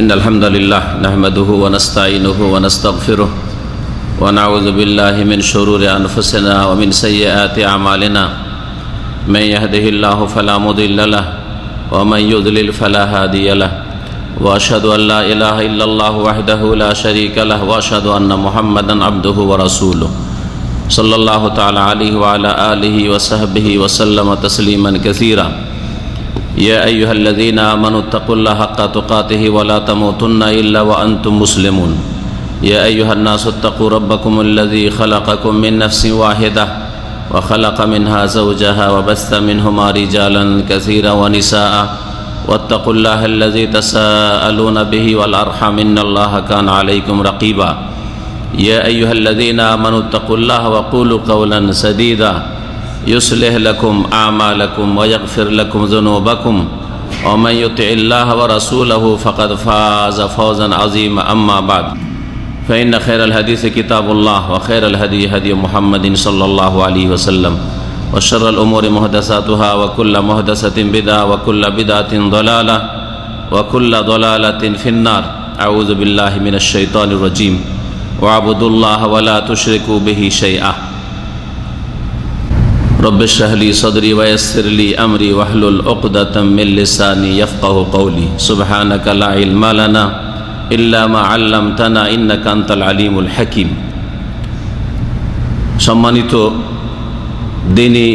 إن الحمد لله نحمده ونستعينه ونستغفره ونعوذ بالله من شرور أنفسنا ومن سيئات أعمالنا من يهده الله فلا مضل له ومن يضلل فلا هادي له وأشهد أن لا إله إلا الله وحده لا شريك له وأشهد أن محمدا عبده ورسوله صلى الله تعالى عليه وعلى آله وصحبه وسلم تسليما كثيرا يا أيها الذين آمنوا اتقوا الله حق تقاته ولا تموتن إلا وأنتم مسلمون يا أيها الناس اتقوا ربكم الذي خلقكم من نفس واحدة وخلق منها زوجها وبث منهما رجالا كثيرا ونساء واتقوا الله الذي تساءلون به والأرحام إن الله كان عليكم رقيبا يا أيها الذين آمنوا اتقوا الله وقولوا قولا سديدا يصلح لكم أعمالكم ويغفر لكم ذنوبكم ومن يطع الله ورسوله فقد فاز فوزا عظيما أما بعد فإن خير الحديث كتاب الله وخير الهدي هدي محمد صلى الله عليه وسلم وشر الأمور محدثاتها وكل محدثة بدعة وكل بدعة ضلالة وكل ضلالة في النار أعوذ بالله من الشيطان الرجيم واعبدوا الله ولا تشركوا به شيئا رب اشرح لي صدري ويسر لي أمري واحلل عقدة من لساني يفقهوا قولي سبحانك لا علم لنا إلا ما علمتنا إنك أنت العليم الحكيم সম্মানিত দিনী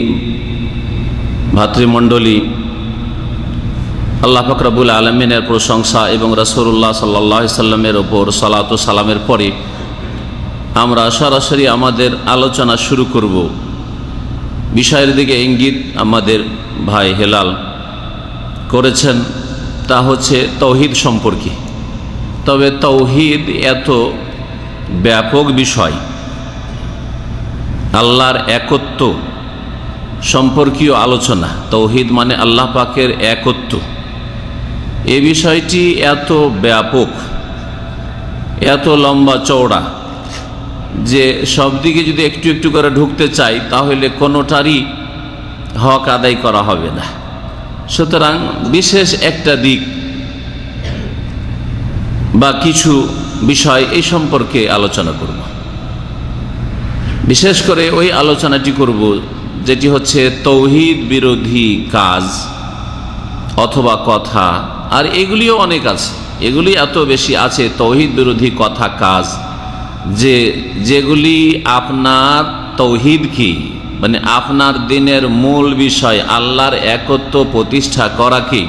ভাতৃমণ্ডলী, আল্লাহ পাক রব্বুল আলামিনের প্রশংসা এবং রাসূলুল্লাহ সাল্লাল্লাহু আলাইহি সাল্লামের ওপর সালাত ও সালামের পরে আমরা সরাসরি আমাদের আলোচনা শুরু করব। বিষয়ের দিকে ইঙ্গিত আমাদের ভাই হেলাল করেছেন, তা হচ্ছে তৌহিদ সম্পর্কে। তবে তৌহিদ এত ব্যাপক বিষয়, আল্লাহর একত্ব সম্পর্কীয় আলোচনা। তৌহিদ মানে আল্লাহ পাকের একত্ব, এ বিষয়টি এত ব্যাপক, এত লম্বা চওড়া যে সব দিকে যদি একটু একটু করে ঢুকতে চাই তাহলে কোনোটারই হক আদায় করা হবে না। সুতরাং বিশেষ একটা দিক বা কিছু বিষয় এই সম্পর্কে আলোচনা করব। বিশেষ করে ওই আলোচনাটি করব যেটি হচ্ছে তৌহিদ বিরোধী কাজ অথবা কথা। আর এগুলিও অনেক আছে, এগুলি এত বেশি আছে তৌহিদ বিরোধী কথা কাজ যেগুলি আপনার তৌহিদ কি মানে আপনার দিনের মূল বিষয় আল্লাহর একত্ব প্রতিষ্ঠা করা কি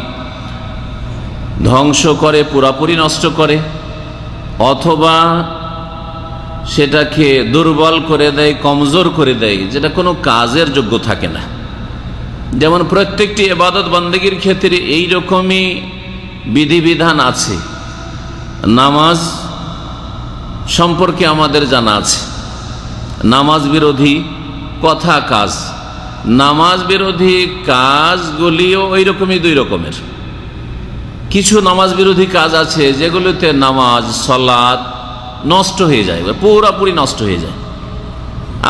ধ্বংস করে, পুরাপুরি নষ্ট করে, অথবা সেটাকে দুর্বল করে দেয়, কমজোর করে দেয়, যেটা কোনো কাজের যোগ্য থাকে না। যেমন প্রত্যেকটি ইবাদত বন্দেগীর ক্ষেত্রে এই রকমই বিধিবিধান আছে। নামাজ সম্পর্কে আমাদের জানা আছে, নামাজ বিরোধী কথা কাজ, নামাজ বিরোধী কাজগুলিও ওই রকমই দুই রকমের। কিছু নামাজ বিরোধী কাজ আছে যেগুলোতে নামাজ সালাত নষ্ট হয়ে যায়, পুরোপুরি নষ্ট হয়ে যায়।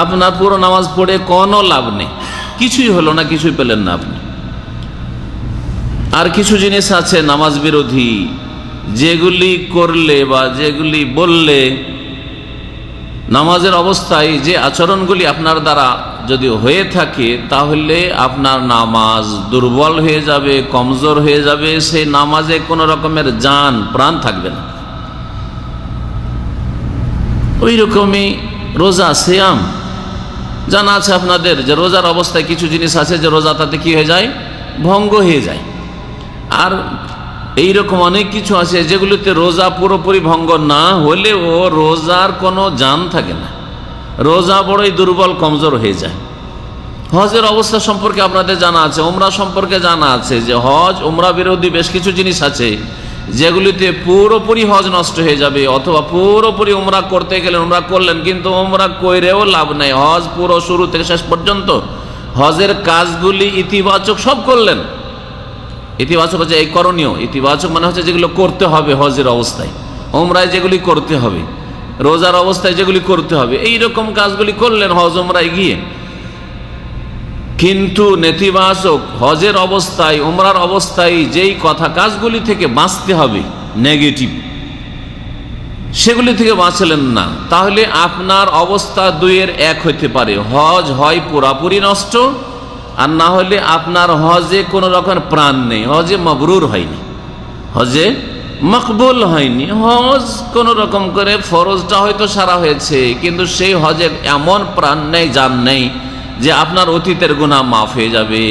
আপনার পুরো নামাজ পড়ে কোনো লাভ নেই, কিছুই হলো না, কিছুই পেলেন না আপনি। আর কিছু জিনিস আছে নামাজ বিরোধী যেগুলি করলে বা যেগুলি বললে নামাজের অবস্থায় যে আচরণগুলি আপনার দ্বারা যদি হয়ে থাকে তাহলে আপনার নামাজ দুর্বল হয়ে যাবে, কমজোর হয়ে যাবে, সেই নামাজে কোনো রকমের জান প্রাণ থাকবে না। ওই রকমই রোজা সিয়াম জানা আছে আপনাদের যে রোজার অবস্থায় কিছু জিনিস আছে যে রোজা তাতে কি হয়ে যায়, ভঙ্গ হয়ে যায়। আর এইরকম অনেক কিছু আছে যেগুলোতে রোজা পুরোপুরি ভঙ্গ না হলেও রোজার কোনো জান থাকে না, রোজা বড়ই দুর্বল কমজোর হয়ে যায়। হজের অবস্থা সম্পর্কে আপনাদের জানা আছে, উমরা সম্পর্কে জানা আছে যে হজ উমরা বিরোধী বেশ কিছু জিনিস আছে যেগুলিতে পুরোপুরি হজ নষ্ট হয়ে যাবে, অথবা পুরোপুরি উমরা করতে গেলেন, উমরা করলেন কিন্তু উমরা কইরেও লাভ নেই। হজ পুরো শুরু থেকে শেষ পর্যন্ত হজের কাজগুলি ইতিবাচক সব করলেন, ইতিবাচক হচ্ছে এই করণীয়, ইতিবাচক মানে হচ্ছে যেগুলো করতে হবে হজের অবস্থায়, উমরায় যেগুলি করতে হবে, রোজার অবস্থায় যেগুলি করতে হবে, এই রকম কাজগুলি করলেন হজ উমরায় গিয়ে। কিন্তু নেতিবাচক হজের অবস্থায় উমরার অবস্থায় যেই কথা কাজগুলি থেকে বাঁচতে হবে নেগেটিভ, সেগুলি থেকে বাঁচলেন না, তাহলে আপনার অবস্থা দুইয়ের এক হইতে পারে। হজ হয় পুরাপুরি নষ্ট, আর না হলে আপনার হজে কোনো রকম প্রাণ নেই, হজে মাবরুর হয়নি, হজে মকবুল হয়নি। হজ কোন রকম করে ফরজটা হয়তো সারা হয়েছে, কিন্তু সেই হজের এমন প্রাণ নেই, জান নেই যে আপনার অতীতের গুনাহ মাফ হয়ে যাবে,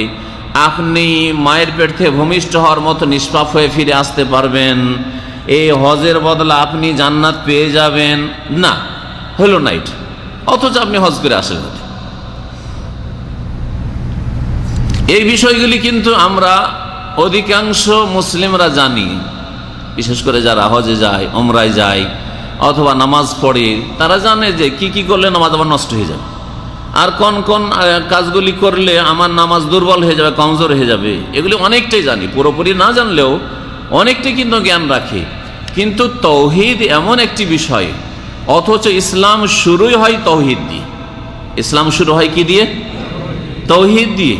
আপনি মায়ের পেট থেকে ভূমিষ্ঠ হওয়ার মতো নিষ্পাপ হয়ে ফিরে আসতে পারবেন, এই হজের বদলা আপনি জান্নাত পেয়ে যাবেন, না, হলো না এটা। অথচ আপনি হজ করে আসেন। এই বিষয়গুলি কিন্তু আমরা অধিকাংশ মুসলিমরা জানি, বিশেষ করে যারা হজে যায়, ওমরায় যায় অথবা নামাজ পড়ে, তারা জানে যে কি কি করলে নামাজ আবার নষ্ট হয়ে যাবে, আর কোন কোন কাজগুলি করলে আমার নামাজ দুর্বল হয়ে যাবে, কমজোর হয়ে যাবে, এগুলি অনেকটাই জানি। পুরোপুরি না জানলেও অনেকটাই কিন্তু জ্ঞান রাখে। কিন্তু তৌহিদ এমন একটি বিষয়, অথচ ইসলাম শুরুই হয় তৌহিদ দিয়ে। ইসলাম শুরু হয় কি দিয়ে? তৌহিদ দিয়ে।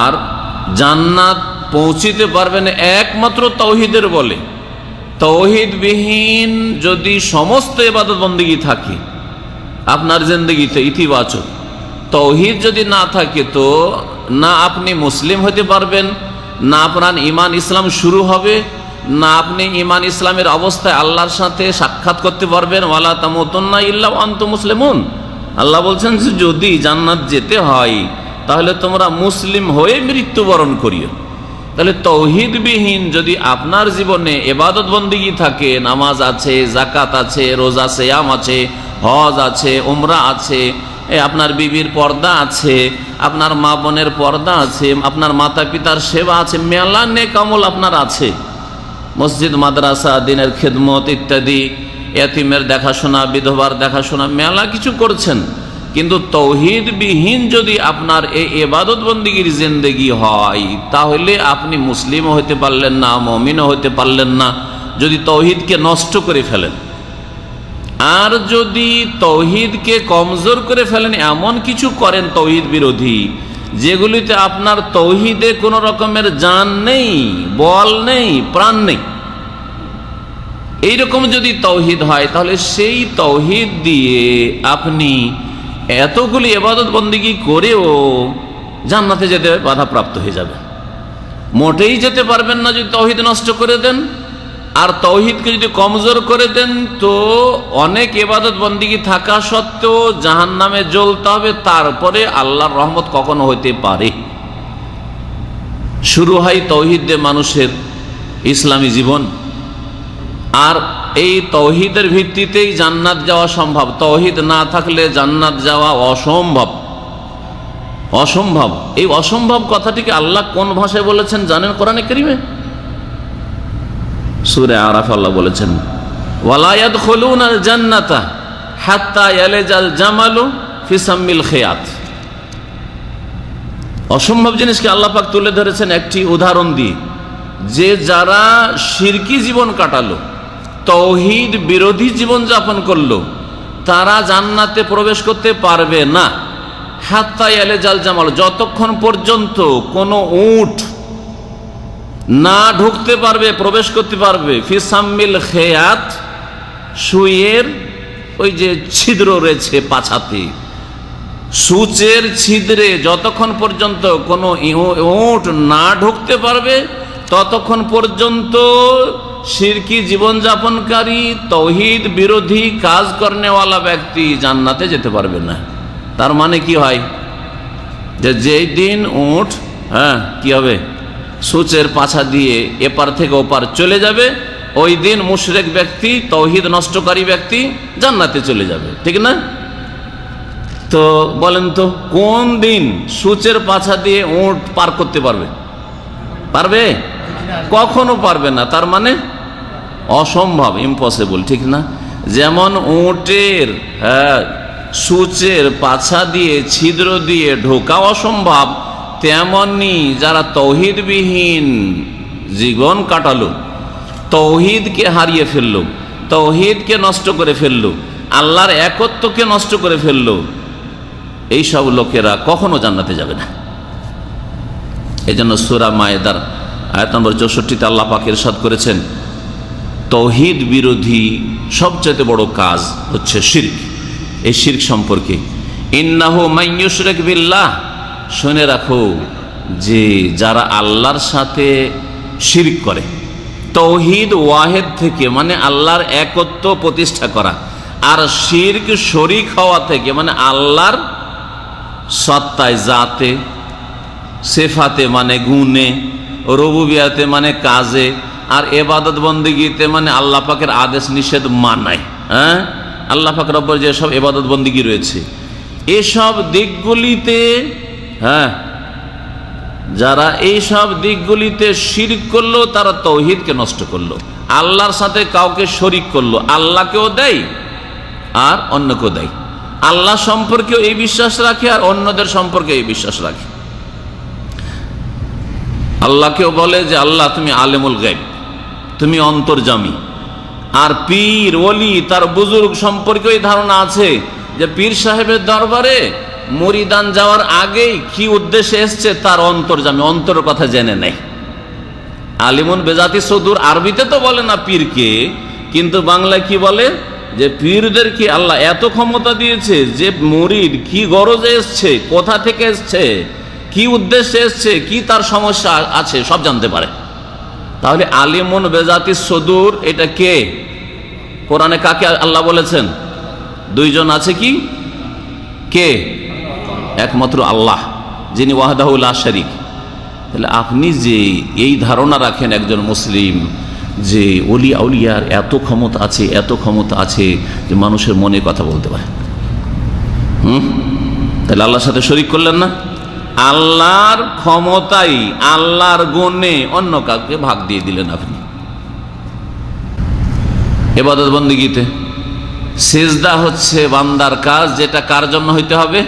আর জান্নাত পৌঁছিতে পারবেন একমাত্র তৌহিদের বলে। তৌহিদবিহীন যদি সমস্ত ইবাদত বন্দেগী থাকে আপনার জিন্দগিতে ইতিবাচক, তৌহিদ যদি না থাকে তো না আপনি মুসলিম হতে পারবেন, না আপনার ইমান ইসলাম শুরু হবে, না আপনি ইমান ইসলামের অবস্থায় আল্লাহর সাথে সাক্ষাৎ করতে পারবেন। ওয়ালা তামুতুন্না ইল্লা ওয়া আনতুম মুসলিমুন। আল্লাহ বলছেন যে যদি জান্নাত যেতে হয় তাহলে তোমরা মুসলিম হয়ে মৃত্যুবরণ করিও। তাহলে তৌহিদবিহীন যদি আপনার জীবনে ইবাদত বন্দেগী থাকে, নামাজ আছে, যাকাত আছে, রোজা সিয়াম আছে, হজ আছে, উমরা আছে, আপনার বিবির পর্দা আছে, আপনার মা বোনের পর্দা আছে, আপনার মাতা পিতার সেবা আছে, মেলা নেক আমল আপনার আছে, মসজিদ মাদ্রাসা, দিনের খেদমত ইত্যাদি, এতিমের দেখাশোনা, বিধবার দেখাশোনা, মেলা কিছু করছেন, কিন্তু তৌহিদবিহীন যদি আপনার এই ইবাদত বন্দেগীর জিন্দেগি হয় তাহলে আপনি মুসলিমও হতে পারলেন না, মুমিনও হতে পারলেন না, যদি তৌহিদকে নষ্ট করে ফেলেন। আর যদি তৌহিদকে কমজোর করে ফেলেন, এমন কিছু করেন তৌহিদ বিরোধী যেগুলিতে আপনার তৌহিদে কোনো রকমের জান নেই, বল নেই, প্রাণ নেই, এইরকম যদি তৌহিদ হয় তাহলে সেই তৌহিদ দিয়ে আপনি এতগুলি ইবাদত বন্দেগী করেও জান্নাতে যেতে বাধাপ্রাপ্ত হয়ে যাবে, মোটেই যেতে পারবেন না যদি তৌহিদ নষ্ট করে দেন। আর তৌহিদকে যদি কমজোর করে দেন তো অনেক ইবাদত বন্দেগী থাকা সত্ত্বেও জাহান্নামে জ্বলতে হবে, তারপরে আল্লাহর রহমত কখনো হইতে পারে। শুরু হয় তৌহিদ দিয়ে মানুষের ইসলামী জীবন, আর এই তৌহিদের ভিত্তিতেই জান্নাত যাওয়া সম্ভব। তৌহিদ না থাকলে জান্নাত যাওয়া অসম্ভব, অসম্ভব। এই অসম্ভব কথাটিকে আল্লাহ কোন ভাষায় বলেছেন জানেন? কোরআনে কারীমে সূরা আরাফ আল্লাহ বলেছেন, ওয়ালা ইয়াদখুলুনাল জান্নাতা হাত্তা ইয়ালিজাল জামালু ফি সাম্মিল খিয়াত। অসম্ভব জিনিসকে আল্লাহ পাক তুলে ধরেছেন একটি উদাহরণ দিয়ে, যে যারা শিরকি জীবন কাটালো, তৌহিদ বিরোধী জীবন যাপন করলো, তারা জান্নাতে প্রবেশ করতে পারবে না। হাত্তা ইয়ালিজাল জামাল, যতক্ষণ পর্যন্ত কোনো উট না ঢুকতে পারবে, প্রবেশ করতে পারবে ফি সাম্মিল খিয়াত, সুইয়ের ওই যে ছিদ্র রয়েছে পাছাতে, সূচের ছিদ্রে যতক্ষণ পর্যন্ত কোনো উট না ঢুকতে পারবে ততক্ষণ পর্যন্ত শিরকি জীবনযাপনকারী, তৌহিদ বিরোধী কাজ করনেওয়ালা ব্যক্তি জান্নাতে যেতে পারবে না। তার মানে কি হয়? যে যেই দিন উট কি হবে, সূচের পাছা দিয়ে এপার থেকে ওপার চলে যাবে, ওই দিন মুশরিক ব্যক্তি, তৌহিদ নষ্টকারী ব্যক্তি জান্নাতে চলে যাবে, ঠিক না? তো বলেন তো কোন দিন সূচের পাছা দিয়ে উট পার করতে পারবে? পারবে? কখনো পারবে না। তার মানে অসম্ভব, ইম্পসিবল, ঠিক না? যেমন উটের সূচের পাছা দিয়ে ছিদ্র দিয়ে ঢোকা অসম্ভব, তেমনি যারা তৌহিদবিহীন জীবন কাটালো, তৌহিদকে হারিয়ে ফেললো, তৌহিদকে নষ্ট করে ফেললো, আল্লাহর একত্বকে নষ্ট করে ফেললো, এইসব লোকেরা কখনো জান্নাতে যাবে না। এই জন্য সূরা মায়েদার আয়াত নম্বর 64-তে আল্লাহ পাক ইরশাদ করেছেন, তৌহিদ বিরোধী সবচেয়ে বড় কাজ হচ্ছে শিরক। এই শিরক সম্পর্কে ইন্নাহু মান ইউশরিক বিল্লাহ, শুনে রাখো যে যারা আল্লাহর সাথে শিরক করে, তৌহিদ ওয়াহেদ থেকে মানে আল্লাহর একত্ব প্রতিষ্ঠা করা, আর শিরক শরীক হওয়া থেকে মানে আল্লাহর সত্তায়, জাতে, সেফাতে মানে গুণে, রুবুবিয়াতে মানে কাজে, আর ইবাদত বন্দেগীতে মানে আল্লাহ পাকের আদেশ নিষেধ মানায়। হ্যাঁ, আল্লাহ পাক রব্বুর যেসব ইবাদত বন্দেগী রয়েছে এসব দিকগুলিতে, হ্যাঁ, যারা এইসব দিকগুলিতে শিরক করলো তারা তৌহিদকে নষ্ট করলো, আল্লাহর সাথে কাউকে শরিক করলো, আল্লাহকেও দেয় আর অন্যকেও দেয়। আল্লাহ সম্পর্কেও এই বিশ্বাস রাখে আর অন্যদের সম্পর্কে এই বিশ্বাস রাখে। আল্লাহকেও বলে যে আল্লাহ তুমি আলেমুল গায়ব, তুমি অন্তর্যামী। আর পীর ওলি তার বুজুর্গ সম্পর্কে এই ধারণা আছে যে পীর সাহেবের দরবারে মুরিদান যাওয়ার আগেই কি উদ্দেশ্যে এসছে তার অন্তর্যামী, অন্তরের কথা জেনে নেয়। আলিমুন বেজাতি সুদূর, আরবিতে তো বলে না পীরকে, কিন্তু বাংলায় কি বলে যে পীরদেরকে আল্লাহ এত ক্ষমতা দিয়েছে যে মুরিদ কি গরজে এসছে, কোথা থেকে এসছে, কি উদ্দেশ্যে এসছে, কি তার সমস্যা আছে সব জানতে পারে। তাহলে আলিমুন বেজাতি সুদূর এটা কে? কোরআনে কাকে আল্লাহ বলেছেন? দুইজন আছে, কি কে? একমাত্র আল্লাহ, যিনি ওয়াহদাহু লা শারীক। তাহলে আপনি যে এই ধারণা রাখেন একজন মুসলিম যে ওলি আউলিয়ার এত ক্ষমতা আছে, এত ক্ষমতা আছে যে মানুষের মনে কথা বলতে পারে, তাহলে আল্লাহর সাথে শরীক করলেন না। আল্লাহর ক্ষমতাই, আল্লাহর গুণে অন্য কাউকে ভাগ দিয়ে দিলেন আপনি। ইবাদত বন্দেগীতে সিজদা হচ্ছে বান্দার কাজ, যেটা কার জন্য হইতে হবে?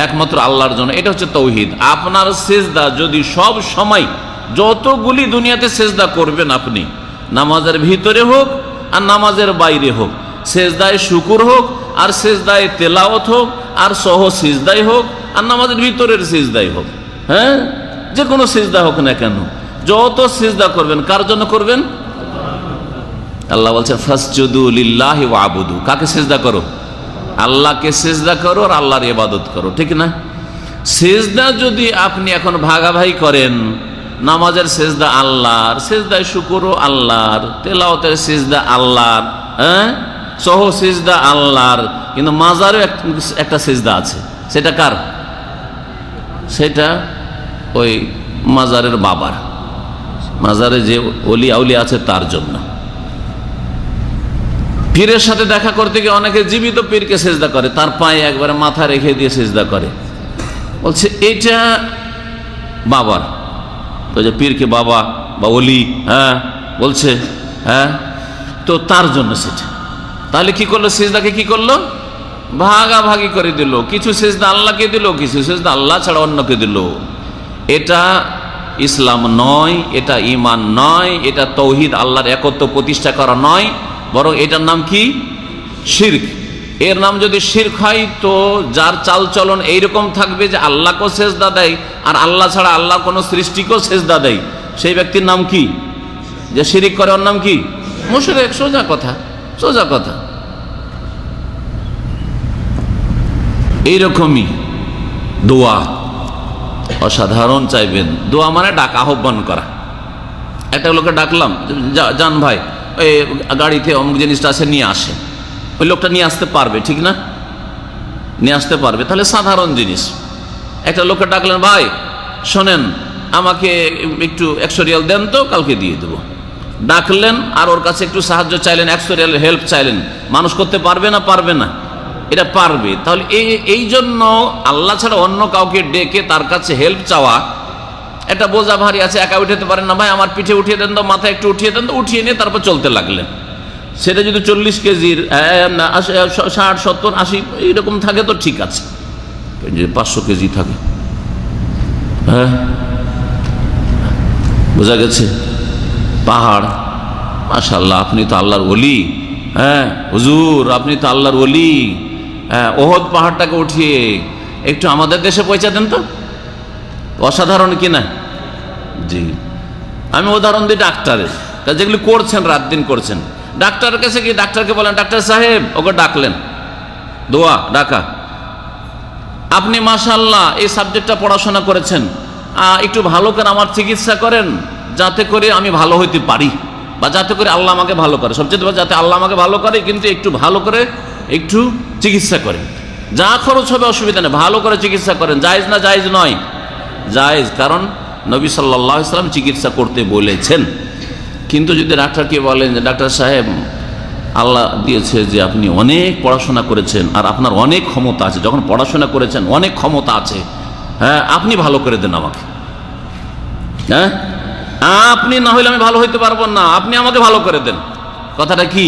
একমাত্র আল্লাহর জন্য। এটা হচ্ছে তৌহিদ। আপনার সিজদা যদি সব সময়, যতগুলি দুনিয়াতে সিজদা করবেন আপনি, নামাজের ভিতরে হোক আর নামাজের বাইরে হোক, সিজদায় শুকুর হোক আর সিজদায় তেলাওয়াত হোক আর সহ সিজদাই হোক আর নামাজের ভিতরের সিজদাই হোক, হ্যাঁ, যে কোনো সিজদা হোক না কেন, যত সিজদা করবেন কার জন্য করবেন? আল্লাহ বলছে ফাসজুদু লিল্লাহি ওয়াবুদু। কাকে সিজদা করো? আল্লাহকে সিজদা করো আর আল্লাহর ইবাদত করো, ঠিক না? সিজদা যদি আপনি এখন ভাগাভাগি করেন, নামাজের সিজদা আল্লাহর, সিজদায় শুকরও আল্লাহর, তেলাওয়াতের সিজদা আল্লাহর, হ্যাঁ, সহ সিজদা আল্লাহর, কিন্তু মাজারও একটা সিজদা আছে, সেটা কার? সেটা ওই মাজারের বাবার, মাজারে যে ওলি আউলি আছে তার জন্য। পীরের সাথে দেখা করতে গিয়ে অনেকে জীবিত পীরকে সিজদা করে, তার পায়ে একবারে মাথা রেখে দিয়ে সিজদা করে, বলছে এটা বাবার, ওই যে পীরকে বাবা বা ওলি, হ্যাঁ বলছে, হ্যাঁ, তো তার জন্য সেটা। তাহলে কি করলো? সিজদাকে কি করলো? ভাগাভাগি করে দিল। কিছু সিজদা আল্লাহকে দিল, কিছু সিজদা আল্লাহ ছাড়া অন্যকে দিল। এটা ইসলাম নয়, এটা ঈমান নয়, এটা তৌহিদ, আল্লাহর একত্ব প্রতিষ্ঠা করা নয়, বরং এটার নাম কি? শিরক। এর নাম যদি শিরক হয় তো যার চালচলন এইরকম থাকবে যে আল্লাহকেও সেজদা দেয় আর আল্লাহ ছাড়া আল্লাহ কোনো সৃষ্টিকেও সেজদা দেয়, সেই ব্যক্তির নাম কি? যে শিরক করে ওর নাম কি? মুশরিক। সোজা কথা, সোজা কথা। এইরকমই দোয়া অসাধারণ চাইবেন। দোয়া মানে ডাক, আহ্বান করা। একটা লোককে ডাকলাম, যান ভাই এই গাড়িতে অমুক জিনিসটা আছে নিয়ে আসে, ওই লোকটা নিয়ে আসতে পারবে, ঠিক না? নিয়ে আসতে পারবে, তাহলে সাধারণ জিনিস। একটা লোককে ডাকলেন, ভাই শোনেন আমাকে একটু 100 রিয়াল দেন তো, কালকে দিয়ে দেবো। ডাকলেন আর ওর কাছে একটু সাহায্য চাইলেন, 100 রিয়াল হেল্প চাইলেন। মানুষ করতে পারবে না? পারবে না? এটা পারবে। তাহলে এই জন্য আল্লাহ ছাড়া অন্য কাউকে ডেকে তার কাছে হেল্প চাওয়া, একটা বোঝা ভারী আছে, একা উঠাতে পারেন না, ভাই আমার পিঠে উঠিয়ে দেন তো, মাথায় একটু উঠিয়ে দেন তো, উঠিয়ে নিয়ে তারপর চলতে লাগলেন। সেটা যদি 40 কেজির 60, 70, 80 এইরকম থাকে তো ঠিক আছে, যে 500 কেজি থাকে, হ্যাঁ, বোঝা গেছে? পাহাড়, মাশাআল্লাহ আপনি তো আল্লাহর ওলি, হ্যাঁ হুজুর আপনি তো আল্লাহর ওলি, হ্যাঁ, ওহদ পাহাড়টাকে উঠিয়ে একটু আমাদের দেশে পৌঁছা দেন তো। অসাধারণ কিনা? জি। আমি উদাহরণ দিই ডাক্তারের, যেগুলি করছেন রাত দিন করছেন। ডাক্তারের কাছে কি ডাক্তারকে বলেন, ডাক্তার সাহেব, ওকে ডাকলেন, দোয়া ডাকা, আপনি মাশাআল্লাহ এই সাবজেক্টটা পড়াশোনা করেছেন, একটু ভালো করে আমার চিকিৎসা করেন যাতে করে আমি ভালো হইতে পারি, বা যাতে করে আল্লাহ আমাকে ভালো করে, সবচেয়ে যাতে আল্লাহ আমাকে ভালো করে, কিন্তু একটু ভালো করে একটু চিকিৎসা করেন, যা খরচ হবে অসুবিধা নেই, ভালো করে চিকিৎসা করেন। জায়েজ না জায়েজ নয়? জায়েজ, কারণ নবী সাল্লাল্লাহু আলাইহি ওয়াসাল্লাম চিকিৎসা করতে বলেছেন। কিন্তু যদি ডাক্তারকে বলেন যে ডাক্তার সাহেব, আল্লাহ দিয়েছে যে আপনি অনেক পড়াশোনা করেছেন আর আপনার অনেক ক্ষমতা আছে, যখন পড়াশোনা করেছেন অনেক ক্ষমতা আছে, হ্যাঁ আপনি ভালো করে দেন আমাকে, হ্যাঁ আপনি না হইলে আমি ভালো হইতে পারবো না, আপনি আমাকে ভালো করে দেন। কথাটা কি?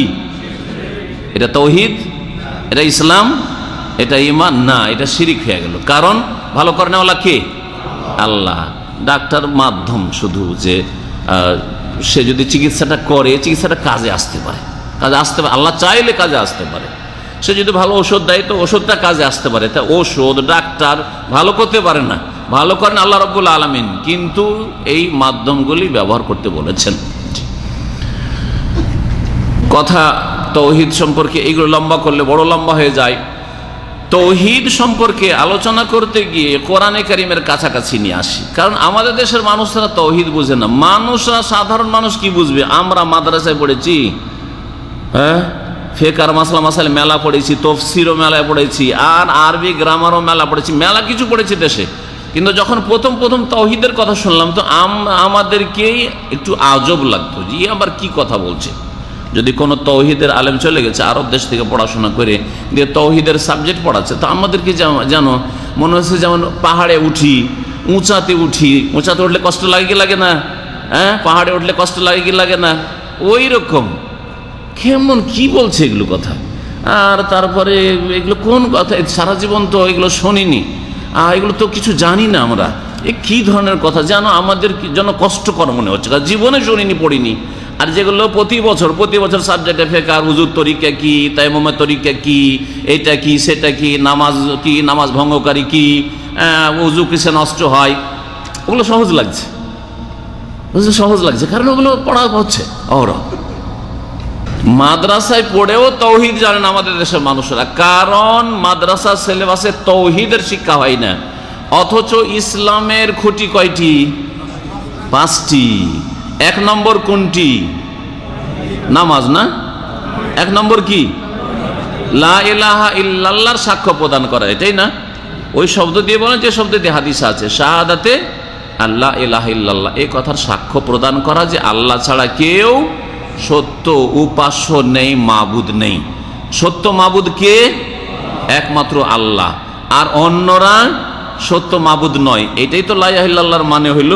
এটা তাওহীদ? এটা ইসলাম? এটা ঈমান? না, এটা শিরিক হয়ে গেল। কারণ ভালো করেনওয়ালা কে? আল্লাহ। ডাক্তার মাধ্যম শুধু, যে সে যদি চিকিৎসাটা করে, চিকিৎসাটা কাজে আসতে পারে, কাজে আসতে পারে, আল্লাহ চাইলে কাজে আসতে পারে। সে যদি ভালো ওষুধ দেয় তো ওষুধটা কাজে আসতে পারে। তা ওষুধ ডাক্তার ভালো করতে পারে না, ভালো করেন আল্লাহ রাব্বুল আলামিন, কিন্তু এই মাধ্যমগুলি ব্যবহার করতে বলেছেন। কথা তাওহীদ সম্পর্কে এইগুলো লম্বা করলে বড় লম্বা হয়ে যায়। তাওহীদ সম্পর্কে আলোচনা করতে গিয়ে কোরআনে কারীমের কাছাকাছি নিয়ে আসি, কারণ আমাদের দেশের মানুষরা তাওহীদ বুঝে না। মানুষরা, সাধারণ মানুষ কি বুঝবে? আমরা মাদ্রাসায় পড়েছি, হ্যাঁ ফিকহ মাসলা মাসাইল মেলা পড়েছি, তাফসীরও মেলায় পড়েছি, আর আরবি গ্রামারও মেলা পড়েছি, মেলা কিছু পড়েছি দেশে। কিন্তু যখন প্রথম প্রথম তাওহীদের কথা শুনলাম তো আমাদেরকেই একটু আজব লাগতো, যে আবার কি কথা বলছে। যদি কোনো তাওহীদের আলেম চলে গেছে আরব দেশ থেকে পড়াশোনা করে দিয়ে তাওহীদের সাবজেক্ট পড়াচ্ছে, তো আমাদেরকে যেন মনে হচ্ছে যেমন পাহাড়ে উঠি, উঁচাতে উঠলে কষ্ট লাগে কি লাগে না? হ্যাঁ, পাহাড়ে উঠলে কষ্ট লাগে কি লাগে না? ওই রকম কেমন কি বলছে এগুলো কথা। আর তারপরে এগুলো কোন কথা, সারা জীবন তো এগুলো শুনিনি, এগুলো তো কিছু জানি না আমরা, এ কি ধরনের কথা যেন আমাদের যেন কষ্টকর মনে হচ্ছে, কারণ জীবনে শুনিনি, পড়িনি। আর যেগুলো প্রতি বছর সাবজেক্টে ফেকা, উজুর তরিকা কি, তায়াম্মুমের তরিকা কি, এটা কি সেটা কি, নামাজ কি, নামাজ ভঙ্গকারী কি, উজু কিসে নষ্ট হয়, ওগুলো সহজ লাগছে, কারণ ওগুলো পড়া হচ্ছে অহরহ। মাদ্রাসায় পড়েও তাওহীদ জানেন আমাদের দেশের মানুষরা, কারণ মাদ্রাসার সিলেবাসে তাওহীদের শিক্ষা হয় না। অথচ ইসলামের খুঁটি কয়টি? 5টি। 1 নম্বর কোনটি? নামাজ না? 1 নম্বর কি? লা ইলাহা ইল্লাল্লাহর সাক্ষ্য প্রদান করা, এটাই না? ওই শব্দ দিয়ে বলেন যে শব্দ দিয়ে হাদিসে আছে, শাহাদাতে আল্লাহ ইলাহা ইল্লাল্লাহ, এই কথার সাক্ষ্য প্রদান করা যে আল্লাহ ছাড়া কেউ সত্য উপাস্য নেই, মাবুদ নেই। সত্য মাবুদ কে? একমাত্র আল্লাহ, আর অন্যরা সত্য মাবুদ নয়। এটাই তো লা ইলাহা ইল্লাল্লাহর মানে হইল।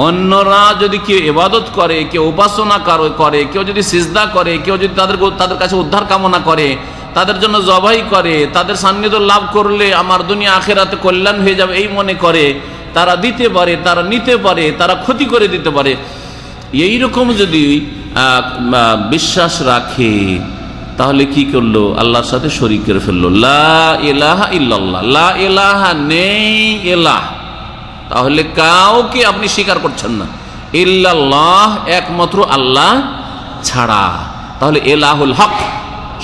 অন্যরা যদি কেউ ইবাদত করে, কেউ উপাসনা করে, কেউ যদি সিজদা করে, কেউ যদি তাদের কাছে উদ্ধার কামনা করে, তাদের জন্য জবাই করে, তাদের সান্নিধ্য লাভ করলে আমার দুনিয়া আখিরাতে কল্যাণ হয়ে যাবে এই মনে করে, তারা দিতে পারে, তারা নিতে পারে, তারা ক্ষতি করে দিতে পারে, এইরকম যদি বিশ্বাস রাখে, তাহলে কি করলো? আল্লাহর সাথে শরীক করে ফেললো। লা ইলাহা ইল্লাল্লাহ, লা ইলাহা নেই ইলাহ, তাহলে কাউকে আপনি স্বীকার করছেন না, ইল্লাল্লাহ একমাত্র আল্লাহ ছাড়া। তাহলে ইলাহুল হক,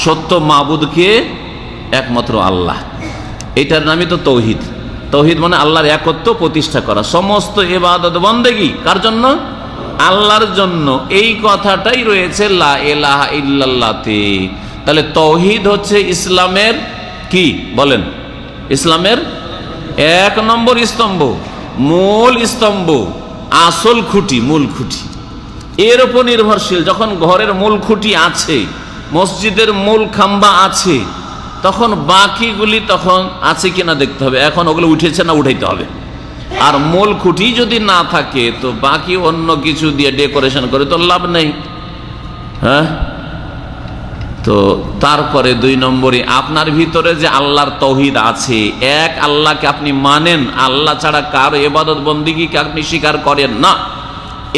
সত্য মাবুদকে একমাত্র আল্লাহ, এটার নামই তো তাওহীদ। তাওহীদ মানে আল্লাহর একত্ব প্রতিষ্ঠা করা, সমস্ত ইবাদত বন্দেগী কার জন্য? আল্লাহর জন্য। এই কথাটাই রয়েছে লা ইলাহা ইল্লাল্লাহতে। তাহলে তাওহীদ হচ্ছে ইসলামের কি বলেন? ইসলামের 1 নম্বর স্তম্ভ, মূল স্তম্ভ, আসল খুঁটি, মূল খুঁটি। এর উপর নির্ভরশীল। যখন ঘরের মূল খুঁটি আছে, মসজিদের মূল খাম্বা আছে, তখন বাকিগুলি তখন আছে কিনা দেখতে হবে, এখন ওগুলো উঠেছে না উঠাইতে হবে। আর মূল খুঁটি যদি না থাকে তো বাকি অন্য কিছু দিয়ে ডেকোরেশন করে তো লাভ নেই। হ্যাঁ, তো তারপরে 2 নম্বরে আপনার ভিতরে যে আল্লাহর তাওহীদ আছে, এক আল্লাহকে আপনি মানেন, আল্লাহ ছাড়া কারো ইবাদত বন্দেগীকে আপনি স্বীকার করেন না,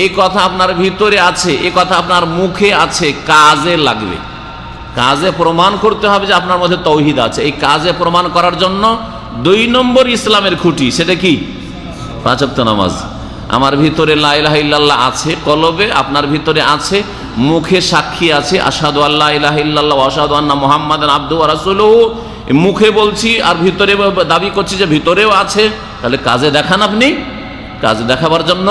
এই কথা আপনার ভিতরে আছে, এই কথা আপনার মুখে আছে, কাজে লাগবে, কাজে প্রমাণ করতে হবে যে আপনার মধ্যে তাওহীদ আছে। এই কাজে প্রমাণ করার জন্য 2 নম্বর ইসলামের খুঁটি, সেটা কি? 5 ওয়াক্ত নামাজ। আমার ভিতরে লা ইলাহা ইল্লাল্লাহ আছে, কলবে আপনার ভিতরে আছে, মুখে সাক্ষী আছে আশহাদু আল্লা ইলাহা ইল্লাল্লাহ ওয়া আশহাদু আন্না মুহাম্মাদান আবদুহু ওয়া রাসূলুহু, মুখে বলছি আর ভিতরে দাবি করছি যে ভিতরেও আছে। তাহলে কাজে দেখান আপনি। কাজে দেখাবার জন্য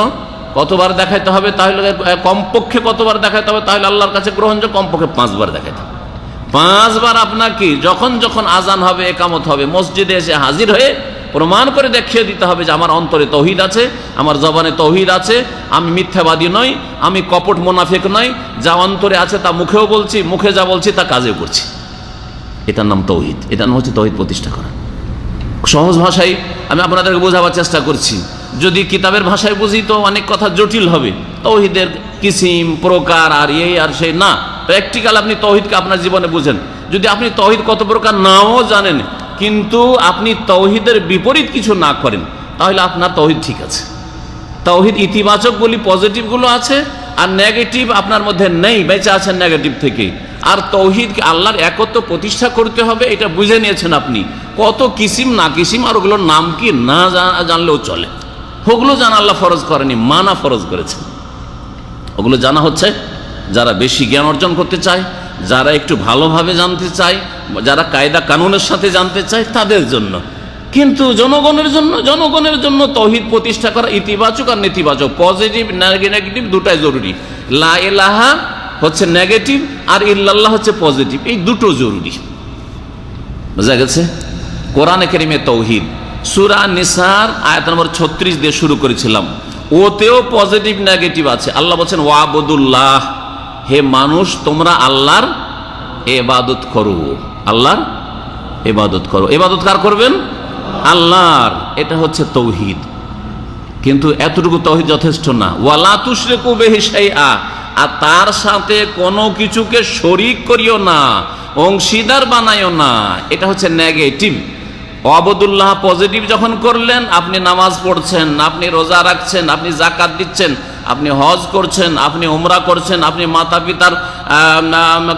কতবার দেখাইতে হবে? তাহলে কমপক্ষে কতবার দেখাইতে হবে তাহলে আল্লাহর কাছে গ্রহণযোগ্য? কমপক্ষে 5 বার দেখাইতে হবে। 5 বার আপনাকে যখন যখন আজান হবে, একামত হবে, মসজিদে এসে হাজির হয়ে প্রমাণ করে দেখিয়ে দিতে হবে যে আমার অন্তরে তৌহিদ আছে, আমার জবানে তৌহিদ আছে, আমি মিথ্যাবাদী নই, আমি কপট মুনাফিক নই, যা অন্তরে আছে তা মুখেও বলছি, মুখে যা বলছি তা কাজেও করছি। এটার নাম তৌহিদ। এটার নাম হচ্ছে তৌহিদ প্রতিষ্ঠা করা। সহজ ভাষায় আমি আপনাদেরকে বোঝাবার চেষ্টা করছি। যদি কিতাবের ভাষায় বুঝি তো অনেক কথা জটিল হবে। তৌহিদের কিসিম প্রকার আর এই আর সেই না, প্র্যাকটিক্যাল আপনি তৌহিদকে আপনার জীবনে বুঝেন। যদি আপনি তৌহিদ কত প্রকার নাও জানেন, কিন্তু আপনি তৌহিদের বিপরীত কিছু না করেন, তাহলে আপনার তৌহিদ ঠিক আছে। তৌহিদ ইতিবাচক বলি পজিটিভগুলো আছে, আর নেগেটিভ আপনার মধ্যে নেই, বেঁচে আছেন নেগেটিভ থেকে। আর তৌহিদকে আল্লাহর একত্ব প্রতিষ্ঠা করতে হবে, এটা বুঝে নিয়েছেন আপনি। কত কিসিম না কিসিম আর ওগুলোর নাম কি না জানলেও চলে, ওগুলো জানা আল্লাহ ফরজ করেনি, মানা ফরজ করেছেন। ওগুলো জানা হচ্ছে যারা বেশি জ্ঞান অর্জন করতে চায়, যারা একটু ভালোভাবে জানতে চায়, যারা কায়দা কানুনের সাথে জানতে চায় তাদের জন্য। কিন্তু জনগণের জন্য তৌহিদ প্রতিষ্ঠা করা ইতিবাচক আর নেতিবাচক, পজিটিভ নেগেটিভ দুটাই জরুরি। লা ইলাহা হচ্ছে নেগেটিভ আর ইল্লাল্লাহ হচ্ছে পজিটিভ, এই দুটো জরুরি। বোঝা গেছে? কোরআনে কারিমে তৌহিদ সূরা নিসার আয়াত নম্বর 36 দিয়ে শুরু করেছিলাম। ওতেও পজিটিভ নেগেটিভ আছে। আল্লাহ বলছেন ওয়াবুদুল্লাহ, হে মানুষ তোমরা আল্লাহর ইবাদত করো, আল্লাহর ইবাদত করো। ইবাদত কার করবেন? আল্লাহর। এটা হচ্ছে তৌহিদ। কিন্তু এতটুকু তৌহিদ যথেষ্ট না। ওয়ালা তুশরিকু বিহি শাইআ, আর তার সাথে কোনো কিছুকে শরীক করিও না, অংশীদার বানাইও না। এটা হচ্ছে নেগেটিভ। ওয়াবুদুল্লাহ পজিটিভ যখন করলেন, আপনি নামাজ পড়ছেন, আপনি রোজা রাখছেন, আপনি জাকাত দিচ্ছেন, আপনি হজ করছেন, আপনি উমরা করছেন, আপনি মাতা পিতার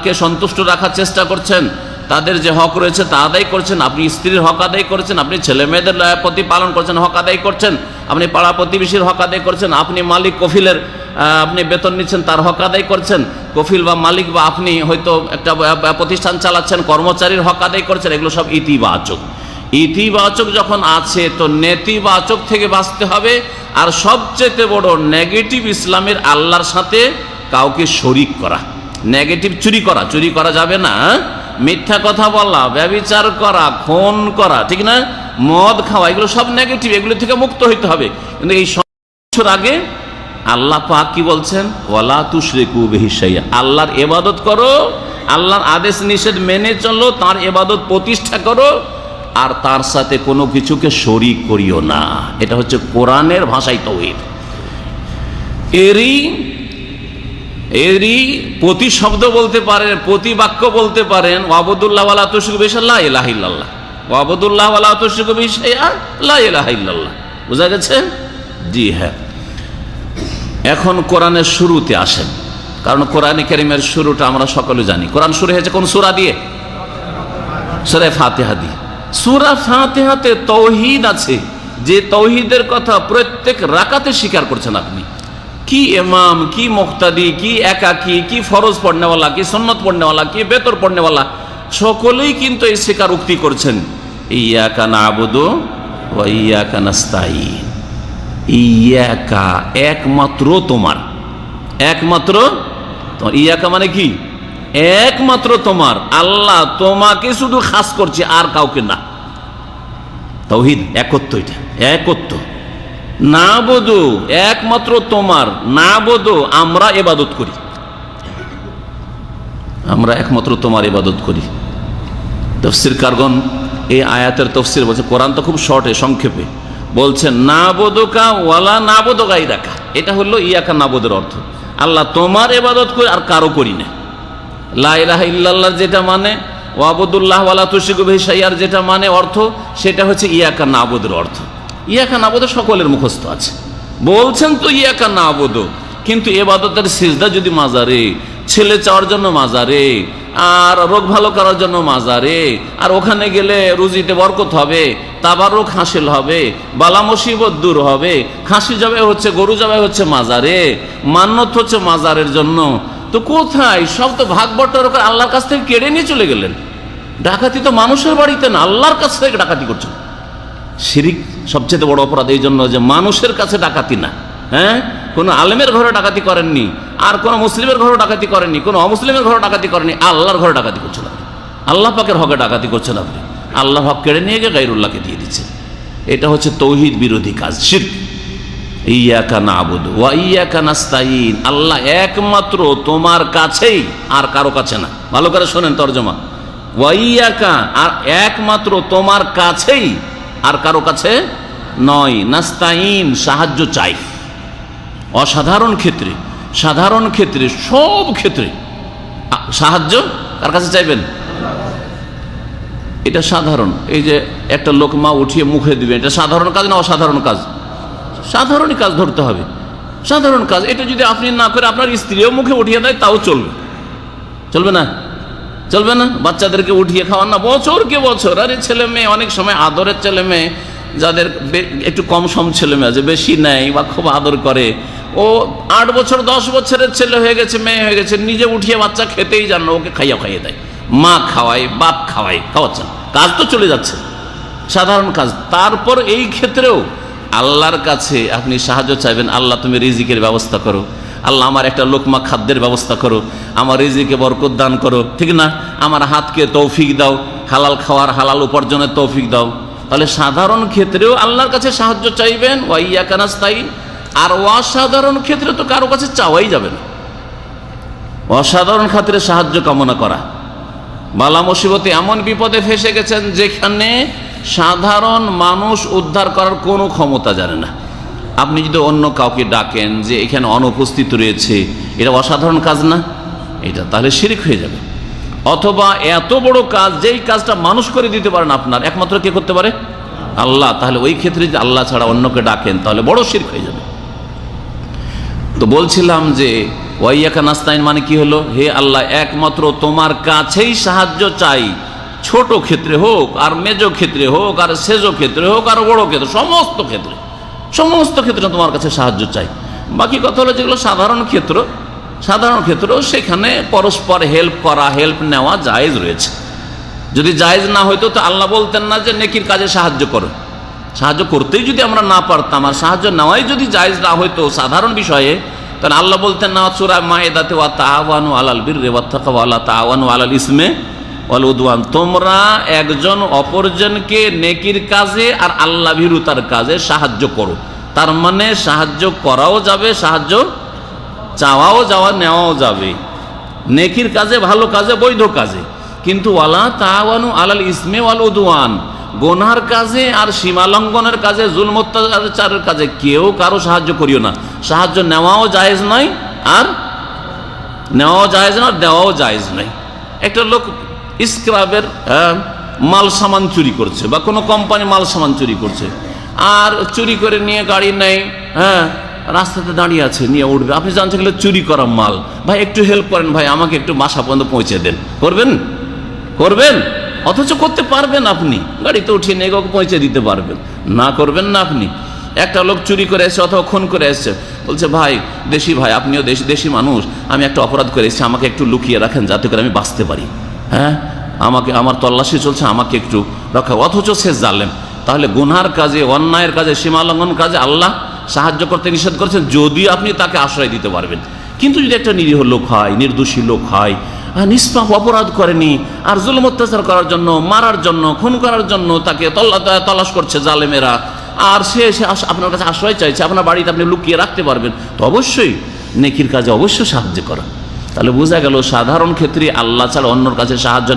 কে সন্তুষ্ট রাখার চেষ্টা করছেন, তাদের যে হক রয়েছে তা আদায় করছেন, আপনি স্ত্রীর হক আদায় করছেন, আপনি ছেলে মেয়েদের প্রতি পালন করছেন, হক আদায় করছেন, আপনি পাড়া প্রতিবেশীর হক আদায় করছেন, আপনি মালিক কফিলের আপনি বেতন নিচ্ছেন তার হক আদায় করছেন, কফিল বা মালিক বা আপনি হয়তো একটা প্রতিষ্ঠান চালাচ্ছেন, কর্মচারীর হক আদায় করছেন। এগুলো সব ইতিবাচক। ইতিবাচক যখন আছে তো নেতিবাচক থেকে বাঁচতে হবে। আর সবচেয়ে বড় নেগেটিভ ইসলামের আল্লাহর সাথে কাউকে শরীক করা। নেগেটিভ চুরি করা যাবে না, মিথ্যা কথা বলা, ব্যভিচার করা, খুন করা, ঠিক না, মদ খাওয়া, এগুলো সব নেগেটিভ, এগুলো থেকে মুক্ত হইতে হবে। কিন্তু এই সব আগে আল্লাহ পাক কি বলছেন? ওয়ালা তুশরিকু বিহি শাইআ, আল্লাহর ইবাদত করো, আল্লাহর আদেশ নিষেধ মেনে চলো, তার ইবাদত প্রতিষ্ঠা করো, আর তার সাথে কোনো কিছুকে শরীক করিও না। এটা হচ্ছে কোরআনের ভাষায় তৌহিদ। এরই প্রতিশব্দ বলতে পারেন, প্রতিবাক্য বলতে পারেন ওয়াবুদুল্লাহ ওয়ালা তুশরিকু বিহি লা ইলাহা ইল্লাল্লাহ, ওয়াবুদুল্লাহ ওয়ালা তুশরিকু বিহি লা ইলাহা ইল্লাল্লাহ। বুঝা গেছে? জি হ্যাঁ। এখন কোরআনের শুরুতে আসেন, কারণ কোরআনে কারীমের শুরুটা আমরা সকলে জানি। কোরআন শুরু হয়েছে কোন সূরা দিয়ে? সূরা ফাতিহা দিয়ে। সূরা ফাতিহাতে তৌহিদ আছে, যে তৌহিদের কথা প্রত্যেক রাকাতে স্বীকার করছেন আপনি। কি ইমাম, কি মুক্তাদি, কি একাকি, কি ফরজ পড়নেওয়ালা, কি সুন্নত পড়নেওয়ালা, কি বেতর পড়নেওয়ালা, সকলেই কিন্তু এই স্বীকার উক্তি করছেন ইয়াকা নাবুদু ওয়া ইয়াকা নাস্তাইন। ইয়াকা একমাত্র তোমার, একমাত্র তোমার। ইয়াকা মানে কি? একমাত্র তোমার। আল্লাহ তোমাকে শুধু খাস করছে, আর কাউকে না। তাওহীদ একত্ব, এটা একত্ব। নাবুদু একমাত্র তোমার, নাবুদু আমরা ইবাদত করি, আমরা একমাত্র তোমার ইবাদত করি। তাফসীরকারগণ এই আয়াতের তাফসীর বলছে, কোরআন তো খুব শর্টে সংক্ষেপে বলছেন নাবুদুকা ওয়ালা নাবুদু গায়রাকা। এটা হলো ইয়াকা নাবুদের অর্থ, আল্লাহ তোমার ইবাদত করি আর কারো করি না। লা ইলাহা ইল্লাল্লাহ যেটা মানে, ওয়াবুদুল্লাহ ওয়ালা তুশরিকু বিহি শাইআর যেটা মানে অর্থ, সেটা হচ্ছে ইয়াকা নাবুদের অর্থ। ইয়াকা নাবুদ সকলের মুখস্থ আছে, বলছেন তো ইয়াকা নাবুদ, কিন্তু ইবাদতের সিজদা যদি মাজারে ছেলে চাওয়ার জন্য মাজারে, আর রোগ ভালো করার জন্য মাজারে, আর ওখানে গেলে রুজিতে বরকত হবে, তাবারুক হাসিল হবে, বালা মুসিবত দূর হবে। খাসি জবাই হচ্ছে, গরু জবাই হচ্ছে মাজারে, মান্নত হচ্ছে মাজারের জন্য। তো কোথায় সব তো ভাগ বট্টার করে আল্লাহর কাছ থেকে কেড়ে নিয়ে চলে গেলেন। ডাকাতি তো মানুষের বাড়িতে না, আল্লাহর কাছ থেকে ডাকাতি করছেন। শিরিক সবচেয়ে বড় অপরাধ এই জন্য যে মানুষের কাছে ডাকাতি না। হ্যাঁ, কোনো আলেমের ঘরে ডাকাতি করেননি, আর কোনো মুসলিমের ঘরে ডাকাতি করেননি, কোনো অমুসলিমের ঘরে ডাকাতি করেননি, আল্লাহর ঘরে ডাকাতি করছেন আপনি। আল্লাহ পাকের হকে ডাকাতি করছেন আপনি। আল্লাহ হক কেড়ে নিয়ে গিয়ে গায়রুল্লাহকে দিয়ে দিচ্ছেন। এটা হচ্ছে তৌহিদ বিরোধী কাজ, শিরক। ইয়াকা নাবুদু ওয়া ইয়াকা নাস্তাইন, আল্লাহ একমাত্র তোমার কাছেই, আর কারো কাছে না। ভালো করে শোনেন তরজমা, ওয়া ইয়াকা, আর একমাত্র তোমার কাছেই, আর কারো কাছে নয়। নাস্তাইন, সাহায্য চাই। অসাধারণ ক্ষেত্রে, সাধারণ ক্ষেত্রে, সব ক্ষেত্রে সাহায্য কার কাছে চাইবেন? এটা সাধারণ। এই যে একটা লোকমা উঠিয়ে মুখে দিবেন, এটা সাধারণ কাজ না অসাধারণ কাজ? সাধারণই কাজ ধরতে হবে, সাধারণ কাজ। এটা যদি আপনি না করে আপনার স্ত্রীও মুখে উঠিয়ে দেয় তাও চলবে, চলবে না? চলবে না? বাচ্চাদেরকে উঠিয়ে খাওয়ান না বছরকে বছর। আরে ছেলে মেয়ে অনেক সময় আদরের ছেলে মেয়ে, যাদের একটু কম সম ছেলে মেয়ে আছে, বেশি নেয় বা খুব আদর করে, ও 8 বছর 10 বছরের ছেলে হয়ে গেছে, মেয়ে হয়ে গেছে, নিজে উঠিয়ে বাচ্চা খেতেই জান না, ওকে খাইয়ে দেয়। মা খাওয়ায়, বাপ খাওয়ায়, খাওয়াচ্ছেন, কাজ তো চলে যাচ্ছে, সাধারণ কাজ। তারপর এই ক্ষেত্রেও আল্লাহর কাছে আপনি সাহায্য চাইবেন। আল্লাহ তুমি রিজিকের ব্যবস্থা করো, আল্লাহ আমার একটা লোকমা খাদ্যের ব্যবস্থা করো, আমার রিজিকে বরকত দান করো, ঠিক না? আমার হাতকে তৌফিক দাও, হালাল খাওয়ার, হালাল উপার্জনের তৌফিক দাও। তাহলে সাধারণ ক্ষেত্রেও আল্লাহর কাছে সাহায্য চাইবেন, ওয়া ইয়াকা নাস্তাইন। আর অসাধারণ ক্ষেত্রে তো কারো কাছে চাওয়াই যাবে না। অসাধারণ ক্ষেত্রে সাহায্য কামনা করা, বালা মুসিবতে এমন বিপদে ফেসে গেছেন যেখানে সাধারণ মানুষ উদ্ধার করার কোনো ক্ষমতা জানে না, আপনি যদি অন্য কাউকে ডাকেন যে এখানে অনুপস্থিত রয়েছে, এটা অসাধারণ কাজ না? এটা তাহলে শিরক হয়ে যাবে। অথবা এত বড় কাজ, যেই কাজটা মানুষ করে দিতে পারেন আপনার, একমাত্র কে করতে পারে? আল্লাহ। তাহলে ওই ক্ষেত্রে যদি আল্লাহ ছাড়া অন্যকে ডাকেন তাহলে বড় শিরক হয়ে যাবে। তো বলছিলাম যে ওয়া ইয়াকা নাস্তাইন মানে কি হলো? হে আল্লাহ, একমাত্র তোমার কাছেই সাহায্য চাই, ছোট ক্ষেত্রে হোক, আর মেজো ক্ষেত্রে হোক, আর সেজো ক্ষেত্রে হোক, আর বড় ক্ষেত্রে, সমস্ত ক্ষেত্রে, সমস্ত ক্ষেত্রে তোমার কাছে সাহায্য চাই। বাকি কথা হলো যেগুলো সাধারণ ক্ষেত্র, সাধারণ ক্ষেত্রেও সেখানে পরস্পর হেল্প করা, হেল্প নেওয়া জায়েজ রয়েছে। যদি জায়েজ না হইতো তো আল্লাহ বলতেন না যে নেকির কাজে সাহায্য করো। সাহায্য করতেই যদি আমরা না পারতাম, আর সাহায্য নেওয়াই যদি জায়েজ না হইতো সাধারণ বিষয়ে, তাহলে আল্লাহ বলতেন না সূরা মায়েদাতে, ওয়া তাআওয়ানু আলাল বিররি ওয়াত তাকওয়া ওয়া লা তাআওয়ানু আলাল ইসমি ওয়াল উদওয়ান, তোমরা একজন অপরজনকে নেকির কাজে আর আল্লাহ ভীরুতার কাজে সাহায্য করো। তার মানে সাহায্য করাও যাবে, সাহায্য চাওয়াও যাওয়া, নেওয়াও যাবে, নেকির কাজে, ভালো কাজে, বৈধ কাজে। কিন্তু ওয়ালা তাআওয়ানু আলাল ইসমি ওয়াল উদওয়ান, গুনার কাজে আর সীমালঙ্ঘনের কাজে, জুলম অত্যাচারের কাজে কেউ কারো সাহায্য করিও না। সাহায্য নেওয়াও জায়েজ নয়, আর নেওয়াও জায়েজ না, দেওয়াও জায়েজ নয়। একটা লোক স্ক্রাবের মাল সামান চুরি করছে, বা কোনো কোম্পানি মাল সামান চুরি করছে, আর চুরি করে নিয়ে গাড়ি নেই, হ্যাঁ, রাস্তাতে দাঁড়িয়ে আছে, নিয়ে উঠবে। আপনি জানছেন এগুলো চুরি করা মাল, ভাই একটু হেল্প করেন, ভাই আমাকে একটু বাসা পর্যন্ত পৌঁছে দেন, করবেন? করবেন? অথচ করতে পারবেন, আপনি গাড়িতে উঠিয়ে নিয়ে ওকে পৌঁছে দিতে পারবেন না, করবেন না আপনি? একটা লোক চুরি করে এসছে অথবা খুন করে এসছে, বলছে ভাই, দেশি ভাই, আপনিও দেশি মানুষ, আমি একটা অপরাধ করে এসেছি, আমাকে একটু লুকিয়ে রাখেন যাতে করে আমি বাঁচতে পারি, হ্যাঁ, আমাকে, আমার তল্লাশি চলছে, আমাকে একটু রক্ষা। অথচ সে জালেম। তাহলে গুনার কাজে, অন্যায়ের কাজে, সীমালঙ্ঘন কাজে আল্লাহ সাহায্য করতে নিষেধ করেছেন, যদি আপনি তাকে আশ্রয় দিতে পারবেন। কিন্তু যদি একটা নিরীহ লোক হয়, নির্দোষী লোক হয়, নিষ্পাপ, অপরাধ করেনি, আর জুলুম অত্যাচার করার জন্য, মারার জন্য, খুন করার জন্য তাকে তলাশ করছে জালেমেরা, আর সে আপনার কাছে আশ্রয় চাইছে, আপনার বাড়িতে আপনি লুকিয়ে রাখতে পারবেন, তো অবশ্যই নেকির কাজে অবশ্যই সাহায্য করা। তাহলে বোঝা গেল সাধারণ ক্ষেত্রে আল্লাহ ছাড়া অন্যর কাছে সাহায্য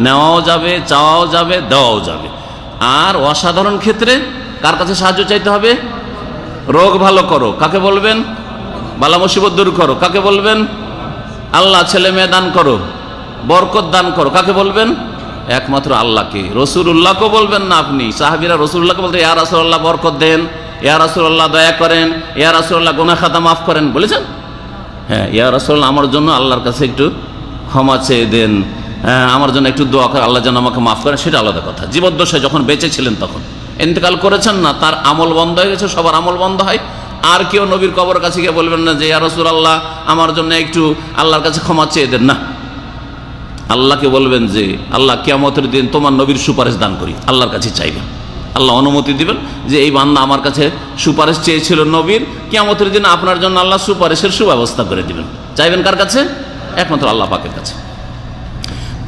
নেওয়াও যাবে, চাওয়াও যাবে, দেওয়াও যাবে। আর অসাধারণ ক্ষেত্রে কার কাছে সাহায্য চাইতে হবে? রোগ ভালো করো, কাকে বলবেন? বালা মুসিবত দূর করো, কাকে বলবেন? আল্লাহ। ছেলে মেয়ে দান করো, বরকত দান করো, কাকে বলবেন? একমাত্র আল্লাহকে। রসুলুল্লাহকে বলবেন না আপনি। সাহাবীরা রসুলুল্লাহকে বলতে, ইয়া রাসূলুল্লাহ বরকত দেন, ইয়া রাসূলুল্লাহ দয়া করেন, ইয়া রাসূলুল্লাহ গুনাহ খাতা মাফ করেন, বলেছেন? হ্যাঁ, ইয়া রাসূলুল্লাহ আমার জন্য আল্লাহর কাছে একটু ক্ষমা চেয়ে দেন, আমার জন্য একটু দোয়া করে, আল্লাহ যেন আমাকে মাফ করেন, সেটা আলাদা কথা। জীবদ্দশায় যখন বেঁচে ছিলেন তখন, ইন্তেকাল করেছেন না, তার আমল বন্ধ হয়ে গেছে, সবার আমল বন্ধ হয়। আর কেউ নবীর কবরের কাছে গিয়ে বলবেন না যে ইয়া রাসূলুল্লাহ আমার জন্য একটু আল্লাহর কাছে ক্ষমা চেয়ে দেন, না। আল্লাহকে বলবেন যে আল্লাহ কিয়ামতের দিন তোমার নবীর সুপারিশ দান করি, আল্লাহর কাছে চাইবেন, আল্লাহ অনুমতি দিবেন যে এই বান্দা আমার কাছে সুপারিশ চেয়েছিল নবীর, কিয়ামতের দিন আপনার জন্য আল্লাহ সুপারিশের সুব্যবস্থা করে দিবেন। চাইবেন কার কাছে? একমাত্র আল্লাহ পাকের কাছে।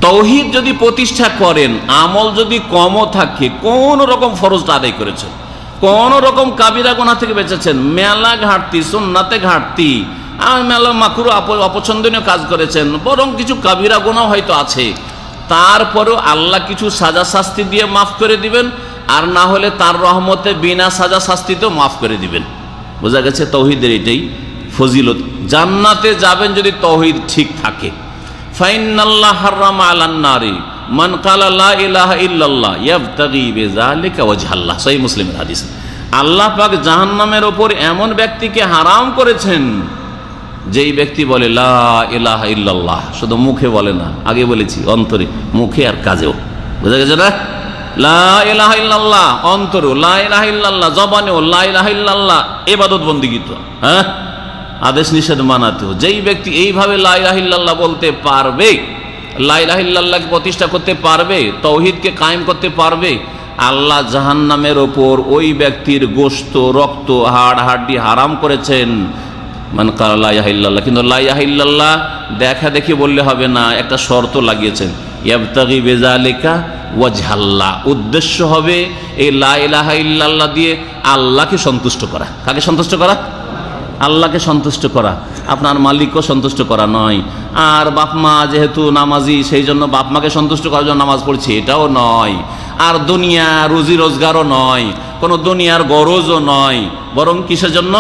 তৌহিদ যদি প্রতিষ্ঠা করেন, আমল যদি কমও থাকে, কোন রকম ফরজটা আদায় করেছেন, কোন রকম কাবিরা গুনাহ থেকে বেঁচেছেন, মেলা ঘাটতি, সুন্নাতে ঘাটতি, মেলা মাকরু অপছন্দনীয় কাজ করেছেন, বরং কিছু কাবিরা গুনাহ হয়তো আছে, তারপরেও আল্লাহ কিছু সাজা শাস্তি দিয়ে মাফ করে দিবেন, আর না হলে তার রহমতে বিনা সাজা শাস্তিতেও মাফ করে দিবেন। বোঝা গেছে তৌহিদের এটাই ফজিলত। জান্নাতে যাবেন যদি তৌহিদ ঠিক থাকে। ফাইনাল্লাহ হারামা আলান নারি মান ক্বালা লা ইলাহা ইল্লাল্লাহ ইয়াবতাগি বিযালিকা ওয়াজহাল্লাহ, সহিহ মুসলিমের হাদিস। আল্লাহ পাক জাহান্নামের উপর এমন ব্যক্তিকে হারাম করেছেন যেই ব্যক্তি বলে লা ইলাহা ইল্লাল্লাহ, শুধু মুখে বলে না, আগে বলেছি অন্তরে, মুখে আর কাজেও। বুঝা গেছে না? লা ইলাহা ইল্লাল্লাহ অন্তরে, লা ইলাহা ইল্লাল্লাহ জবানেও, লা ইলাহা ইল্লাল্লাহ ইবাদত বন্দেগী তো, হ্যাঁ, আদেশ নিষেধ মানাতেও। যেই ব্যক্তি এইভাবে লা ইলাহা ইল্লাল্লাহ বলতে পারবে, লা ইলাহা ইল্লাল্লাহকে প্রতিষ্ঠা করতে পারবে, তৌহিদকে কায়েম করতে পারবে, আল্লাহ জাহান্নামের ওপর ওই ব্যক্তির গোশত, রক্ত, হাড় হাড্ডি হারাম করেছেন। মান ক্বালা লা ইলাহা ইল্লাল্লাহ, কিন্তু লা ইলাহা ইল্লাল্লাহ দেখা দেখি বললে হবে না, একটা শর্ত লাগিয়েছেন, ইয়াবতাগি বিযালিকা ওয়াজহাল্লাহ, উদ্দেশ্য হবে এই লা ইলাহা ইল্লাল্লাহ দিয়ে আল্লাহকে সন্তুষ্ট করা। কাকে সন্তুষ্ট করা? আল্লাহকে সন্তুষ্ট করা, আপনার মালিকও সন্তুষ্ট করা নয়। আর বাপ মা যেহেতু নামাজি, সেই জন্য বাপ মাকে সন্তুষ্ট করার জন্য নামাজ পড়ছি, এটাও নয়। আর দুনিয়া রুজি রোজগারও নয়, কোনো দুনিয়ার গরজও নয়, বরং কিসের জন্য?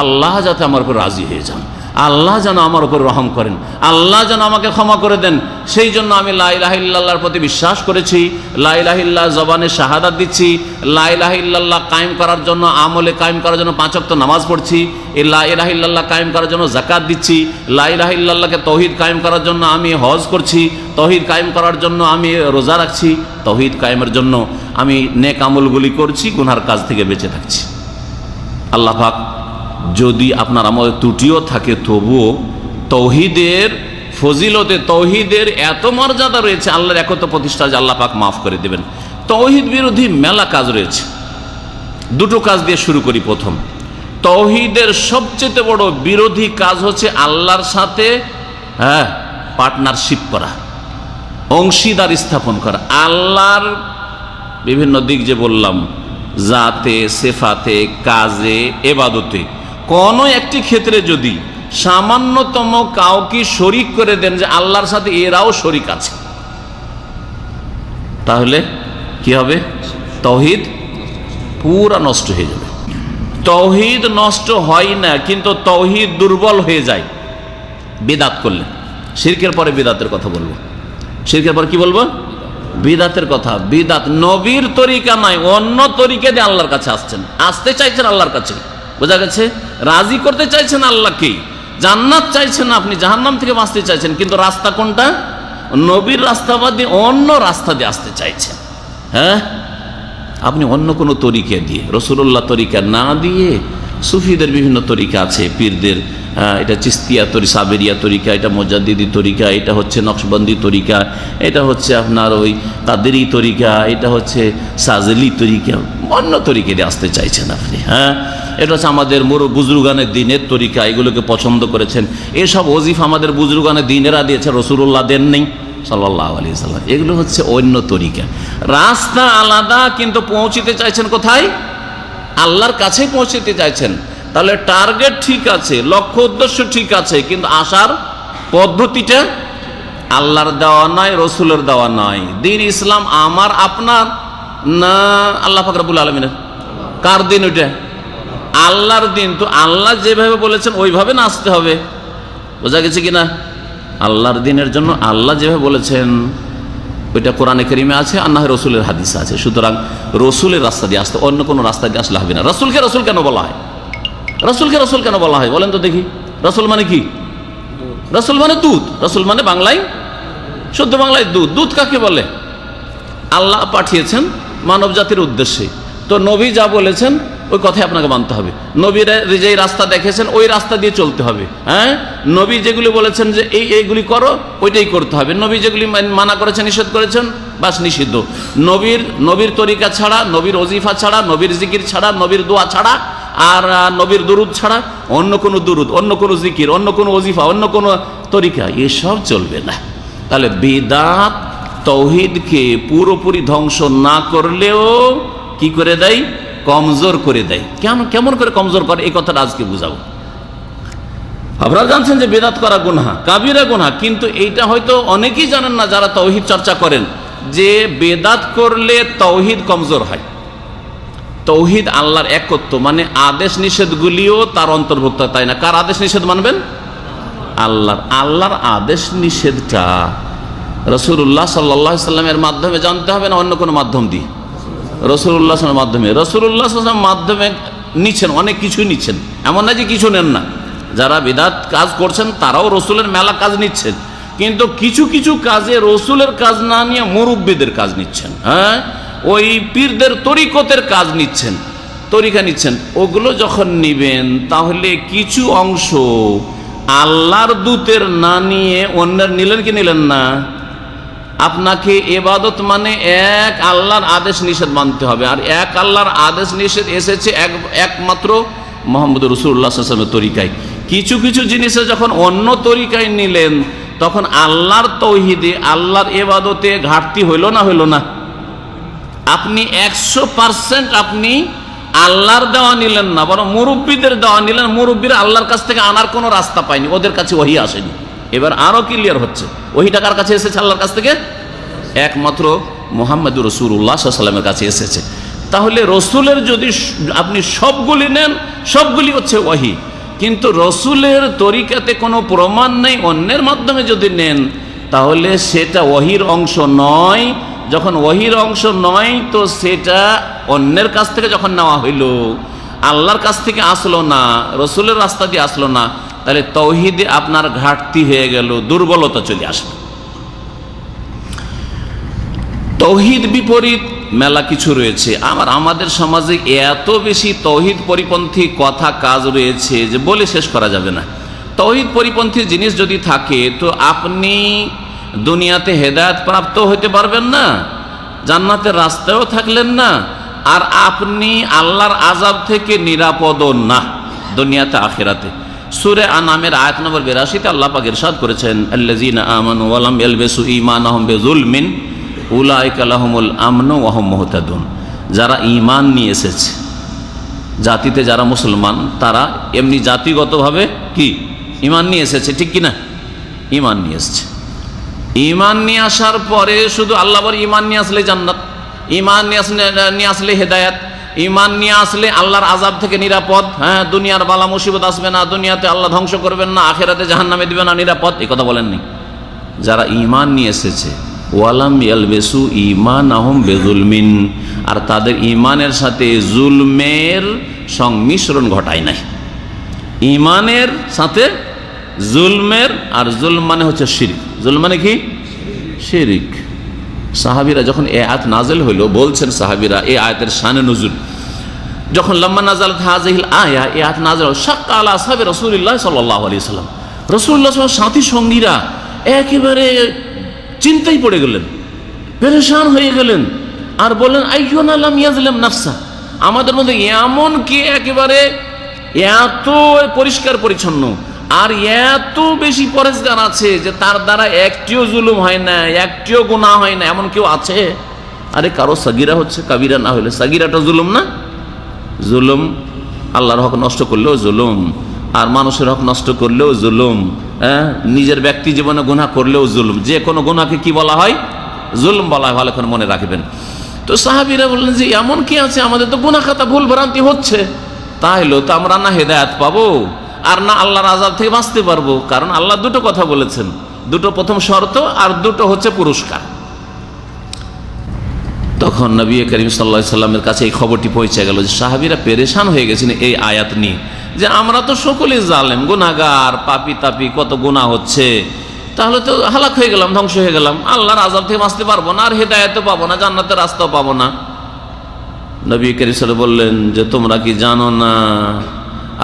আল্লাহ যাতে আমার উপর রাজি হয়ে যান, আল্লাহ যেন আমার উপর রহম করেন, আল্লাহ যেন আমাকে ক্ষমা করে দেন, সেই জন্য আমি লা ইলাহা ইল্লাল্লাহর প্রতি বিশ্বাস করেছি, লা ইলাহা ইল্লাল্লাহ জবানে শাহাদাত দিচ্ছি, লা ইলাহা ইল্লাল্লাহ কায়েম করার জন্য, আমলে কায়েম করার জন্য 5 ওয়াক্ত নামাজ পড়ছি, এই লা ইলাহা ইল্লাল্লাহ কায়েম করার জন্য যাকাত দিচ্ছি, লা ইলাহা ইল্লাল্লাহকে তৌহিদ কায়েম করার জন্য আমি হজ করছি, তৌহিদ কায়েম করার জন্য আমি রোজা রাখছি, তৌহিদ কায়েমের জন্য আমি নেক আমলগুলি করছি, গুনার কাজ থেকে বেঁচে থাকছি। আল্লাহ পাক যদি আপনার আমলে ত্রুটিও থাকে, তবুও তৌহিদের ফজিলতে, তৌহিদের এত মর্যাদা রয়েছে, আল্লাহর একত্ব প্রতিষ্ঠা, যে আল্লাহ পাক মাফ করে দেবেন। তৌহিদ বিরোধী মেলা কাজ রয়েছে, দুটো কাজ দিয়ে শুরু করি। প্রথম, তৌহিদের সবচেয়ে বড় বিরোধী কাজ হচ্ছে আল্লাহর সাথে পার্টনারশিপ করা, অংশীদার স্থাপন করা। আল্লাহর বিভিন্ন দিক যে বললাম, জাতে, সেফাতে, কাজে, এবাদতে, কোনো একটি ক্ষেত্রে যদি সামান্যতম কাউকে শরিক করে দেন যে আল্লাহর সাথে এরাও শরিক আছে, তাহলে কি হবে? তৌহিদ পুরা নষ্ট হয়ে যাবে। তৌহিদ নষ্ট হয় না, কিন্তু তৌহিদ দুর্বল হয়ে যায় বিদাত করলে। শিরকের পরে বিদাতের কথা বলবো। শিরকের পরে কি বলবো? বিদাতের কথা। বিদাত নবীর তরিকা নাই, অন্য তরিকা দিয়ে আল্লাহর কাছে আসতে চাইছেন আল্লাহর কাছে। বোঝা গেছে? রাজি করতে চাইছেন আল্লাহকে, জান্নাত চাইছেন, আপনি জাহান্নাম থেকে বাঁচতে চাইছেন, কিন্তু রাস্তা কোনটা? নবীর রাস্তা বাদ দিয়ে অন্য রাস্তা দিয়ে আসতে চাইছেন। হ্যাঁ, আপনি অন্য কোনো তরিকা দিয়ে, রাসূলুল্লাহ তরিকা না দিয়ে, সুফিদের বিভিন্ন তরিকা আছে, পীরদের, এটা চিস্তিয়া তরিকা, সাবেরিয়া তরিকা, এটা মুজাদ্দিদি তরিকা, এটা হচ্ছে নকশবন্দি তরিকা, এটা হচ্ছে আপনার ওই কাদেরি তরিকা, এটা হচ্ছে সাজেলি তরিকা, অন্য তরিকা দিয়ে আসতে চাইছেন আপনি। হ্যাঁ, এটা হচ্ছে আমাদের বুজরুগানের দিনের তরিকা, এগুলোকে পছন্দ করেছেন। এসব ওজিফা আমাদের বুজরুগানের দিনেরা দিয়েছে, রাসূলুল্লাহ দেন নেই সাল্লাল্লাহু আলাইহি সাল্লাম। এগুলো হচ্ছে অন্য তরিকা, রাস্তা আলাদা, কিন্তু পৌঁছিতে চাইছেন কোথায়? আল্লাহর কাছে পৌঁছতে চাইছেন। তাহলে টার্গেট ঠিক আছে, লক্ষ্য উদ্দেশ্য ঠিক আছে, কিন্তু আসার পদ্ধতিটা আল্লাহর দেওয়া নয়, রসুলের দেওয়া নয়। দিন ইসলাম আমার আপনার না, আল্লাহ পাক রব্বুল আলামিনের। কার দিন ওইটা? আল্লাহর দিন। তো আল্লাহ যেভাবে বলেছেন ওইভাবে না আসতে হবে। বোঝা গেছে কিনা? আল্লাহর দিনের জন্য আল্লাহ যেভাবে বলেছেন ওইটা কোরআনে কারিমে আছে, আর না হয় রসুলের হাদিসে আছে। সুতরাং রসুলের রাস্তা দিয়ে আসতে, অন্য কোনো রাস্তা দিয়ে আসলে হবে না। রসুলকে রসুল কেন বলা হয়? রসুলকে রসুল কেন বলা হয় বলেন তো দেখি? রসুল মানে কি? রসুল মানে দুধ, রসুল মানে বাংলায়, শুদ্ধ বাংলায় দুধ। দুধ কাকে বলে? আল্লাহ পাঠিয়েছেন মানব জাতির উদ্দেশ্যে। তো নবী যা বলেছেন ওই কথাই আপনাকে মানতে হবে। নবীরা যেই রাস্তা দেখেছেন ওই রাস্তা দিয়ে চলতে হবে। হ্যাঁ, নবী যেগুলি বলেছেন যে এইগুলি করো, ওইটাই করতে হবে। নবী যেগুলি মানা করেছেন, নিষেধ করেছেন, বাস নিষিদ্ধ। নবীর তরিকা ছাড়া, নবীর ওজিফা ছাড়া, নবীর জিকির ছাড়া, নবীর দোয়া ছাড়া, আর নবীর দুরুদ ছাড়া অন্য কোনো দুরুদ, অন্য কোনো জিকির, অন্য কোনো ওজিফা, অন্য কোনো তরিকা, এসব চলবে না। তাহলে বিদআত তাওহীদকে পুরোপুরি ধ্বংস না করলেও কি করে দেয়? কমজোর করে দেয়। কেমন করে কমজোর করে, এই কথাটা আজকে বুঝাবো। আপনারা জানছেন যে বিদআত করা গুনাহ, কাবিরা গুনাহ, কিন্তু এইটা হয়তো অনেকেই জানেন না যারা তাওহীদ চর্চা করেন, যে বিদআত করলে তাওহীদ কমজোর হয়। তাওহীদ আল্লাহর একত্ব, মানে আদেশ নিষেধগুলিও তার অন্তর্ভুক্ত, তাই না? কার আদেশ নিষেধ মানবেন? আল্লাহর আদেশ নিষেধটা রাসূলুল্লাহ সাল্লাল্লাহু আলাইহি সাল্লামের মাধ্যমে জানতে হবে না অন্য কোনো মাধ্যম দিয়ে? রাসূলুল্লাহ সাল্লাল্লাহু আলাইহি মাধ্যমে, রাসূলুল্লাহ সাল্লাল্লাহু আলাইহি মাধ্যমে নিচ্ছেন, অনেক কিছুই নিচ্ছেন, এমন না যে কিছু নেন না। যারা বিদআত কাজ করছেন তারাও রসুলের মেলা কাজ নিচ্ছেন, কিন্তু কিছু কিছু কাজে রসুলের কাজ না নিয়ে মুরব্বিদের কাজ নিচ্ছেন। হ্যাঁ, ওই পীরদের তরিকতের কাজ নিচ্ছেন, তরিকা নিচ্ছেন। ওগুলো যখন নিবেন তাহলে কিছু অংশ আল্লাহর দূতের না নিয়ে অন্যের নিলেন কি নিলেন না? আপনাকে ইবাদত মানে এক আল্লাহর আদেশ নিষেধ মানতে হবে, আর এক আল্লাহর আদেশ নিষেধ এসেছে একমাত্র মুহাম্মদ রাসূলুল্লাহ সাল্লাল্লাহু আলাইহি ওয়াসাল্লামের তরিকায়। কিছু কিছু জিনিসে যখন অন্য তরিকায় নিলেন তখন আল্লাহর তাওহীদে, আল্লাহর ইবাদতে ঘাটতি হইল না হইল না? আপনি 100% আপনি আল্লাহর দেওয়া নিলেন না, বরং মুরব্বীদের দেওয়া নিলেন। মুরব্বীরা আল্লাহর কাছ থেকে আনার কোনো রাস্তা পায়নি, ওদের কাছে ওহী আসেনি। এবার আরো ক্লিয়ার হচ্ছে, ওহীটা কার কাছে এসেছে? আল্লাহর কাছ থেকে, একমাত্র মুহাম্মদুর রাসূলুল্লাহ সাল্লাল্লাহু আলাইহি ওয়াসাল্লামের কাছে এসেছে। তাহলে রসুলের যদি আপনি সবগুলি নেন, সবগুলি হচ্ছে ওহী, কিন্তু রসুলের তরিকাতে কোনো প্রমাণ নেই, অন্যের মাধ্যমে যদি নেন তাহলে সেটা ওহীর অংশ নয়। যখন ওহীর অংশ নয় তো সেটা অন্যের কাছ থেকে যখন নেওয়া হইল, আল্লাহর কাছ থেকে আসলো না, রসুলের রাস্তা দিয়ে আসলো না, তাহলে তাওহীদে আপনার ঘাটতি হয়ে গেল, দুর্বলতা চলে আসবে। তাওহীদ বিপরীত মেলা কিছু রয়েছে। আমাদের সমাজে এত বেশি তাওহীদ পরিপন্থী কথা কাজ রয়েছে যে বলে শেষ করা যাবে না। তাওহীদ পরিপন্থী জিনিস যদি থাকে তো আপনি দুনিয়াতে হেদায়েত প্রাপ্ত হতে পারবেন না, জান্নাতের রাস্তায়ও থাকলেন না, আর আপনি আল্লাহর আযাব থেকে নিরাপদও না দুনিয়াতে আখিরাতে। সূরা আনামের আয়াত নম্বর 82 আল্লাহ পাক ইরশাদ করেছেন, আল্লাযীনা আমানু ওয়া লাম ইয়ালবিসু ঈমানাহুম বিযুলমিন উলাইকা লাহুমুল আমনু ওয়া হুম মুহতাদুন। যারা ঈমান নিয়ে এসেছে, জাতিতে যারা মুসলমান, তারা এমনি জাতিগতভাবে কি ঈমান নিয়ে এসেছে, ঠিক কিনা? ঈমান নিয়ে এসেছে। ঈমান নিয়ে আসার পরে শুধু আল্লাহ বলে ঈমান নিয়ে আসলে জান্নাত, ঈমান নিয়ে আসলে হেদায়েত, ঈমান নিয়ে আসলে আল্লাহর আযাব থেকে নিরাপদ। হ্যাঁ, দুনিয়ার বালা মুসিবত আসবে না, দুনিয়াতে আল্লাহ ধ্বংস করবেন না, আখিরাতে জাহান্নামে দিবেন না, নিরাপদ, এই কথা বলেননি। যারা ঈমান নিয়ে এসেছে, ওয়ালাম ইয়ালবিসু ঈমানাহুম বিযুলমিন, আর তাদের ঈমানের সাথে জুলমের সংমিশ্রণ ঘটায় নাই। ঈমানের সাথে জুলমের, আর জুলম মানে হচ্ছে শিরক। জুলম মানে কি? শিরক। সাহাবীরা যখন এই আয়াত নাযিল হইল, বলছেন সাহাবীরা এই আয়াতের শানে নুজুল, যখন লাম্মা নাযালাত হাযিহিল আয়া, এই আয়াত নাযিল হল, শাক্কা আলা আসহাবি রাসূলিল্লাহ সাল্লাল্লাহু আলাইহি ওয়াসাল্লাম, রাসূলুল্লাহ সাল্লাল্লাহু আলাইহি ওয়াসাল্লাম সাথী সঙ্গীরা একেবারে চিন্তায় পড়ে গেলেন, পেরেশান হয়ে গেলেন, আর বললেন আইয়ুনা লাম ইয়াজলিম নাফসা, আমাদের মধ্যে এমন কি একেবারে এত পরিষ্কার পরিচ্ছন্ন আর এত বেশি পরেজগার আছে যে তার দ্বারা একটিও জুলুম হয় না, একটিও গুনাহ হয় না, এমন কেউ আছে? আরে কারো সাগিরা হচ্ছে, কাবিরা না হলে সাগিরাটা জুলুম না? জুলুম, আল্লাহর হক নষ্ট করলেও জুলুম, আর মানুষের হক নষ্ট করলেও জুলুম, হ্যাঁ, নিজের ব্যক্তি জীবনে গুনাহ করলেও জুলুম। যে কোনো গুনাহকে কি বলা হয়? জুলুম বলা হয়, ভালো করে মনে রাখবেন। তো সাহাবীরা বললেন যে এমন কি আছে, আমাদের তো গুনাহ খাতা ভুল ভ্রান্তি হচ্ছে, তাহলে তো আমরা না হেদায়েত পাবো আর না আল্লাহর আযাব থেকে বাঁচতে পারবো। কারণ আল্লাহ দুটো কথা বলেছেন, দুটো প্রথম শর্ত আর দুটো হচ্ছে পুরস্কার। তখন নবী করিম সাল্লাল্লাহু আলাইহি সাল্লামের কাছে এই খবরটি পৌঁছে গেল যে সাহাবীরা পেরেশান হয়ে গেছেন এই আয়াত নিয়ে, যে আমরা তো সকলেই জালেম, গুনাহগার, পাপী তাপি, কত গুনাহ হচ্ছে, তাহলে তো হালাক হয়ে গেলাম, ধ্বংস হয়ে গেলাম, আল্লাহর আযাব থেকে বাঁচতে পারবো না, আর হেদায়েতও পাবো না, জান্নাতের রাস্তাও পাবো না। নবী কারীম সাল্লাল্লাহু আলাইহি ওয়াসাল্লাম বললেন যে তোমরা কি জানো না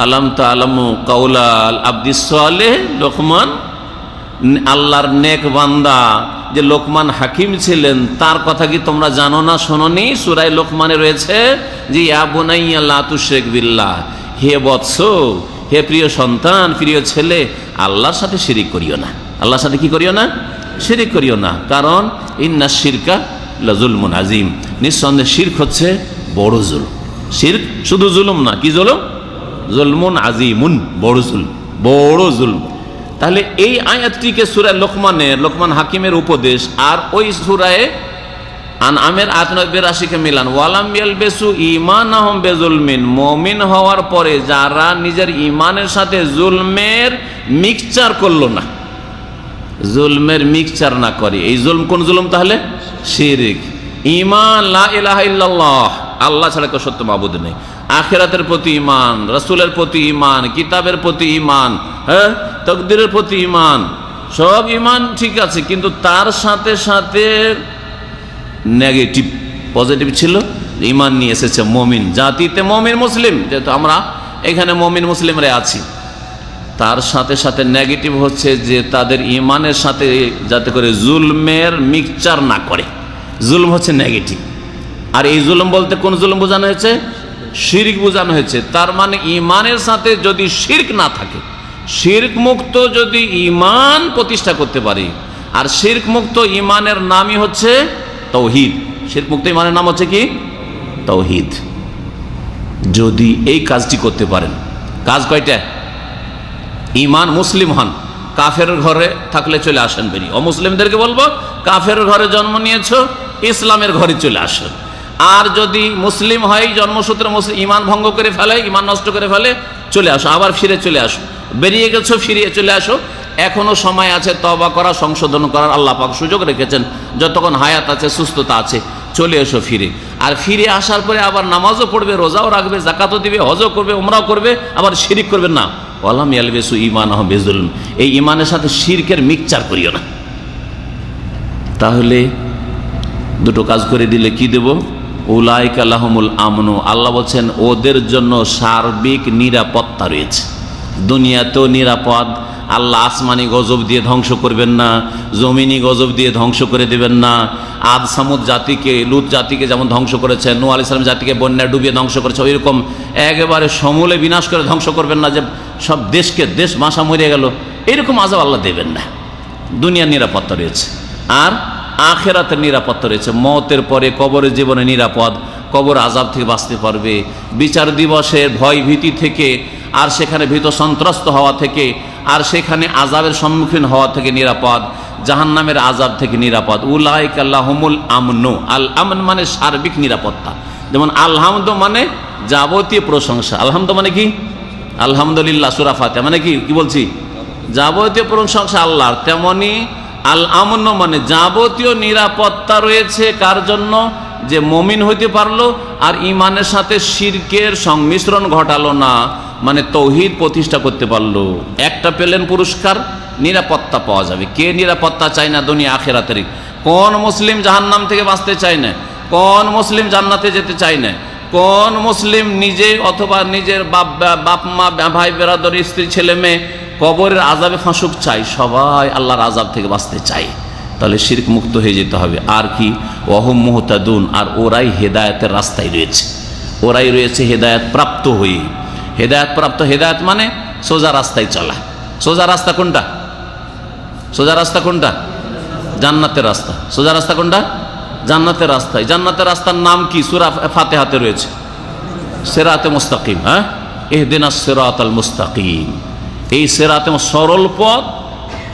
আলাম তাআলামু কাউলাল আব্দিস সালেহ লোকমান, আল্লাহর নেক বান্দা যে লোকমান হাকিম ছিলেন তার কথা কি তোমরা জানো না, শোনোনি? সূরা লোকমানে রয়েছে যে ইয়া বুনাইয়া লা তুশরিক বিল্লাহ, হে বৎস, হে প্রিয় সন্তান, প্রিয় ছেলে, আল্লাহর সাথে শিরিক করিও না। আল্লাহর সাথে কি করিও না? শিরিক করিও না। কারণ ইন্নাশ শিরকা লাযুলমুন আযীম, নিঃসন্দেহে শিরক হচ্ছে বড় জুলম। শিরক শুধু জুলুম না, কি জুলুম? জুলমুন আযীমুন, বড় জুলম, বড় জুলম। তাহলে এই আয়াতটিকে সূরা লোকমানের, লোকমান হাকিমের উপদেশ, আর ওই সূরায়ে আনআমের আয়াত 82 মিলান, ওয়ালাম ইয়ালবিসু ঈমানাহুম বিজুলমিন, মুমিন হওয়ার পরে যারা নিজের ঈমানের সাথে জুলমের মিক্সচার করলো না, জুলমের মিক্সচার না করে, এই জুলম কোন জুলম? তাহলে শিরক। ঈমান, লা ইলাহা ইল্লাল্লাহ, আল্লাহ ছাড়া কেউ সত্য মাবুদ নেই, আখিরাতের প্রতি ঈমান, রাসূলের প্রতি ঈমান, কিতাবের প্রতি ঈমান, হ্যাঁ, তাকদীরের প্রতি ঈমান, সব ঈমান ঠিক আছে, কিন্তু তার সাথে সাথে নেগেটিভ, পজিটিভ ছিল। ঈমান নিয়ে এসেছে মুমিন জাতিতে, মুমিন মুসলিম, যেহেতু আমরা এখানে মুমিন মুসলিমরা আছি, তার সাথে সাথে নেগেটিভ হচ্ছে যে তাদের ঈমানের সাথে যাতে করে জুলমের মিক্সচার না করে, জুলম হচ্ছে নেগেটিভ। আর এই জুলম বলতে কোন জুলম বোঝানো হয়েছে? শিরক বোঝানো হয়েছে। তার মানে ঈমানের সাথে যদি শিরক না থাকে, শিরক মুক্ত যদি ঈমান প্রতিষ্ঠা করতে পারি, আর শিরক মুক্ত ঈমানের নামই হচ্ছে তাওহীদ। শিরক মুক্ত ঈমানের নাম হচ্ছে কি? তাওহীদ। যদি এই কাজটি করতে পারেন, কাজ কয়টা? ঈমান, মুসলিম হন, কাফের ঘরে থাকলে চলে আসেন বেরিয়ে। অমুসলিমদেরকে বলবো কাফের ঘরে জন্ম নিয়েছো, ইসলামের ঘরে চলে আসেন। আর যদি মুসলিম হয়, জন্মসূত্রে মুসলিম, ঈমান ভঙ্গ করে ফেলে, ঈমান নষ্ট করে ফেলে, চলে আসো, আবার ফিরে চলে আসো। বেরিয়ে গেছো, ফিরিয়ে চলে আসো, এখনো সময় আছে তওবা করা, সংশোধন করার আল্লাহ পাক সুযোগ রেখেছেন। যতক্ষণ হায়াত আছে, সুস্থতা আছে, চলে এসো ফিরে। আর ফিরে আসার পরে আবার নামাজও পড়বে, রোজাও রাখবে, যাকাতও দিবে, হজও করবে, উমরাও করবে, আবার শিরিক করবে না। ওয়ালাম ইয়ালবিসু ঈমানাহুম বিজুলম, এই ঈমানের সাথে শিরকের মিক্সচার করিও না। তাহলে দুটো কাজ করে দিলে কি দেব? উলাইকা লাহুমুল আমনু, আল্লাহ বলছেন ওদের জন্য সার্বিক নিরাপত্তা রয়েছে। দুনিয়াতেও নিরাপদ, আল্লাহ আসমানি গজব দিয়ে ধ্বংস করবেন না, জমিনি গজব দিয়ে ধ্বংস করে দেবেন না। আদ সামুদ জাতিকে, লুত জাতিকে যেমন ধ্বংস করেছে, নূহ আলাইহিস সালাম জাতিকে বন্যা ডুবিয়ে ধ্বংস করেছে, ওইরকম একেবারে সমূলে বিনাশ করে ধ্বংস করবেন না, যে সব দেশকে দেশ মাসা মরে গেল, এরকম আযাব আল্লাহ দেবেন না। দুনিয়ার নিরাপত্তা রয়েছে, আর আখিরাতের নিরাপত্তা রয়েছে। মওতের পরে কবরের জীবনে নিরাপদ, কবর আযাব থেকে বাঁচতে পারবে, বিচার দিবসের ভয় ভীতি থেকে, আর সেখানে ভীত সন্ত্রস্ত হওয়া থেকে, আর সেখানে আযাবের সম্মুখীন হওয়া থেকে নিরাপদ, জাহান্নামের আযাব থেকে নিরাপদ। উলাইকা লাহুমুল আমনু, আল আমন মানে সার্বিক নিরাপত্তা। যেমন আলহামদু মানে যাবতীয় প্রশংসা, আলহামদু মানে কি? আলহামদুলিল্লাহ, সূরা ফাতিহা মানে কি? কি বলছি? যাবতীয় প্রশংসা আল্লাহর। তেমনি আল আমন মানে যাবতীয় নিরাপত্তা রয়েছে কার জন্য? যে মুমিন হইতে পারলো আর ঈমানের সাথে শিরকের সংমিশ্রণ ঘটালো না, মানে তাওহীদ প্রতিষ্ঠা করতে পারলো। একটা পেলেন পুরস্কার, নিরাপত্তা পাওয়া যাবে। কে নিরাপত্তা চায় না দুনিয়া আখিরাতের? কোন মুসলিম জাহান্নাম থেকে বাঁচতে চায় না? কোন মুসলিম জান্নাতে যেতে চায় না? কোন মুসলিম নিজে অথবা নিজের বাপ মা, ভাই বেরাদর, স্ত্রী, ছেলে মেয়ে কবরের আযাবে ফাঁসুক চাই? সবাই আল্লাহর আযাব থেকে বাঁচতে চাই। তাহলে শিরক মুক্ত হয়ে যেতে হবে। আর কি? ওয়াহুম মুহতাদুন, আর ওরাই হেদায়েতের রাস্তায় রয়েছে, ওরাই রয়েছে হেদায়েত প্রাপ্ত হয়ে। হেদায়েত প্রাপ্ত, হেদায়েত মানে সোজা রাস্তায় চলা। সোজা রাস্তা কোনটা? সোজা রাস্তা কোনটা? জান্নাতের রাস্তা। সোজা রাস্তা কোনটা? জান্নাতের রাস্তায়। জান্নাতের রাস্তার নাম কি? সূরা ফাতিহাতে রয়েছে, সিরাতে মুস্তাকিম। হ্যাঁ, ইহদিনাস সিরাতাল মুস্তাকিম। এই সিরাতে সরল পথ,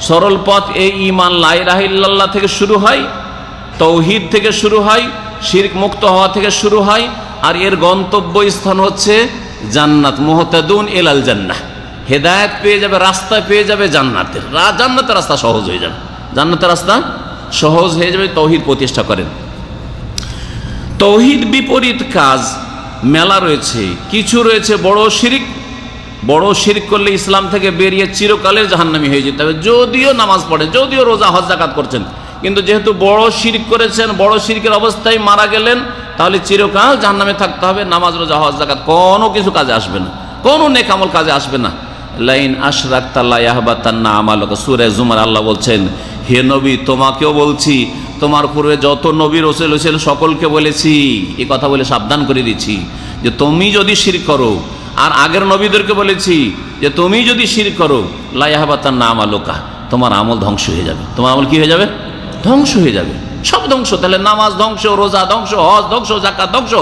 সরল পথ এই ঈমান লা ইলাহা ইল্লাল্লাহ থেকে শুরু হয়, তাওহীদ থেকে শুরু হয়, শিরক মুক্ত হওয়া থেকে শুরু হয়, আর এর গন্তব্য স্থান হচ্ছে জান্নাত। মুহতাদুন ইলাল জান্নাহ, হেদায়েত পেয়ে যাবে, রাস্তা পেয়ে যাবে জান্নাতের। জান্নাতের রাস্তা সহজ হয়ে যাবে, জান্নাতের রাস্তা সহজ হয়ে যাবে। তাওহীদ প্রতিষ্ঠা করেন। তাওহীদ বিপরীত কাজ মেলা রয়েছে। কিছু রয়েছে বড় শিরক, বড় শিরক করলে ইসলাম থেকে বেরিয়ে চিরকালের জাহান্নামী হয়ে যেতে হবে, যদিও নামাজ পড়েন, যদিও রোজা হজ যাকাত করছেন, কিন্তু যেহেতু বড় শিরক করেছেন, বড় শিরকের অবস্থায় মারা গেলেন, তাহলে চিরকাল জাহান্নামে থাকতে হবে। নামাজ রোজা হজ যাকাত কোনো কিছু কাজে আসবে না, কোনো নেক আমল কাজে আসবে না। লাইন আশরাকতা লা ইয়াহবাতান্না আমালুকা, সূরা জুমার আল্লাহ বলছেন, হে নবী তোমাকেও বলছি, তোমার পূর্বে যত নবী রাসূল হয়েছিল সকলকে বলেছি, এই কথা বলে সাবধান করে দিচ্ছি যে তুমি যদি শিরক করো, আর আগের নবীদেরকে বলেছি যে তুমি যদি শিরক করো, লা ইয়াহবাতান্না আমালুকা, তোমার আমল ধ্বংস হয়ে যাবে। তোমার আমল কি হয়ে যাবে? ধ্বংস হয়ে যাবে, সব ধ্বংস। তাহলে নামাজ ধ্বংস, রোজা ধ্বংস, হজ ধ্বংস, যাকাত ধ্বংস,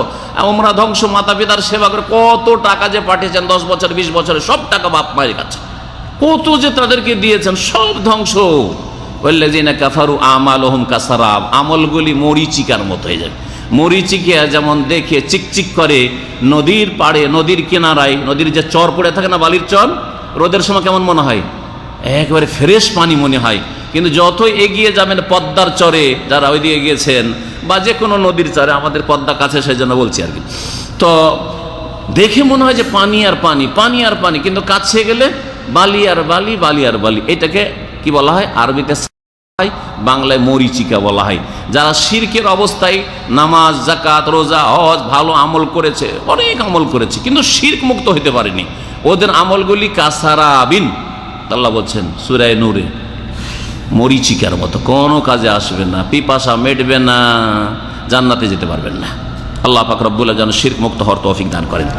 উমরা ধ্বংস, মাতা পিতার সেবা করে কত টাকা যে পাঠিয়েছেন 10 বছর 20 বছরে, সব টাকা বাপ মায়ের কাছে কত যে তাদেরকে দিয়েছেন, সব ধ্বংস। ওয়াল্লাযিনা কাফারু আমালুহুম কাসারাব, আমলগুলি মরিচিকার মতো হয়ে যাবে। মরিচিকা যেমন দেখে চিকচিক করে নদীর পাড়ে, নদীর কিনারায়, নদীর যে চর পড়ে থাকে না, বালির চর, রোদের সময় কেমন মনে হয়? একেবারে ফ্রেশ পানি মনে হয়। কিন্তু যত এগিয়ে যাবেন পদ্মার চরে, যারা ওই দিকে গিয়েছেন, বা যে কোনো নদীর চরে, আমাদের পদ্মা কাছে সেই জন্য বলছি আর কি, তো দেখে মনে হয় যে পানি আর পানি, পানি আর পানি, কিন্তু কাছে গেলে বালি আর বালি, বালি আর বালি। এটাকে কি বলা হয়? আরবিতে বাংলায় মরিচিকা বলা হয়। যারা শিরকের অবস্থায় নামাজ, যাকাত, রোজা, হজ ভালো আমল করেছে, অনেক আমল করেছে, কিন্তু শিরক মুক্ত হতে পারেনি, ওদের আমলগুলি কাসারাবিন, আল্লাহ বলছেন সূরা নূরে, মরিচিকার মতো, কোনো কাজে আসবে না, পিপাসা মেটবে না, জান্নাতে যেতে পারবেন না। আল্লাহ পাক রব্বুল আলামিন যেন শিরক মুক্ত হওয়ার তৌফিক দান করেন।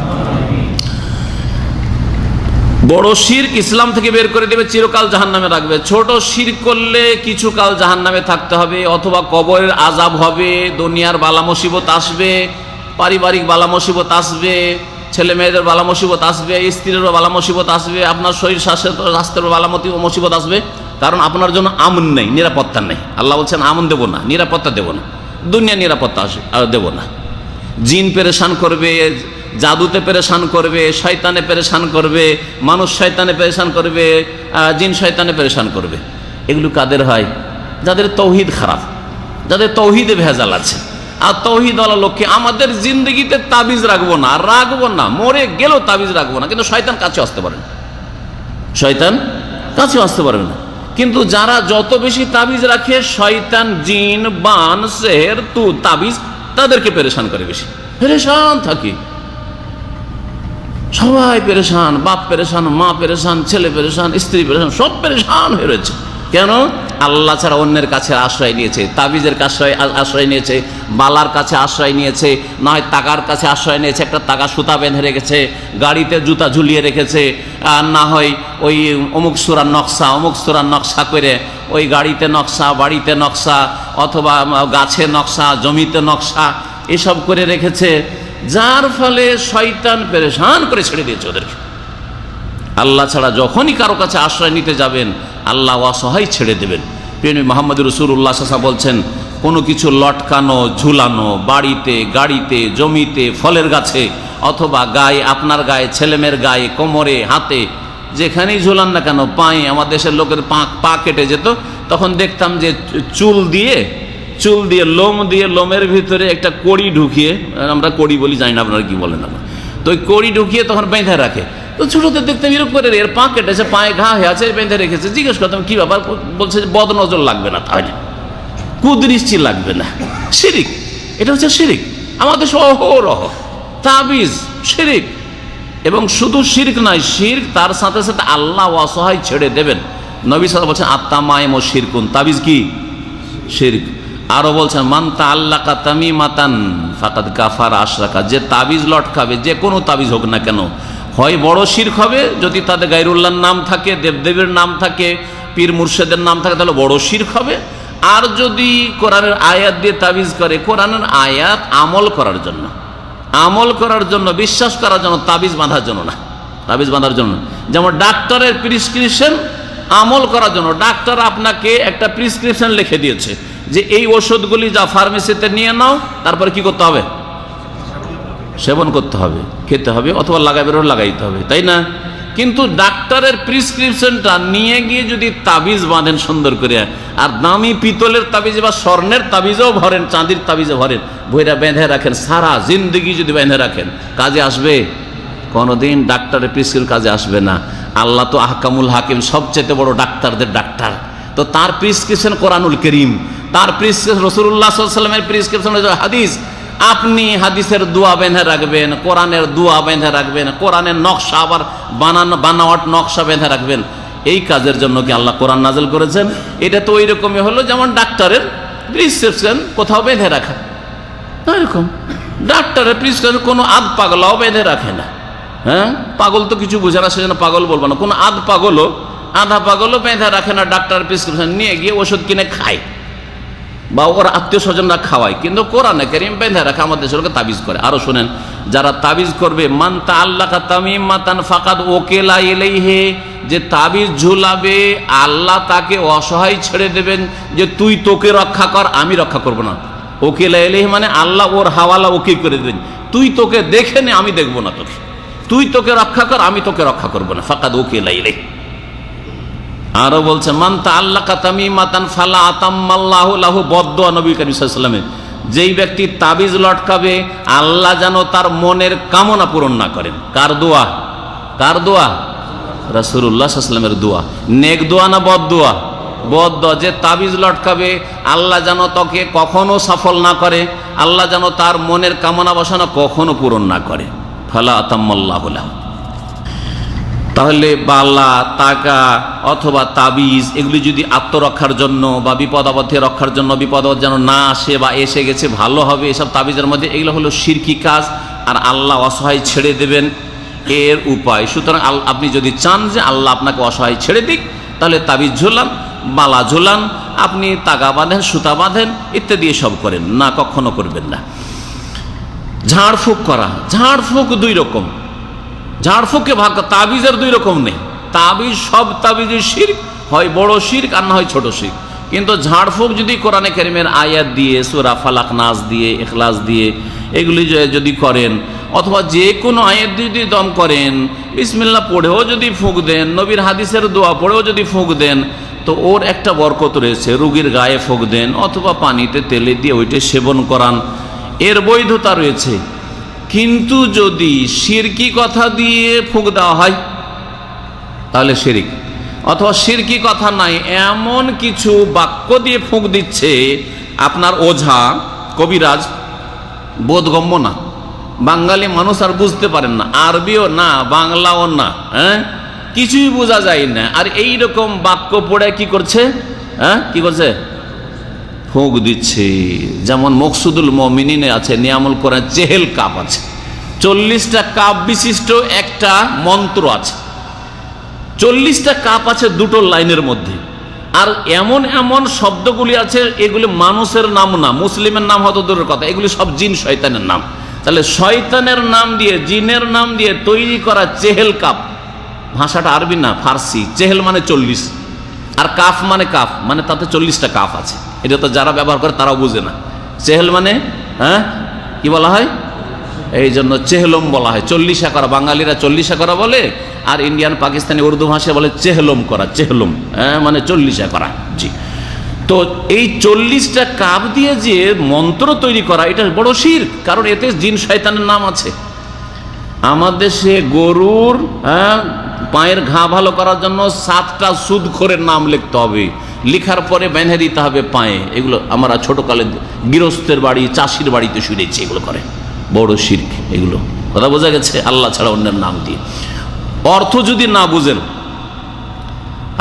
বড় শিরক ইসলাম থেকে বের করে দেবে, চিরকাল জাহান্নামে রাখবে। ছোট শিরক করলে কিছুকাল জাহান্নামে থাকতে হবে, অথবা কবরের আযাব হবে, দুনিয়ার বালা মুসিবত আসবে, পারিবারিক বালা মুসিবত আসবে, ছেলে মেয়েদের বালা মুসিবত আসবে, স্ত্রীরও বালা মুসিবত আসবে, আপনার শরীর স্বাস্থ্যের বালা মুসিবত আসবে, কারণ আপনার জন্য আমন নেই, নিরাপত্তা নেই। আল্লাহ বলছেন আমন দেবো না, নিরাপত্তা দেবো না, দুনিয়া নিরাপত্তা দেবো না। জিন পেরেশান করবে, জাদুতে পেরেশান করবে, শয়তানে পেরেশান করবে, মানুষ শয়তানে পেরেশান করবে, জিন শয়তানে পেরেশান করবে। এগুলো কাদের হয়? যাদের তৌহিদ খারাপ, যাদের তৌহিদে ভেজাল আছে। আর তৌহিদওয়ালা লোককে আমাদের জিন্দগিতে তাবিজ রাখবো না, রাখবো না, মরে গেলেও তাবিজ রাখবো না, কিন্তু শয়তান কাছে আসতে পারে না, শয়তান কাছে আসতে পারবে না। কিন্তু যারা যত বেশি তাবিজ রাখে, শয়তান, জিন, বান, সেহের, তাবিজ তাদেরকে পেরেশান করে, বেশি পেরেশান থাকে, সবাই পেরেশান, বাপ পেরেশান, মা পেরেশান, ছেলে পেরেশান, স্ত্রী পেরেশান, সব পেরেশান হয়ে রয়েছে। কেন? আল্লাহ ছাড়া অন্যের কাছে আশ্রয় নিয়েছে, তাবিজের কাছে আশ্রয় নিয়েছে, বালার কাছে আশ্রয় নিয়েছে, না হয় টাকার কাছে আশ্রয় নিয়েছে, একটা টাকা সুতা বেঁধে রেখেছে, গাড়িতে জুতা ঝুলিয়ে রেখেছে, আর না হয় ওই অমুক সূরার নকশা, অমুক সূরার নকশা করে ওই গাড়িতে নকশা, বাড়িতে নকশা, অথবা গাছে নকশা, জমিতে নকশা, এসব করে রেখেছে, যার ফলে শয়তান পেরেশান করে ছেড়ে দিয়েছে ওদেরকে। আল্লাহ ছাড়া যখনই কারো কাছে আশ্রয় নিতে যাবেন, আল্লাহ অসহায় ছেড়ে দেবেন। প্রিয় মুহাম্মদ রাসূলুল্লাহ সাল্লাল্লাহু আলাইহি ওয়াসাল্লাম বলছেন, কোনো কিছু লটকানো, ঝুলানো, বাড়িতে, গাড়িতে, জমিতে, ফলের গাছে, অথবা গায়ে, আপনার গায়ে, ছেলেমেয়ের গায়ে, কোমরে, হাতে, যেখানেই ঝুলান না কেন, পায়ে, আমার দেশের লোকের পা কেটে যেত, তখন দেখতাম যে চুল দিয়ে, লোম দিয়ে, লোমের ভিতরে একটা কড়ি ঢুকিয়ে, আমরা কড়ি বলি, জানি না আপনারা কি বলেন, আমরা তো ওই কড়ি ঢুকিয়ে তখন বেঁধে রাখে। তো ছোটতে দেখতাম এরকম করে, এর পা কেটেছে, পায়ে ঘা হয়ে আছে, বেঁধে রেখেছে। জিজ্ঞেস করতাম কি ব্যাপার, বলছে বদনজর লাগবে না, তাহলে কুদৃষ্টি লাগবে না। শিরিক, এটা হচ্ছে শিরিক। আমাদের অহরহ তাবিজ শিরিক, এবং শুধু শিরিক নয়, শিরক তার সাথে সাথে আল্লাহ অসহায় ছেড়ে দেবেন। নবী সাল্লাল্লাহু আলাইহি ওয়াসাল্লাম বলছেন আত্তামাইম শিরকুন, তাবিজ কি? শিরক। আরো বলছেন মান তাআল্লাকা তামিমাতান ফাকাদ কাফারা আশরাকা, যে তাবিজ লটকাবে, যে কোনো তাবিজ হোক না কেন, হয় বড় শিরক হবে, যদি তাদের গায়রুল্লাহর নাম থাকে, দেবদেবীর নাম থাকে, পীর মুর্শেদের নাম থাকে, তাহলে বড় শিরক হবে। আর যদি কোরআনের আয়াত দিয়ে তাবিজ করে, কোরআনের আয়াত আমল করার জন্য, আমল করার জন্য, বিশ্বাস করার জন্য, তাবিজ বাঁধার জন্য না, তাবিজ বাঁধার জন্য। যেমন ডাক্তারের প্রেসক্রিপশন আমল করার জন্য, ডাক্তার আপনাকে একটা প্রেসক্রিপশন লিখে দিয়েছে যে এই ওষুধগুলি যা ফার্মেসিতে নিয়ে নাও, তারপরে কি করতে হবে? সেবন করতে হবে, খেতে হবে, অথবা লাগাবেরও লাগাইতে হবে, তাই না? কিন্তু ডাক্তারের প্রেসক্রিপশনটা নিয়ে গিয়ে যদি তাবিজ বাঁধেন সুন্দর করে, আর দামি পিতলের তাবিজ বা স্বর্ণের তাবিজও ভরেন, চাঁদির তাবিজও ভরেন, বইরা বেঁধে রাখেন, সারা জিন্দগি যদি বেঁধে রাখেন, কাজে আসবে? কোনোদিন ডাক্তারের প্রেসক্রিপশন কাজে আসবে না। আল্লাহ তো আহকামুল হাকিম, সবচেয়ে বড় ডাক্তারদের ডাক্তার, তো তার প্রেসক্রিপশন কোরআনুল করিম, তার প্রেসক্রিপশন রাসূলুল্লাহ সাল্লাল্লাহু আলাইহি ওয়াসাল্লামের প্রেসক্রিপশন হাদিস। আপনি হাদিসের দোয়া বেঁধে রাখবেন, কোরআনের দোয়া বেঁধে রাখবেন, কোরআনের নকশা আবার বানাওয়াট নকশা বেঁধে রাখবেন। এই কাজের জন্য কি আল্লাহ কোরআন নাযিল করেছেন? এটা তো ওই রকমই হলো যেমন ডাক্তারের প্রেসক্রিপশন কোথাও বেঁধে রাখা, এরকম ডাক্তারের প্রেসক্রিপশন কোনো আধ পাগলাও বেঁধে রাখে না। হ্যাঁ, পাগল তো কিছু বোঝে না, সেজন্য পাগল বলবো না, কোনো আধ পাগলও আধা পাগলও বেঁধে রাখে না। ডাক্তারের প্রেসক্রিপশন নিয়ে গিয়ে ওষুধ কিনে খায় বা ওর আত্মীয় স্বজনরা খাওয়ায়, কিন্তু কোরআনে কারীম বেঁধে রাখে আমাদের দেশে তাবিজ করে। আরো শুনেন, যারা তাবিজ করবে, মান তাআল্লাকা তামিমাতান ফাকাদ ওকিলা ইলাইহি, যে তাবিজ ঝুলাবে আল্লাহ তাকে অসহায় ছেড়ে দেবেন যে তুই তোকে রক্ষা কর, আমি রক্ষা করব না। ওকিলা ইলাইহি মানে আল্লাহ ওর হাওয়ালা ওকে করে দেবেন, তুই তোকে দেখে নে, আমি দেখবো না তোকে, তুই তোকে রক্ষা কর, আমি তোকে রক্ষা করবো না। ফাকাদ ওকিলা ইলাইহি। আরো বলছে মান তাআল্লাকা তামিমাতান ফালা আতাম্মাল্লাহু লাহু, বদদুয়া নবী করিম সাল্লাল্লাহু আলাইহি ওয়াসাল্লামের, যেই ব্যক্তি তাবিজ লটকাবে আল্লাহ যেন তার মনের কামনা পূরণ না করেন। কার দোয়া? কার দোয়া? রাসূলুল্লাহ সাল্লাল্লাহু আলাইহি ওয়াসাল্লামের দোয়া। নেক দোয়া না বদদোয়া? বদদোয়া। যে তাবিজ লটকাবে আল্লাহ যেন তাকে কখনো সফল না করে, আল্লাহ যেন তার মনের কামনা বাসনা কখনো পূরণ না করে। ফালা আতাম্মাল্লাহু লাহু। তাহলে বালা, টাকা অথবা তাবিজ এগুলি যদি আত্মরক্ষার জন্য বা বিপদ আপদে রক্ষার জন্য, বিপদ আপদ যেন না আসে বা এসে গেছে ভালো হবে, এসব তাবিজের মধ্যে এগুলো হলো শিরকি কাজ, আর আল্লাহ অসহায় ছেড়ে দেবেন এর উপায়। সুতরাং আপনি যদি চান যে আল্লাহ আপনাকে অসহায় ছেড়ে দিক, তাহলে তাবিজ ঝোলান, বালা ঝোলান, আপনি তাগা বাঁধেন, সুতা বাঁধেন ইত্যাদি সব করেন না, কখনো করবেন না। ঝাড়ফুঁক করা, ঝাড়ফুঁক দুই রকম, ঝাড়ফুঁকে ভাগ, তাবিজের দুই রকম নেই। তাবিজ সব তাবিজের শিরক, হয় বড় শিরক আর না হয় ছোট শিরক। কিন্তু ঝাড়ফুঁক যদি কোরআনে কারীমের আয়াত দিয়ে, সূরা ফালাক নাস দিয়ে, ইখলাস দিয়ে এগুলি যদি করেন, অথবা যে কোনো আয়াত দিয়ে যদি দম করেন, বিসমিল্লাহ পড়েও যদি ফুঁক দেন, নবীর হাদিসের দোয়া পড়েও যদি ফুঁক দেন, তো ওর একটা বরকত রয়েছে। রোগীর গায়ে ফুঁক দেন অথবা পানিতে তেলে দিয়ে ওইটা সেবন করান, এর বৈধতা রয়েছে। কিন্তু যদি শিরকি কথা দিয়ে ফুঁক দেওয়া হয় তাহলে শিরক, অথবা শিরকি কথা নাই এমন কিছু বাক্য দিয়ে ফুঁক দিচ্ছে আপনার ওঝা কবিরাজ, বোধগম্য না, বাঙালি মানুষ আর বুঝতে পারেন না, আরবিও না, বাংলাও না, হ্যাঁ কিছুই বোঝা যায় না। আর এই রকম বাক্য পড়ে কি করছে? হ্যাঁ কি করছে? ফুঁক দিচ্ছে। যেমন মকসুদুল মুমিনিনে আছে, নিয়ামুল কোরআন চেহেল কাপ আছে, 40টা কাপ বিশিষ্ট একটা মন্ত্র আছে, 40টা কাপ আছে দুটো লাইনের মধ্যে। আর এমন এমন শব্দগুলি আছে, এগুলি মানুষের নাম না, মুসলিমের নাম হয়তো দূরের কথা, এগুলি সব জিন শয়তানের নাম। তাহলে শয়তানের নাম দিয়ে, জিনের নাম দিয়ে তৈরি করা চেহেল কাপ, ভাষাটা আরবি না ফার্সি। চেহেল মানে 40, আর কাফ মানে কাফ, মানে তাতে 40টা কাফ আছে। এটা তো যারা ব্যবহার করে তারাও বুঝে না। চেহেল মানে হ্যাঁ কি বলা হয়? এই জন্য চেহলম বলা হয়। 40 করা, বাঙালিরা 40 করা বলে, আর ইন্ডিয়ান পাকিস্তানি উর্দু ভাষায় বলে চেহলম করা, চেহলম মানে 40 করা। জি, তো এই 40টা কাপ দিয়ে যে মন্ত্র তৈরি করা, এটা বড় শিরক, কারণ এতে জিন শয়তানের নাম আছে। আমাদের দেশে গরুর পায়ের ঘা ভালো করার জন্য 7টা সুদখোরের নাম লিখতে হবে, লিখার পরে বেঁধে দিতে হবে পায়ে। এগুলো আমরা ছোটকালে গৃহস্থের বাড়ি, চাষির বাড়িতে শুনেছি, এগুলো করে, বড় শিরক এগুলো। কথা বোঝা গেছে? আল্লাহ ছাড়া অন্যের নাম দিয়ে। অর্থ যদি না বুঝেন,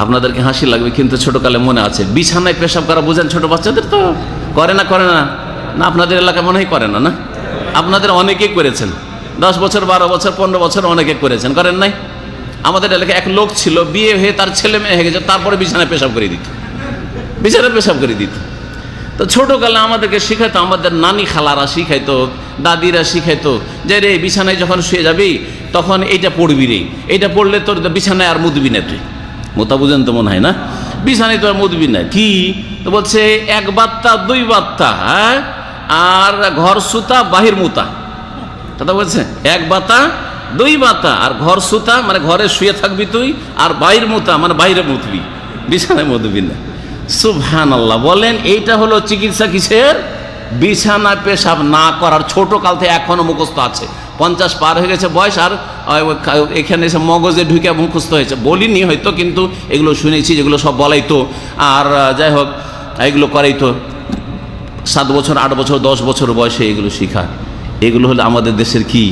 আপনাদেরকে হাসি লাগবে কিন্তু ছোটকালে মনে আছে, বিছানায় পেশাব করা বুঝেন? ছোট বাচ্চাদের তো করে না, করে না? না আপনাদের এলাকায় মনে হয় করে না, না আপনাদের অনেকেই করেছেন, 10 বছর 12 বছর 15 বছর অনেকে করেছেন, করেন নাই? আমাদের এলাকায় এক লোক ছিল, বিয়ে হয়ে তার ছেলে মেয়ে হয়ে গেছে, তারপরে বিছানায় পেশাব করে দিত, বিছানায় পেশাব করে দিত। তো ছোটকালে আমাদেরকে শিখাইতো, আমাদের নানি খালারা শিখাইতো, দাদিরা শিখাইতো যে রে বিছানায় যখন শুয়ে যাবি তখন এইটা পড়বি রে, এইটা পড়লে তোর বিছানায় আর মুদবি না, তুই মোতা বুঝেন তো মনে হয় না, বিছানায় তো আর মুদবি না। কি তো বলছে? 1 বাত্তা 2 বাত্তা, হ্যাঁ, আর ঘর সুতা বাহির মুতা। কথা বলছে 1 বাতা 2 বাতা, আর ঘর সুতা মানে ঘরে শুয়ে থাকবি তুই, আর বাহির মুতা মানে বাইরে মুতবি, বিছানায় মুতবি না। সুবহানাল্লাহ। বলেন এইটা হলো চিকিৎসা কিসের? বিছানায় পেশাব না করার। ছোট কাল থেকে এখনো মুখস্থ আছে, 50 পার হয়ে গেছে বয়স, আর এখানে এসে মগজে ঢুকে মুখস্থ হয়েছে। বলিনি হয়তো, কিন্তু এগুলো শুনেছি, যেগুলো সব বলাই তো। আর যাই হোক, এগুলো করাই তো 7 বছর 8 বছর 10 বছর বয়সে এগুলো শিখা। এগুলো হলো আমাদের দেশের কি,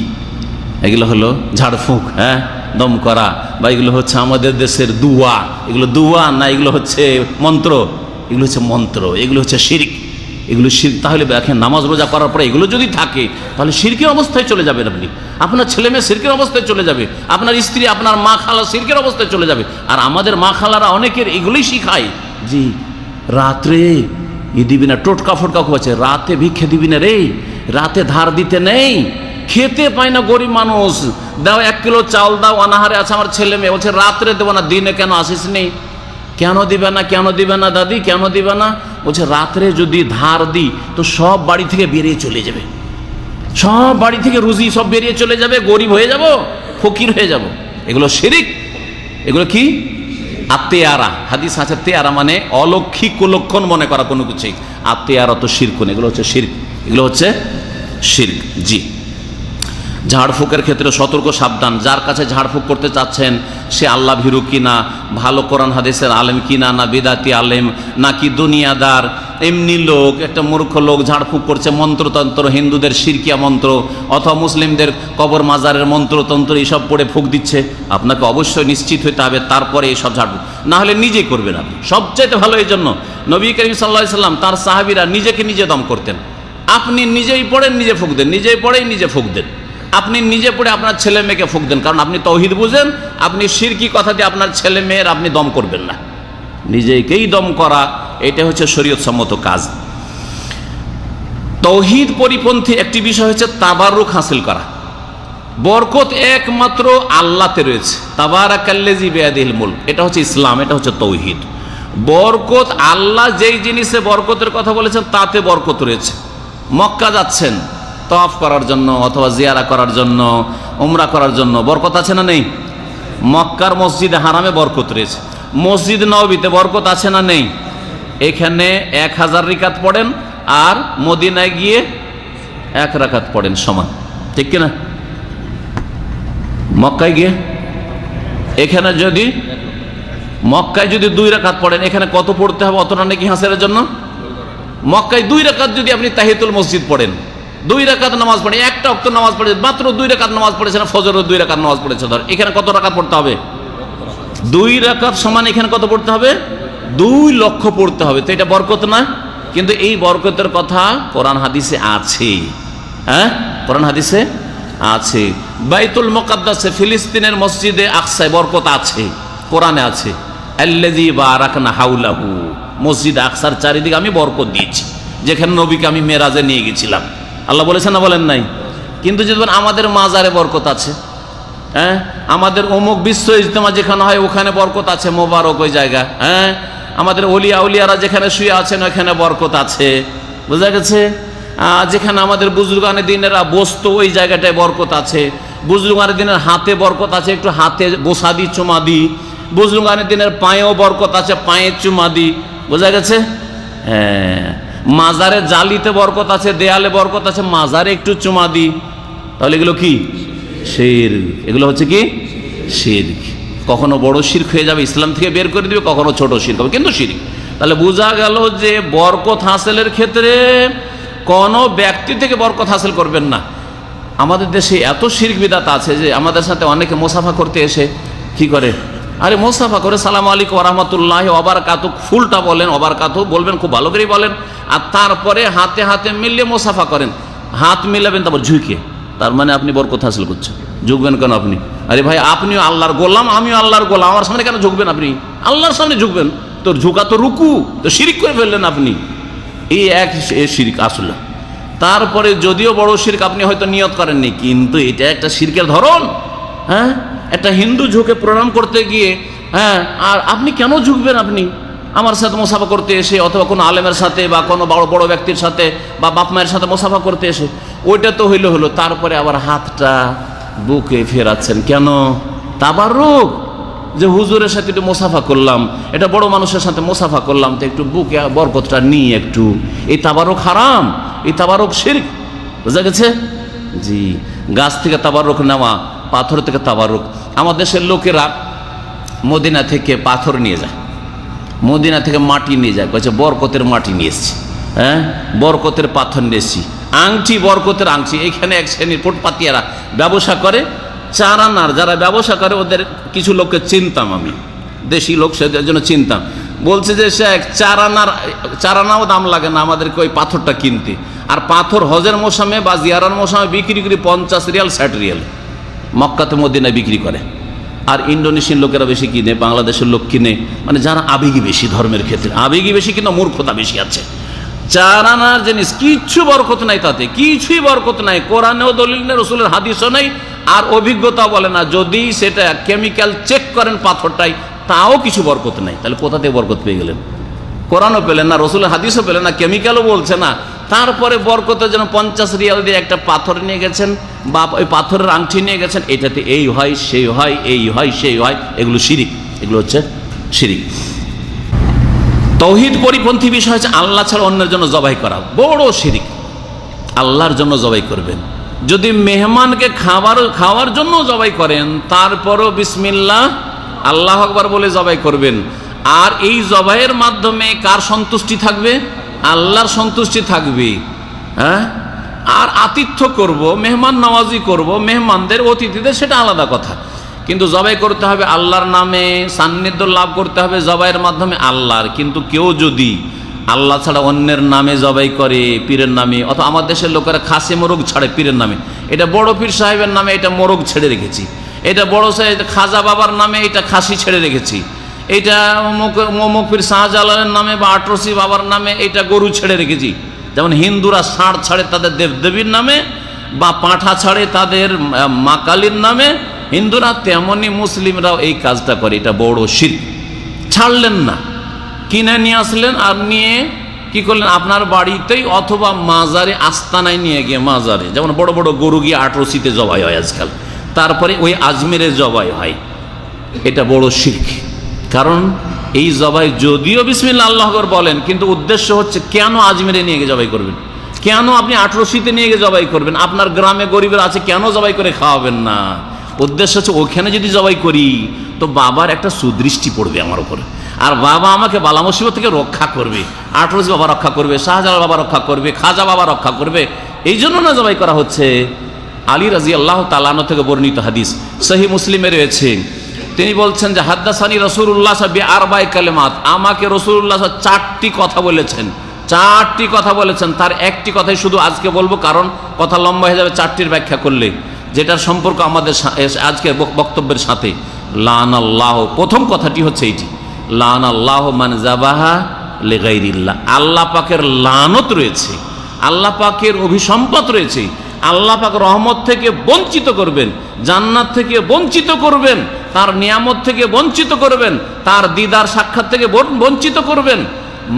এগুলো হলো ঝাড়ফুঁক, হ্যাঁ, দম করা, বা এগুলো হচ্ছে আমাদের দেশের দুয়া। এগুলো দুয়া না, এগুলো হচ্ছে মন্ত্র, এগুলো হচ্ছে মন্ত্র, এগুলো হচ্ছে শিরক, এগুলো শিরক। তাহলে দেখেন, নামাজ রোজা করার পরে এগুলো যদি থাকে, তাহলে শিরকের অবস্থায় চলে যাবেন আপনি। আপনার ছেলে মেয়ে শিরকের অবস্থায় চলে যাবে, আপনার স্ত্রী, আপনার মা খালা শিরকের অবস্থায় চলে যাবে। আর আমাদের মা খালারা অনেকের এগুলোই শিখায়, জি রাত্রে দিবি না, টোটকা ফোটকা খুঁজছে, রাতে ভিক্ষে দিবি না রে, রাতে ধার দিতে নেই, খেতে পায় না গরিব মানুষ, দাও 1 কিলো চাল দাও, অনাহারে আছে আমার ছেলে মেয়ে। বলছে রাত্রে দেবো না, দিনে কেন আসিস নি? কেন দিবে না, কেন দিবে না দাদি, কেন দিবে না? বলছে রাত্রে যদি ধার দিই তো সব বাড়ি থেকে বেরিয়ে চলে যাবে, সব বাড়ি থেকে রুজি সব বেরিয়ে চলে যাবে, গরিব হয়ে যাব, ফকির হয়ে যাব। এগুলো শিরক। এগুলো কি? আত্মেয়ারা। হাদিস আছে, তেয়ারা মানে অলৌকিক কুলক্ষণ মনে করা কোনো কিছুই। আত্মেয়ারা তো শিরক, এগুলো হচ্ছে শিরক, এগুলো হচ্ছে শিরক। জি, ঝাড়ফুঁকের ক্ষেত্রে সতর্ক সাবধান। যার কাছে ঝাড়ফুঁক করতে চাচ্ছেন সে আল্লাহ ভীরু কিনা, ভালো কোরআন হাদিসের আলেম কিনা, না বিদাতি আলেম, নাকি দুনিয়াদার এমনি লোক, একটা মূর্খ লোক ঝাড়ফুঁক করছে, মন্ত্রতন্ত্র, হিন্দুদের শিরকিয়া মন্ত্র অথবা মুসলিমদের কবর মাজারের মন্ত্রতন্ত্র এইসব পড়ে ফুঁক দিচ্ছে। আপনাকে অবশ্যই নিশ্চিত হতে হবে, তারপরে এইসব ঝাড়ফুঁক না হলে নিজেই করবেন আপনি, সবচাইতে ভালো। এই জন্য নবী করিম সাল্লাল্লাহু আলাইহি সাল্লাম তার সাহাবীরা নিজেকে নিজে দম করতেন। আপনি নিজেই পড়েন, নিজে ফুঁক দেন, নিজেই পড়েন, নিজে ফুঁক দেন। আপনি নিজে পড়ে আপনার ছেলে মেয়েকে ফুঁক দেন, কারণ আপনি তাওহীদ বুঝেন। আপনি শিরকি কথা দিয়ে আপনার ছেলে মেয়ের আপনি দম করবেন না, নিজেকেই দম করা, এটা হচ্ছে শরীয়ত সম্মত কাজ। তাওহীদ পরিপন্থী একটি বিষয় হচ্ছে তাবাররুক হাসিল করা। বরকত একমাত্র আল্লাহতে রয়েছে, তাবারাকাল্লাযী বিয়াদিহিল মুলক, এটা হচ্ছে ইসলাম, এটা হচ্ছে তাওহীদ। বরকত আল্লাহ যেই জিনিসে বরকতের কথা বলেছেন তাতে বরকত রয়েছে। মক্কা যাচ্ছেন তওয়াফ করার জন্য অথবা জিয়ারা করার জন্য, উমরা করার জন্য, বরকত আছে না নেই? মক্কার মসজিদে হারামে বরকত রয়েছে, মসজিদ নববীতে বরকত আছে না নেই? এখানে 1000 রাকাত পড়েন আর মদিনায় গিয়ে 1 রাকাত পড়েন, সমান, ঠিক কিনা? মক্কায় গিয়ে এখানে যদি মক্কায় যদি 2 রাকাত পড়েন, এখানে কত পড়তে হবে অতটা নাকি হাসিলের জন্য? মক্কায় 2 রাকাত যদি আপনি তাহিয়াতুল মসজিদ পড়েন, 2 রাকাত নামাজ পড়ে, একটা ওয়াক্ত নামাজ পড়ে, মাত্র 2 রাকাত নামাজ পড়েছেন, ফজরের 2 রাকাত নামাজ পড়েছে, ধর এখানে কত রাকাত পড়তে হবে? 2 রাকাত সমান এখানে কত পড়তে হবে? 2 লক্ষ পড়তে হবে। তো এটা বরকত না? কিন্তু এই বরকতের কথা কোরআন হাদিসে আছে, হ্যাঁ, কোরআন হাদিসে আছে। বাইতুল মুকাদ্দাসে, ফিলিস্তিনের মসজিদে আকসায় বরকত আছে, কোরআনে আছে, আল্লাযী বারাকনা হাওলাহু, মসজিদ আকসার চারিদিকে আমি বরকত দিয়েছি, যেখানে নবীকে আমি মেরাজে নিয়ে গেছিলাম। আল্লাহ বলেছেন না বলেন নাই? কিন্তু যদি আমাদের মাজারে বরকত আছে, হ্যাঁ, আমাদের অমুক বিশ্ব ইজতেমা যেখানে হয় ওখানে বরকত আছে, মোবারক ওই জায়গা, হ্যাঁ, আমাদের ওলিয়া উলিয়ারা যেখানে শুয়ে আছেন ওখানে বরকত আছে, বোঝা গেছে? যেখানে আমাদের বুজুর্গানে দিনেরা বসতো ওই জায়গাটায় বরকত আছে, বুজুর্গানে দিনের হাতে বরকত আছে, একটু হাতে বোসা দি, চুমা দি, বুজুর্গানে দিনের পায়েও বরকত আছে, পায়ে চুমা দি, বোঝা গেছে? হ্যাঁ, মাজারে জালিতে বরকত আছে, দেয়ালে বরকত আছে, মাজারে একটু চুমা দি, তাহলে এগুলো কি? শিরক। এগুলো হচ্ছে কি? শিরক। কখনো বড় শিরক হয়ে যাবে, ইসলাম থেকে বের করে দিবে, কখনো ছোট শিরক হবে, কিন্তু শিরক। তাহলে বোঝা গেল যে বরকত হাসিলের ক্ষেত্রে কোনো ব্যক্তি থেকে বরকত হাসিল করবেন না। আমাদের দেশে এত শিরক বিদআত আছে যে আমাদের সাথে অনেকে মুসাফা করতে এসে কি করে, আরে মুসাফা করে সালামু আলাইকুম ওয়া রাহমাতুল্লাহি ওয়া বারাকাতুহু, ফুলটা বলেন ওয়াবারাকাতুহু বলবেন, খুব ভালো করেই বলেন, আর তারপরে হাতে হাতে মিলিয়ে মুসাফা করেন, হাত মিলাবেন তারপর ঝুঁকে, তার মানে আপনি বরকত হাসিল করছেন। ঝুঁকবেন কেন আপনি? আরে ভাই, আপনিও আল্লাহর গোলাম, আমিও আল্লাহর গোলাম, আমার সামনে কেন ঝুঁকবেন আপনি? আল্লাহর সামনে ঝুঁকবেন। তোর ঝুঁকা তো রুকু, তো শিরক করে ফেললেন আপনি। এই এক শিরক আসলে। তারপরে যদিও বড় শিরক আপনি হয়তো নিয়ত করেননি, কিন্তু এটা একটা শিরকের ধরন। হ্যাঁ, একটা হিন্দু ঝুঁকে প্রণাম করতে গিয়ে, হ্যাঁ, আর আপনি কেন ঝুঁকবেন? আপনি আমার সাথে মুসাফা করতে এসে অথবা কোনো আলেমের সাথে বা কোনো বড় বড় ব্যক্তির সাথে বা বাপ মায়ের সাথে মুসাফা করতে এসে ওইটা তো হলো, তারপরে আবার হাতটা বুকে ফেরাচ্ছেন কেন? তাবাররুক, যে হুজুরের সাথে একটু মুসাফা করলাম, এটা বড় মানুষের সাথে মুসাফা করলাম, তো একটু বুকে বরকতটা নিয়ে একটু, এই তাবাররুক হারাম, এই তাবাররুক শিরক, বুঝা গেছে? জি, গাছ থেকে তাবারুক নেওয়া, পাথর থেকে তাবারুক। আমার দেশের লোকেরা মদিনা থেকে পাথর নিয়ে যায়, মদিনা থেকে মাটি নিয়ে যায়, বলছে বরকতের মাটি নিয়ে এসছি, হ্যাঁ বরকতের পাথর নিয়ে এসছি, আংটি বরকতের আংটি। এইখানে এক শ্রেণীর ফুটপাতিয়ারা ব্যবসা করে, চারানার যারা ব্যবসা করে ওদের কিছু লোককে চিনতাম আমি, দেশি লোক, সেদের জন্য চিনতাম। বলছে যে শেখ চারানাও দাম লাগে না আমাদেরকে ওই পাথরটা কিনতে, আর পাথর হজের মৌসুমে বা জিয়ারার মৌসুমে বিক্রি করি 50 রিয়াল 60 রিয়াল, মক্কাতে মদিনায় বিক্রি করে। আর ইন্ডোনেশিয়ান লোকেরা বেশি কিনে, বাংলাদেশের লোক কিনে, মানে যারা আবেগী বেশি, ধর্মের ক্ষেত্রে আবেগী বেশি, কিন্তু মূর্খতা বেশি আছে। চারানার জিনিস কিচ্ছু বরকত নাই, তাতে কিছুই বরকত নাই, কোরআনেও দলিল নেই, রসুলের হাদিসও নেই, আর অভিজ্ঞতা বলে না। যদি সেটা কেমিক্যাল চেক করেন পাথরটাই, তাও কিছু বরকত নাই। তাহলে কোথা থেকে বরকত পেয়ে গেলেন? কোরআনও পেলেন না, রসুলের হাদিসও পেলেন না, কেমিক্যালও বলছে না। তারপরে বরকতের জন্য 50 রিয়াল দিয়ে একটা পাথর নিয়ে গেছেন, বা ওই পাথরের আংটি নিয়ে গেছেন, এটাতে এই হয় সেই হয়, এই হয় সেই হয়। এগুলো শিরিক, এগুলো হচ্ছে শিরিক। তৌহিদ পরিপন্থী বিষয় হচ্ছে আল্লাহ ছাড়া অন্যের জন্য জবাই করা, বড় শিরিক। আল্লাহর জন্য জবাই করবেন। যদি মেহমানকে খাওয়ার জন্য জবাই করেন, তারপরও বিসমিল্লাহ আল্লাহু আকবার বলে জবাই করবেন। আর এই জবাইয়ের মাধ্যমে কার সন্তুষ্টি থাকবে? আল্লাহর সন্তুষ্টি থাকবে। হ্যাঁ, আর আতিথ্য করব, মেহমান নওয়াজি করব, মেহমানদের অতিথিদের, সেটা আলাদা কথা। কিন্তু জবাই করতে হবে আল্লাহর নামে, সান্নিধ্য লাভ করতে হবে জবাইয়ের মাধ্যমে আল্লাহর। কিন্তু কেউ যদি আল্লাহ ছাড়া অন্যের নামে জবাই করে, পীরের নামে, অথবা আমার দেশের লোকেরা খাসি মোরগ ছাড়ে পীরের নামে, এটা বড় পীর সাহেবের নামে এটা মোরগ ছেড়ে রেখেছি, এটা বড় সাহেব খাজা বাবার নামে এটা খাসি ছেড়ে রেখেছি, এটা অমুক পীর শাহজালালের নামে বা আটরসি বাবার নামে এটা গরু ছেড়ে রেখেছি। যেমন হিন্দুরা ষাঁড় ছাড়ে তাদের দেবদেবীর নামে, বা পাঁঠা ছাড়ে তাদের মা কালীর নামে হিন্দুরা, তেমনি মুসলিমরাও এই কাজটা করে। এটা বড় শিরক। ছাড়লেন না, কিনে নিয়ে আসলেন, আর নিয়ে কি করলেন? আপনার বাড়িতেই অথবা মাজারে, আস্তানায় নিয়ে গিয়ে, মাজারে যেমন বড় বড় গরু গিয়ে আটরসিতে জবাই হয় আজকাল, তারপরে ওই আজমিরে জবাই হয়। এটা বড় শিরক। কারণ এই জবাই যদিও বিসমিল্লাহ আল্লাহু আকবার বলেন, কিন্তু উদ্দেশ্য হচ্ছে কেন আজমিরে নিয়ে গিয়ে জবাই করবেন? কেন আপনি আটরসিতে নিয়ে গিয়ে জবাই করবেন? আপনার গ্রামে গরিবের আছে, কেন জবাই করে খাওয়াবেন না? উদ্দেশ্য হচ্ছে ওখানে যদি জবাই করি তো বাবার একটা সুদৃষ্টি পড়বে আমার উপরে, আর বাবা আমাকে বালা মুসিবত থেকে রক্ষা করবে। আটরসি বাবা রক্ষা করবে, শাহজালাল বাবা রক্ষা করবে, খাজা বাবা রক্ষা করবে। এই জন্য না জবাই করা হচ্ছে। আলী রাদিয়াল্লাহু তাআলা আনহু থেকে বর্ণিত হাদিস সহিহ মুসলিমে রয়েছে, তিনি বলছেন যে হাদ্দাসানি রাসূলুল্লাহ বিআরবা'i কালিমাত, আমাকে রাসূলুল্লাহ 4টি কথা বলেছেন, 4টি কথা বলেছেন। তার একটি কথাই শুধু আজকে বলবো, কারণ কথা লম্বা হয়ে যাবে 4টির ব্যাখ্যা করলে, যেটার সম্পর্ক আমাদের আজকের বক্তব্যের সাথে। লানাল্লাহ, প্রথম কথাটি হচ্ছে এইটি, লানাল্লাহ মান যাবাহা লিগাইরিল্লাহ। আল্লাহ পাকের লানত রয়েছে, আল্লাহ পাকের অভিসম্পাত রয়েছে। আল্লাহ পাক রহমত থেকে বঞ্চিত করবেন, জান্নাত থেকে বঞ্চিত করবেন, তার নিয়ামত থেকে বঞ্চিত করবেন, তার দিদার সাক্ষাৎ থেকে বঞ্চিত করবেন।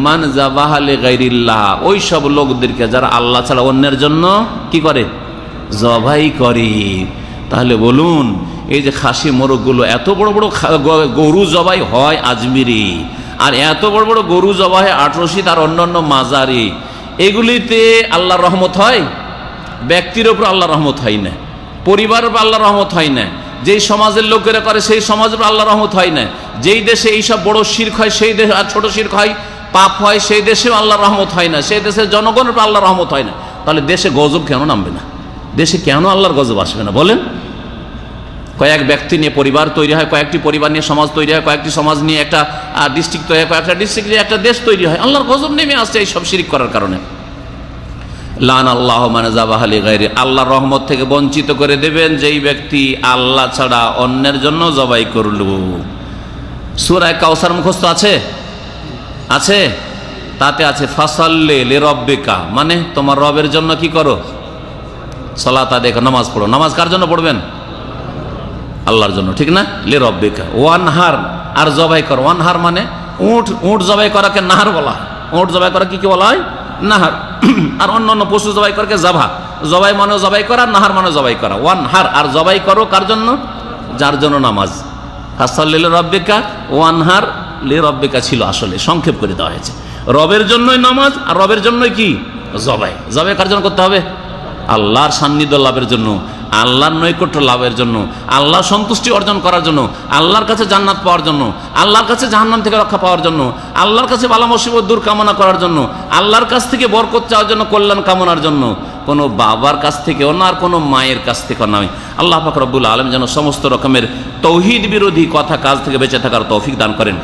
মান যাবাহা লিগাইরিল্লাহ, ওই সব লোকদেরকে যারা আল্লাহ ছাড়া অন্যের জন্য কি করে? জবাই করে। তাহলে বলুন, এই যে খাসি মোরগগুলো, এত বড় বড় গরু জবাই হয় আজমিরি, আর এত বড় বড় গরু জবাই হয় আটরসিদ আর অন্যান্য মাজারে, এগুলিতে আল্লাহর রহমত হয়? ব্যক্তির ওপর আল্লাহর রহমত হয় না, পরিবারের উপর আল্লাহর রহমত হয় না, যেই সমাজের লোকেরা করে সেই সমাজের উপর আল্লাহর রহমত হয় না, যেই দেশে এইসব বড় শিরক হয় সেই দেশে, আর ছোট শিরক হয়, পাপ হয়, সেই দেশেও আল্লাহর রহমত হয় না, সেই দেশের জনগণের উপর আল্লাহর রহমত হয় না। তাহলে দেশে গজব কেন নামবে না? দেশে কেন আল্লাহর গজব আসবে না বলেন? কয়েক ব্যক্তি নিয়ে পরিবার তৈরি হয়, কয়েকটি পরিবার নিয়ে সমাজ তৈরি হয়, কয়েকটি সমাজ নিয়ে একটা ডিস্ট্রিক্ট তৈরি হয়, কয়েকটা ডিস্ট্রিক্ট নিয়ে একটা দেশ তৈরি হয়। আল্লাহর গজব নেমে আসছে এই সব শিরক করার কারণে। লানাল্লাহু মান যাবাহা লিগাইরি, আল্লাহর রহমত থেকে বঞ্চিত করে দেবেন যেই ব্যক্তি আল্লাহ ছাড়া অন্যের জন্য জবাই করল। সূরা কাউসার মুখস্থ আছে? আছে? তাতে আছে ফাসাল্লি লিরাব্বিকা, মানে তোমার রবের জন্য কি করো? সালাত আদায় করো, নামাজ পড়ো। নামাজ কার জন্য পড়বেন? আল্লাহর জন্য, ঠিক না? লিরাব্বিকা ওয়ানহার, আর জবাই করো। ওয়ানহার মানে উট জবাই করাকে নাহার বলা হয়। উট জবাই করা কি বলা হয়? নাহার। আর অন্য পশু জবাই করাকে জাভা। জবাই মানে জবাই করা, নাহার মানে জবাই করা। ওয়ানহার, আর জবাই করো কার জন্য? যার জন্য নামাজ। ফাসাল্লি লিরাব্বিকা ওয়ানহার, লিরাব্বিকা ছিল আসলে, সংক্ষেপ করে দেওয়া হয়েছে। রবের জন্যই নামাজ, আর রবের জন্যই কি? জবাই। জবাই কার জন্য করতে হবে? আল্লাহর সান্নিধ্য লাভের জন্য, আল্লাহর নৈকট্য লাভের জন্য, আল্লাহর সন্তুষ্টি অর্জন করার জন্য, আল্লাহর কাছে জান্নাত পাওয়ার জন্য, আল্লাহর কাছে জাহান্নাম থেকে রক্ষা পাওয়ার জন্য, আল্লাহর কাছে বালা মুসিবত দূর কামনা করার জন্য, আল্লাহর কাছ থেকে বরকত চাওয়ার জন্য, কল্যাণ কামনার জন্য, কোনো বাবার কাছ থেকেও না আর কোনো মায়ের কাছ থেকেও নয়। আল্লাহ পাক রব্বুল আলামিন যেন সমস্ত রকমের তৌহিদ বিরোধী কথা কাজ থেকে বেঁচে থাকার তৌফিক দান করেন।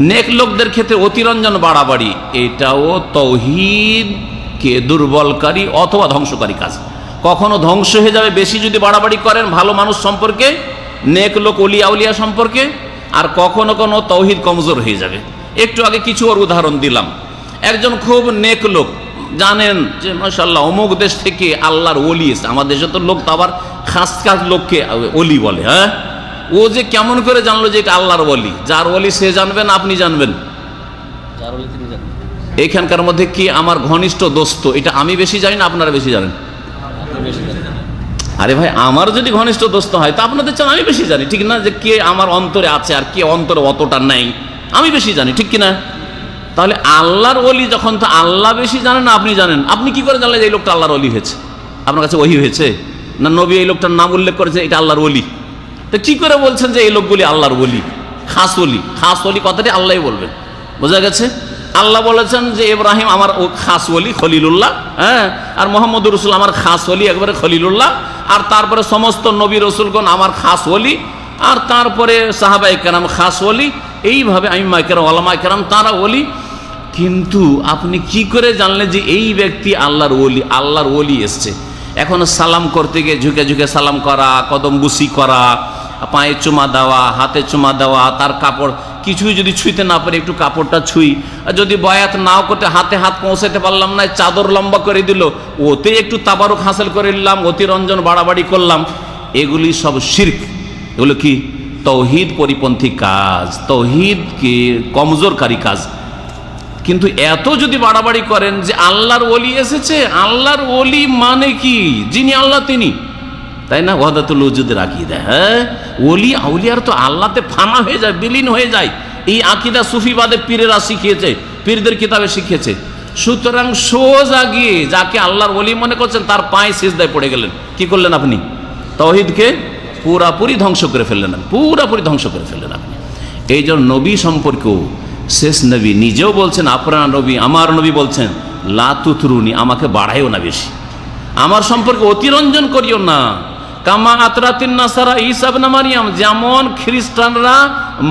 নেক লোকদের ক্ষেত্রে অতিরঞ্জন বাড়াবাড়ি, এটাও তৌহিদকে দুর্বলকারী অথবা ধ্বংসকারী কাজ। কখনো ধ্বংস হয়ে যাবে বেশি যদি বাড়াবাড়ি করেন ভালো মানুষ সম্পর্কে, নেক লোক ওলিয়া উলিয়া সম্পর্কে, আর কখনো কোনো তৌহিদ কমজোর হয়ে যাবে। একটু আগে কিছু ওর উদাহরণ দিলাম। একজন খুব নেক লোক, জানেন যে মাশাআল্লাহ অমুক দেশ থেকে আল্লাহর ওলি এসে, আমার দেশে তো লোক তো আবার খাস খাস লোককে ওলি বলে। হ্যাঁ, ও যে কেমন করে জানলো যে এটা আল্লাহর ওলি? যার ওলি সে জানবেন, আপনি জানবেন, এখানকার মধ্যে কি আমার ঘনিষ্ঠ দোস্ত, এটা আমি বেশি জানি না আপনারা বেশি জানেন? আরে ভাই, আমার যদি ঘনিষ্ঠ দোস্ত হয় তা আপনাদের চান আমি বেশি জানি, ঠিক না? যে কে আমার অন্তরে আছে আর কে অন্তরে অতটা নেই, আমি বেশি জানি, ঠিক কিনা? তাহলে আল্লাহর ওলি যখন, তো আল্লাহ বেশি জানেন না আপনি জানেন, আপনি কি করে জানলেন যে এই লোকটা আল্লাহর ওলি হয়েছে? আপনার কাছে ওহী হয়েছে না নবী এই লোকটার নাম উল্লেখ করেছে এটা আল্লাহর ওলি? তো কি করে বলছেন যে এই লোকগুলি আল্লাহর ওলি, খাস ওলি? খাস ওলি কথাটি আল্লাহই বলবেন, বোঝা গেছে? আল্লাহ বলেছেন যে ইব্রাহিম আমার ও খাস ওলি খলিলুল্লাহ, হ্যাঁ, আর মোহাম্মদ রসুল আমার খাস ওলি একবারে খলিলুল্লাহ, আর তারপরে সমস্ত নবী রসুলগণ আমার খাস ওলি, আর তারপরে সাহাবায়ে কেরাম খাস ওলি, এইভাবে আইম্মায়ে কেরাম ওলামায়ে কেরাম তারা ওলি। কিন্তু আপনি কি করে জানলেন যে এই ব্যক্তি আল্লাহর ওলি? আল্লাহর ওলি এসছে। এখন সালাম করতে গিয়ে ঝুঁকে ঝুঁকে সালাম করা, কদম বুসি করা, পায়ে চুমা দেওয়া, হাতে চুমা দেওয়া, তার কাপড় কিছুই যদি ছুঁইতে না পারে একটু কাপড়টা ছুঁই, আর যদি বয়াত নাও করতে হাতে হাত পৌঁছাতে পারলাম না চাদর লম্বা করে দিল, ওতে একটু তাবারুক হাসিল করে নিলাম, অতিরঞ্জন বাড়াবাড়ি করলাম, এগুলি সব শিরক। এগুলো কি? তৌহিদ পরিপন্থী কাজ, তৌহিদকে কমজোরকারী কাজ। কিন্তু এত যদি বাড়াবাড়ি করেন যে আল্লাহর ওলি এসেছে, আল্লাহর ওলি মানে কি? যিনি আল্লাহ তিনি, তাই না? ওয়াহদাতুল ওজুদের আকীদা। হ্যাঁ, ওলি আউলিয়ার তো আল্লাহতে ফানা হয়ে যায়, বিলীন হয়ে যায়। এই আকীদা সুফিবাদে পীরেরা শিখিয়েছে, পীরদের কিতাবে শিখিয়েছে। সুতরাং সোজা গিয়ে যাকে আল্লাহর ওলি মনে করছেন তার পায়ে সিজদায় পড়ে গেলেন, কি করলেন আপনি? তাওহীদকে পুরাপুরি ধ্বংস করে ফেললেন, পুরাপুরি ধ্বংস করে ফেললেন আপনি। এই জন্য নবী সম্পর্কেও শেষ নবী নিজেও বলছেন, আপনার নবী আমার নবী বলছেন, লা তুতরুনি, আমাকে বাড়াইও না বেশি, আমার সম্পর্কে অতিরঞ্জন করিও না। কামা আতরাতিন নাসারা ঈসা ইবনে মারইয়াম, যেমন খ্রিস্টানরা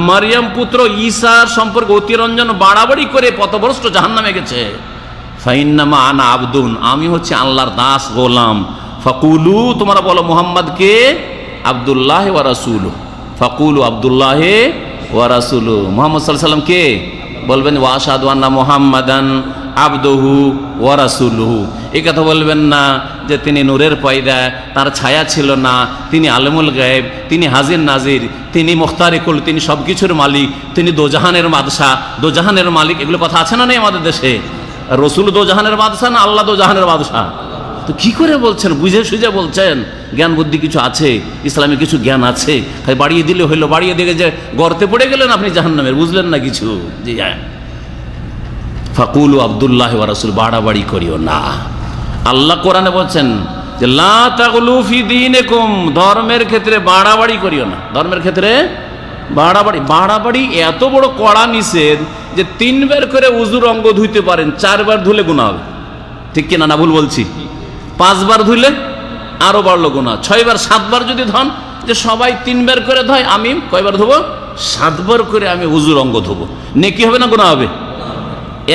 মারইয়াম পুত্র ঈসার সম্পর্কে অতিরঞ্জন বাড়াবাড়ি করে পথভ্রষ্ট জাহান্নামে গেছে। ফাইন্নামা আনা আবদুন, আমি হচ্ছে আল্লাহর দাস গোলাম। ফাকুলু, তোমরা বলো মুহাম্মদকে আব্দুল্লাহ ওয়া রাসূলুহু, ফাকুলু আব্দুল্লাহ ওয়া রাসূলুহু। মুহাম্মদ সাল্লাল্লাহু আলাইহি ওয়াসাল্লাম কে বলবেন? ওয়া আশহাদু আন্না মুহাম্মাদান আবদুহু ওয়া রাসূলুহু। এই কথা বলবেন না যে তিনি নূরের পয়দা, তার ছায়া ছিল না, তিনি আলেমুল গায়েব, তিনি হাজির নাজির, তিনি মুখতারিকুল, তিনি সব কিছুর মালিক, তিনি দোজাহানের বাদশাহ, দোজাহানের মালিক। এগুলো কথা আছে না নেই আমাদের দেশে? রসুল দোজাহানের বাদশাহ না আল্লাহ দোজাহানের বাদশাহ? তো কি করে বলছেন? বুঝে সুঝে বলছেন? জ্ঞান বুদ্ধি কিছু আছে, ইসলামে কিছু জ্ঞান আছে, তাই বাড়িয়ে দিলে হইলো, বাড়িয়ে দিলে যে গর্তে পড়ে গেলেন আপনি জাহান্নামের, বুঝলেন না কিছু। জি হ্যাঁ, ফাকুলু আব্দুল্লাহ ওয়া রাসূল, বাড়াবাড়ি করিও না। আল্লাহ কোরআনে বলছেন যে লা তাগলু ফি দীনিকুম, ধর্মের ক্ষেত্রে বাড়াবাড়ি করিও না। ধর্মের ক্ষেত্রে বাড়াবাড়ি, বাড়াবাড়ি এত বড় কড়া নিষেধ যে 3 বার করে উযুর অঙ্গ ধুইতে পারেন, 4 বার ধুলে গুনাহ হবে, ঠিক কিনা? না ভুল বলছি? 5 বার ধুইলে আরো বাড়লো গুনাহ। 6 বার 7 বার যদি ধন, যে সবাই 3 বার করে ধয়, আমি কয়বার ধোবো? 7 বার করে আমি উযুর অঙ্গ ধোবো, নেকি হবে না গুনাহ হবে?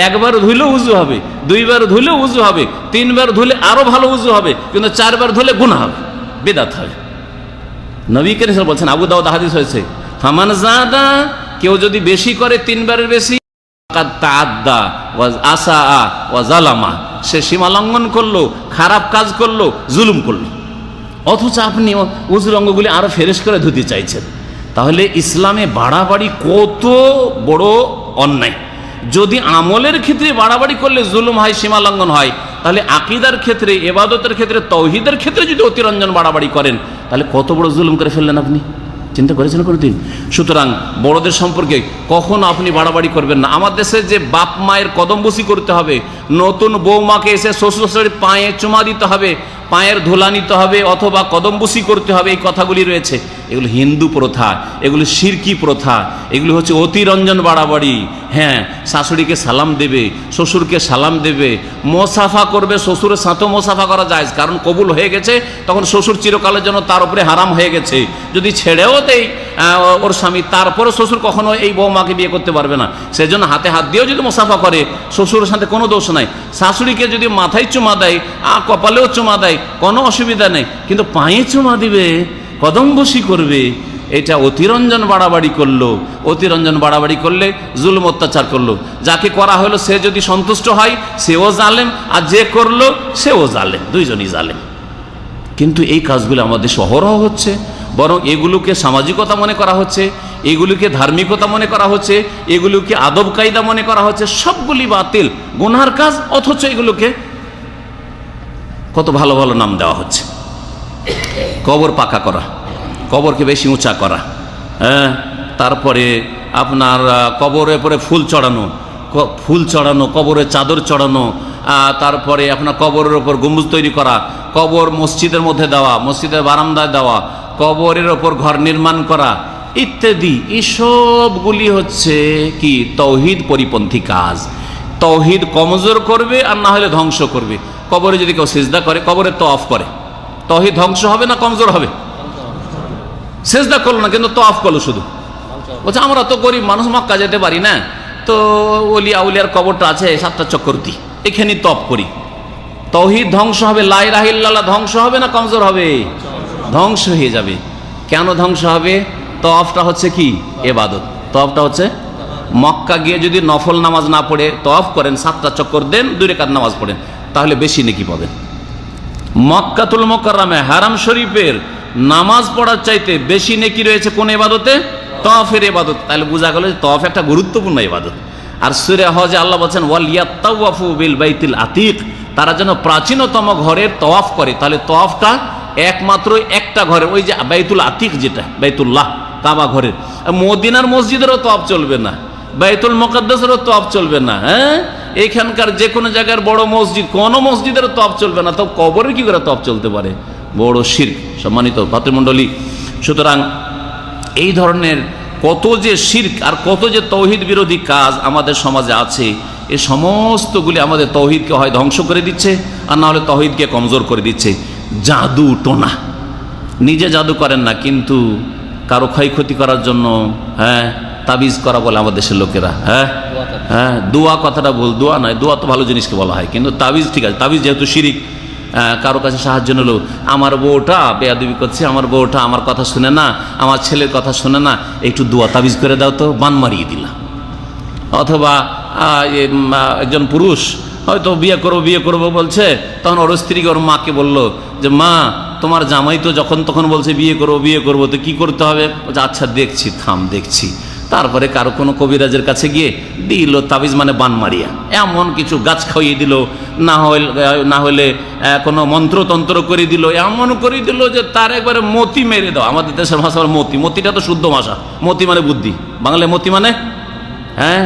1 বার ধুইলেও উযু হবে, 2 বার ধুইলেও উযু হবে, 3 বার ধুলে আরো ভালো উযু হবে, কিন্তু 4 বার ধুলে গুনাহ হবে, বিদআত হবে। নবী করিম সাল্লাল্লাহু আলাইহি ওয়াসাল্লাম বলছেন, আবু দাউদ হাদিস হয়েছে, ফামান যাদা, কেউ যদি বেশি করে 3 বারের বেশি, ফাকাদ তাআদ্দা ওয়া আসা ওয়া জালামা, সে সীমা লঙ্ঘন করলো, খারাপ কাজ করলো, জুলুম করলো। অথচ আপনি উযুর অঙ্গগুলি আরো ফেরেশ করে ধুতে চাইছেন। তাহলে ইসলামে বাড়াবাড়ি কত বড় অন্যায়। যদি আমলের ক্ষেত্রে বাড়াবাড়ি করলে জুলুম হয়, সীমা লঙ্ঘন হয়, তাহলে আকীদার ক্ষেত্রে, ইবাদতের ক্ষেত্রে, তাওহীদের ক্ষেত্রে যদি অতিরঞ্জন বাড়াবাড়ি করেন, তাহলে কত বড় জুলুম করে ফেললেন আপনি, চিন্তা করেছেন কোনোদিন? সুতরাং বড়দের সম্পর্কে কখনো আপনি বাড়াবাড়ি করবেন না। আমার দেশে যে বাপ মায়ের কদমবুসি করতে হবে, নতুন বৌমাকে এসে শ্বশুর শাশুড়ির পায়ে চুমা দিতে হবে, পায়ের ধুলা নিতে হবে অথবা কদমবুসি করতে হবে, এই কথাগুলি রয়েছে, এগুলো হিন্দু প্রথা, এগুলো শিরকি প্রথা, এগুলো হচ্ছে অতিরঞ্জন বাড়াবাড়ি। হ্যাঁ, শাশুড়িকে সালাম দেবে, শ্বশুরকে সালাম দেবে, মোসাফা করবে, শ্বশুরের সাথেও মোসাফা করা যায়, কারণ কবুল হয়ে গেছে, তখন শ্বশুর চিরকালের জন্য তার উপরে হারাম হয়ে গেছে। যদি ছেড়েও দেয় ওর স্বামী, তারপরে শ্বশুর কখনো এই বৌমাকে বিয়ে করতে পারবে না। সেজন্য হাতে হাত দিয়েও যদি মোসাফা করে, শ্বশুরের সাথে কোনো দোষ নাই। শাশুড়িকে যদি মাথায় চুমা দেয়, কপালেও চুমা দেয়, কোনো অসুবিধা নেই, কিন্তু পায়ে চুমা দিবে, কদমবুসি করবে, এটা অতিরঞ্জন বাড়াবাড়ি করলো। অতিরঞ্জন বাড়াবাড়ি করলে জুলুম অত্যাচার করলো। যাকে করা হলো সে যদি সন্তুষ্ট হয়, সেও জালেম, আর যে করলো সেও জালেম, দুইজনই জালেম। কিন্তু এই কাজগুলো আমাদের অহরহ হচ্ছে, বরং এগুলোকে সামাজিকতা মনে করা হচ্ছে, এগুলোকে ধার্মিকতা মনে করা হচ্ছে, এগুলোকে আদব কায়দা মনে করা হচ্ছে। সবগুলি বাতিল, গুনার কাজ, অথচ এগুলোকে কত ভালো ভালো নাম দেওয়া হচ্ছে। কবর পাকা করা, কবরকে বেশি উঁচা করা, হ্যাঁ, তারপরে আপনার কবরের পরে ফুল চড়ানো, কবরে চাদর চড়ানো, তারপরে আপনার কবরের ওপর গম্বুজ তৈরি করা, কবর মসজিদের মধ্যে দেওয়া, মসজিদের বারান্দায় দেওয়া, কবরের ওপর ঘর নির্মাণ করা ইত্যাদি, এসবগুলি হচ্ছে কি তৌহিদ পরিপন্থী কাজ। তৌহিদ কমজোর করবে, আর না হলে ধ্বংস করবে। কবরে যদি কেউ সিজদা করে, কবরে তওয়াফ করে, তৌহিদ ধ্বংস হবে না কমজোর হবে? সিজদা করলো না, কিন্তু তওয়াফ করলো শুধু। বলছে আমরা তো গরিব মানুষ, মক্কা যেতে পারি না, তো ওলিয়া উলিয়ার কবরটা আছে 7টা চক্করতি, এখানেই তওয়াফ করি। তৌহিদ ধ্বংস হবে, লা ইলাহা ইল্লাল্লাহ ধ্বংস হবে না কমজোর হবে? ধ্বংস হয়ে যাবে। কেন ধ্বংস হবে? তওয়াফটা হচ্ছে কি? ইবাদত। তওয়াফটা হচ্ছে, মক্কা গিয়ে যদি নফল নামাজ না পড়ে তওয়াফ করেন, 7টা চক্কর দেন, 2 রাকাত নামাজ পড়েন, তাহলে বেশি নেকি পাবেন। মক্কাতুল মুকাররমে হারাম শরীফের নামাজ পড়ার চাইতে বেশি নেকি রয়েছে কোন ইবাদতে? তওয়াফের ইবাদত। তাহলে বোঝা গেল যে তওয়াফ একটা গুরুত্বপূর্ণ ইবাদত। আর সূরা হজে আল্লাহ বলেন ওয়াল ইয়াতাওয়াফু বিল বাইতিল আতিক, তারা যেন প্রাচীনতম ঘরের তওয়াফ করে। তাহলে তওয়াফটা একমাত্র একটা ঘরের, ওই যে বাইতুল আতিক, যেটা বাইতুল্লাহ কাবা ঘরের। মদিনার মসজিদেরও তওয়াফ চলবে না, বাইতুল মুকাদ্দাসেরও তওয়াফ চলবে না। হ্যাঁ, এইখানকার যে কোনো জায়গার বড় মসজিদ, কোনো মসজিদেরও তওয়াফ চলবে না। তো কবরে কি করে তওয়াফ চলতে পারে? বড় শিরক। সম্মানিত ভাতৃমণ্ডলী, সুতরাং এই ধরনের কত যে শিরক আর কত যে তৌহিদ বিরোধী কাজ আমাদের সমাজে আছে, এ সমস্তগুলি আমাদের তৌহিদকে হয় ধ্বংস করে দিচ্ছে, আর না হলে তৌহিদকে কমজোর করে দিচ্ছে। জাদু টোনা, নিজে জাদু করেন না, কিন্তু কারো ক্ষয়ক্ষতি করার জন্য, হ্যাঁ, তাবিজ করা বলে আমাদের দেশের লোকেরা। হ্যাঁ, দোয়া কথাটা ভুল, দোয়া নয়, দোয়া তো ভালো জিনিসকে বলা হয়, কিন্তু তাবিজ ঠিক আছে। তাবিজ যেহেতু শিরিক, কারো কাছে সাহায্য নিল, আমার বউটা বেয়াদবি করছে, আমার বউটা আমার কথা শুনে না, আমার ছেলের কথা শুনে না, একটু দোয়া তাবিজ করে দাও তো, বান মারিয়ে দিলাম। অথবা একজন পুরুষ হয়তো বিয়ে করবো বলছে, তখন ওর স্ত্রীকে ওর মাকে বললো যে মা, তোমার জামাই তো যখন তখন বলছে বিয়ে করবো, তো কি করতে হবে? আচ্ছা দেখছি, থাম দেখছি। তারপরে কারো কোনো কবিরাজের কাছে গিয়ে দিল তাবিজ, মানে বান মারিয়া, এমন কিছু গাছ খাইয়ে দিল, না হলে কোনো মন্ত্রতন্ত্র করে দিল, এমন করে দিল যে তার একবারে মতি মেরে দাও। আমাদের দেশের ভাষা মতি, মতিটা তো শুদ্ধ ভাষা, মতি মানে বুদ্ধি, বাংলায় মতি মানে, হ্যাঁ,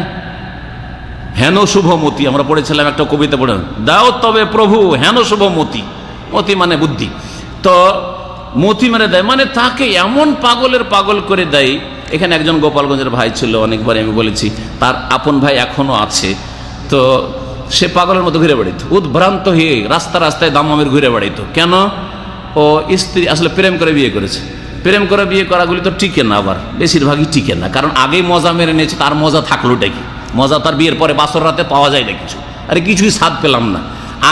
হেন শুভ মতি। আমরা পড়েছিলাম একটা কবিতা পড়ে, দাও তবে প্রভু হেন শুভ মতি, মতি মানে বুদ্ধি। তো মতি মেরে দেয়, মানে তাকে এমন পাগল করে দেয়। এখানে একজন গোপালগঞ্জের ভাই ছিল, অনেকবার আমি বলেছি, তার আপন ভাই এখনো আছে। তো সে পাগলের মতো ঘুরে বেড়াইতো, উদ্ভ্রান্ত হয়ে রাস্তায় দামামের ঘুরে বেড়াইতো। কেন? ও স্ত্রী আসলে প্রেম করে বিয়ে করেছে। প্রেম করে বিয়ে করাগুলি তো টিকে না, আবার বেশিরভাগই টিকে না, কারণ আগেই মজা মেরে নিয়েছে। তার মজা থাকলোটা কি? মজা তার বিয়ের পরে বাসর রাতে পাওয়া যায় না কিছু। আরে কিছুই স্বাদ পেলাম না।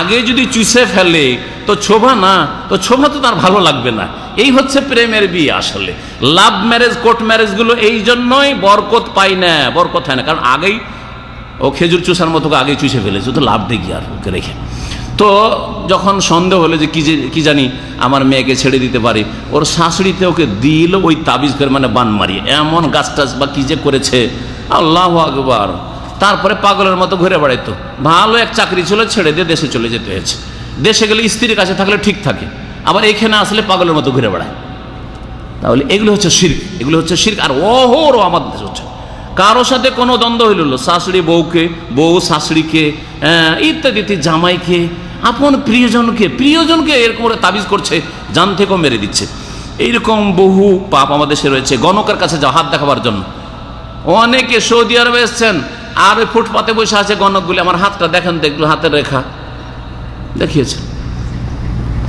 আগে যদি চুষে ফেলে তো ছোভা না, তো ছোভা তো তার ভালো লাগবে না। এই হচ্ছে প্রেমের বিয়ে। আসলে লাভ ম্যারেজ, কোর্ট ম্যারেজগুলো এই জন্যই বরকত পায় না, বরকত হয় না, কারণ আগেই ও খেজুর চুষার মতো আগেই চুষে ফেলেছে, তো লাভ দেখি আর ওকে রেখে। তো যখন সন্দেহ হলো যে কি জানি আমার মেয়েকে ছেড়ে দিতে পারে, ওর শাশুড়িতে ওকে দিল ওই তাবিজ করে, মানে বান মারিয়ে, এমন গাছ টাছ বা কি যে করেছে, আল্লাহু আকবার। তারপরে পাগলের মতো ঘুরে বেড়াইতো। ভালো এক চাকরি ছিল, ছেড়ে দিয়ে দেশে চলে যেতে হয়েছে। দেশে গেলে স্ত্রীর কাছে থাকলে ঠিক থাকে, আবার এখানে আসলে পাগলের মতো ঘুরে বেড়ায়। তাহলে এগুলো হচ্ছে শিরক, এগুলো হচ্ছে শিরক। আর অহরহ আমাদের দেশে হচ্ছে, কারোর সাথে কোনো দ্বন্দ্ব হইল, শাশুড়ি বউকে, বউ শাশুড়িকে, ইত্যাদি জামাইকে, আপন প্রিয়জনকে এরকম করে তাবিজ করছে, জান থেকেও মেরে দিচ্ছে। এইরকম বহু পাপ আমাদের দেশে রয়েছে। গণকের কাছে যাও হাত দেখাবার জন্য, অনেকে সৌদি আরবে এসছেন আর ওই ফুটপাতে বসে আছে গণকগুলি, আমার হাতটা দেখেন তো একটু, হাতের রেখা দেখিয়েছে,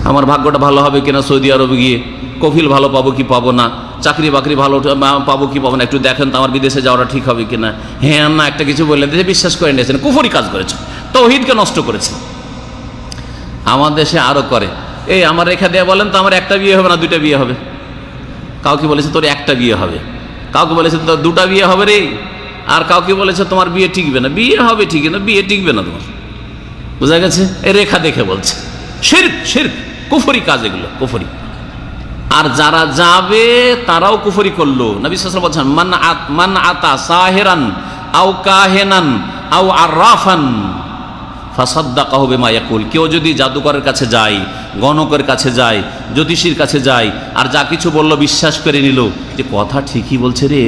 আমার ভাগ্যটা ভালো হবে কিনা সৌদি আরবে গিয়ে, কফিল ভালো পাবো কি পাবো না, চাকরি বাকরি ভালো পাবো কি পাবো না, একটু দেখেন তো আমার বিদেশে যাওয়াটা ঠিক হবে কিনা। হ্যাঁ না একটা কিছু বললেন, দেশে বিশ্বাস করে নিয়েছেন, কুফরি কাজ করেছে, তাওহীদকে নষ্ট করেছে। আমার দেশে আরো করে, এই আমার রেখা দেয়া বলেন তো আমার একটা বিয়ে হবে না দুইটা বিয়ে হবে। কাউকে বলেছে তোর একটা বিয়ে হবে, কাউকে বলেছে তোর দুটা বিয়ে হবে রে, আর কাউকে বলেছে তোমার বিয়ে টিকবে না। বিয়ে হবে ঠিক না, বিয়ে টিকবে না তোমার, বোঝা গেছে? এই রেখা দেখে বলছে। শিরক, শিরক, কুফরি কাজ এগুলো, কুফরি। আর যারা যাবে তারাও কুফরি করলো। নবী সাল্লাল্লাহু আলাইহি ওয়াসাল্লাম বলছেন মান আতা সাহিরান আও কাহিনান আও আরাফান ফাসাদ্দাকাহু বিমা ইয়াকুল, কেউ যদি জাদুকরের কাছে যায়, গণকের কাছে যায়, জ্যোতিষীর কাছে যায়, আর যা কিছু বলল বিশ্বাস করে নিল, যে কথা ঠিকই বলছে রে,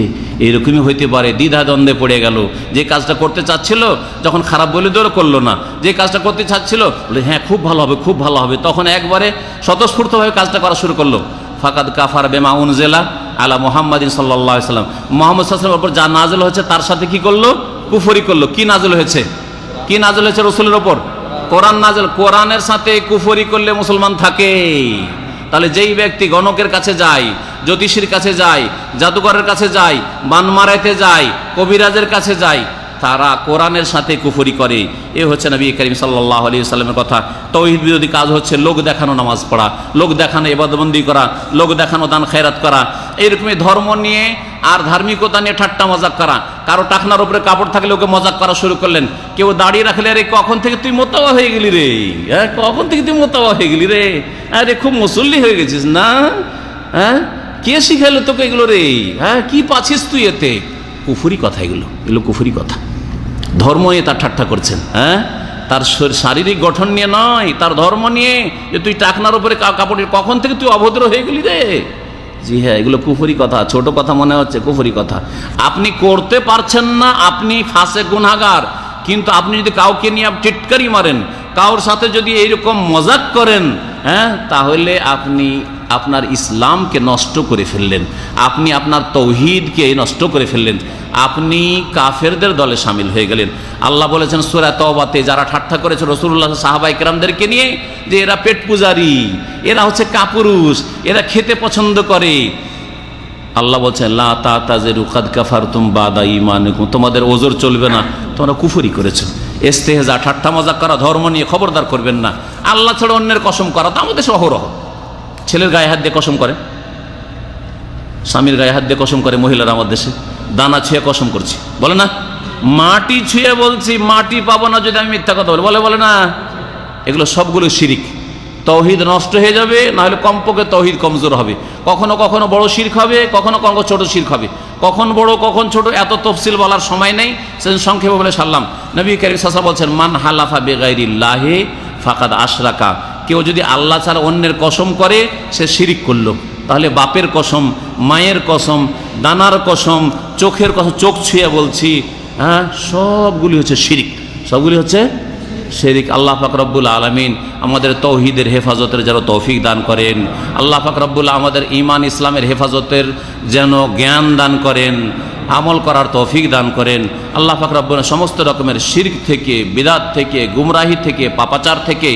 এরকমই হইতে পারে, দ্বিধা দ্বন্দ্বে পড়ে গেল। যে কাজটা করতে চাচ্ছিল যখন খারাপ বলে দিল করলো না, যে কাজটা করতে চাচ্ছিল বলে হ্যাঁ খুব ভালো হবে খুব ভালো হবে, তখন একবারে স্বতঃস্ফূর্তভাবে কাজটা করা শুরু করলো। ফাকাদ কাফার বিমা উনজিলা আলা মুহাম্মাদিন সাল্লাল্লাহু আলাইহি ওয়াসাল্লাম, মুহাম্মদ সাল্লাল্লাহু আলাইহি ওয়াসাল্লামের উপর যা নাযিল হয়েছে তার সাথে কি করলো? কুফরি করলো। কি নাযিল হয়েছে? কি নাযিল হয়েছে রাসূলের উপর? কোরআন নাযিল। কোরআনের সাথে কুফরি করলে মুসলমান থাকে। তাহলে যেই ব্যক্তি গণকের কাছে যায়, জ্যোতিষীর কাছে যায়, জাদুকরের কাছে যায়, বান মারাইতে যায়, কবিরাজের কাছে যায়, তারা কোরআনের সাথে কুফরি করে। এ হচ্ছে নবী করিম সাল্লাল্লাহু আলাইহি ওয়াসাল্লামের কথা। তাওহীদ বিরোধী কাজ হচ্ছে লোক দেখানো নামাজ পড়া, লোক দেখানো ইবাদতবন্দি করা, লোক দেখানো দান খেরাত করা, এইরকমই ধর্ম নিয়ে আর ধার্মিকতা নিয়ে ঠাট্টা মজাক করা। কারো টাকনার উপরে কাপড় থাকলে ওকে মজাক করা শুরু করলেন, কেউ দাঁড়িয়ে রাখলে আরে কখন থেকে তুই মোতাবা হয়ে গেলি রে, হ্যাঁ কখন থেকে তুই মোতাবা হয়ে গেলি রে, আরে খুব মুসল্লি হয়ে গেছিস না, হ্যাঁ কে শিখাইলো তোকে এগুলো রে, হ্যাঁ কি পাচ্ছিস তুই এতে? কুফরি কথা এগুলো, এগুলো কুফরি কথা। ধর্ম নিয়ে তার ঠাট্টা করছেন, হ্যাঁ তার শারীরিক গঠন নিয়ে নয়, তার ধর্ম নিয়ে, যে তুই টাকনার উপরে কাপড় কখন থেকে তুই অভদ্র হয়ে গেলি রে। জি হ্যাঁ, এগুলো কুফরি কথা, ছোট কথা মনে হচ্ছে, কুফরি কথা। আপনি করতে পারছেন না, আপনি ফাসেক গুনাহগার, কিন্তু আপনি যদি কাউকে নিয়ে টিটকারি মারেন, কারোর সাথে যদি এইরকম মজাক করেন, হ্যাঁ তাহলে আপনি আপনার ইসলামকে নষ্ট করে ফেললেন, আপনি আপনার তাওহীদকে নষ্ট করে ফেললেন, আপনি কাফেরদের দলে শামিল হয়ে গেলেন। আল্লাহ বলেছেন সূরা তাওবাতে, যারা ঠাট্টা করেছে রাসূলুল্লাহ সাহাবায়ে কেরামদেরকে নিয়ে, যে এরা পেট পূজারি, এরা হচ্ছে কাপুরুষ, এরা খেতে পছন্দ করে, আল্লাহ বলছেন লা তাতাযিরু কাদ কাফারতুম বাদা ঈমানিকুম, তোমাদের ওজর চলবে না, তোমরা কুফরি করেছো। ইস্তেহজা, ঠাট্টা মজাক করা ধর্ম নিয়ে খবরদার করবেন না। আল্লাহ ছাড়া অন্যের কসম করা তো আমাদের অহরহ। ছেলের গায়ে হাত দিয়ে কসম করে, স্বামীর গায়ে হাত দিয়ে কসম করে মহিলারা আমার দেশে, দানা ছুঁয়ে কসম করছি, বলে না, মাটি ছুঁয়ে বলছি মাটি পাবো না যদি আমি মিথ্যা কথা বলি, বলে না, এগুলো সবগুলো শিরিক। তাওহীদ নষ্ট হয়ে যাবে, না হলে কমপক্ষে তাওহীদ কমজোর হবে। কখনো কখনো বড় শিরক হবে, কখনো কখনো ছোট শিরক হবে, কখন বড় কখন ছোট এত তফসিল বলার সময় নেই, সেদিন সংক্ষেপে বলে সারলাম। নবী কারীম সাল্লাল্লাহু আলাইহি ওয়াসাল্লাম বলছেন মান হালাফা বিগাইরিল্লাহি ফাকাদ আশরাকা, কেউ যদি আল্লাহ ছাড়া অন্যের কসম করে সে শিরিক করলো। তাহলে বাপের কসম, মায়ের কসম, দানার কসম, চোখের কসম, চোখ ছুঁয়ে বলছি, হ্যাঁ সবগুলি হচ্ছে শিরিক, সবগুলি হচ্ছে শিরিক। আল্লাহ পাক রব্বুল আলামিন আমাদের তাওহীদের হেফাজতের যেন তৌফিক দান করেন। আল্লাহ পাক রব্বুল আমাদের ঈমান ইসলামের হেফাজতের যেন জ্ঞান দান করেন, আমল করার তৌফিক দান করেন। আল্লাহ পাক রব্বুল সমস্ত রকমের শিরক থেকে, বিদআত থেকে, গুমরাহি থেকে, পাপাচার থেকে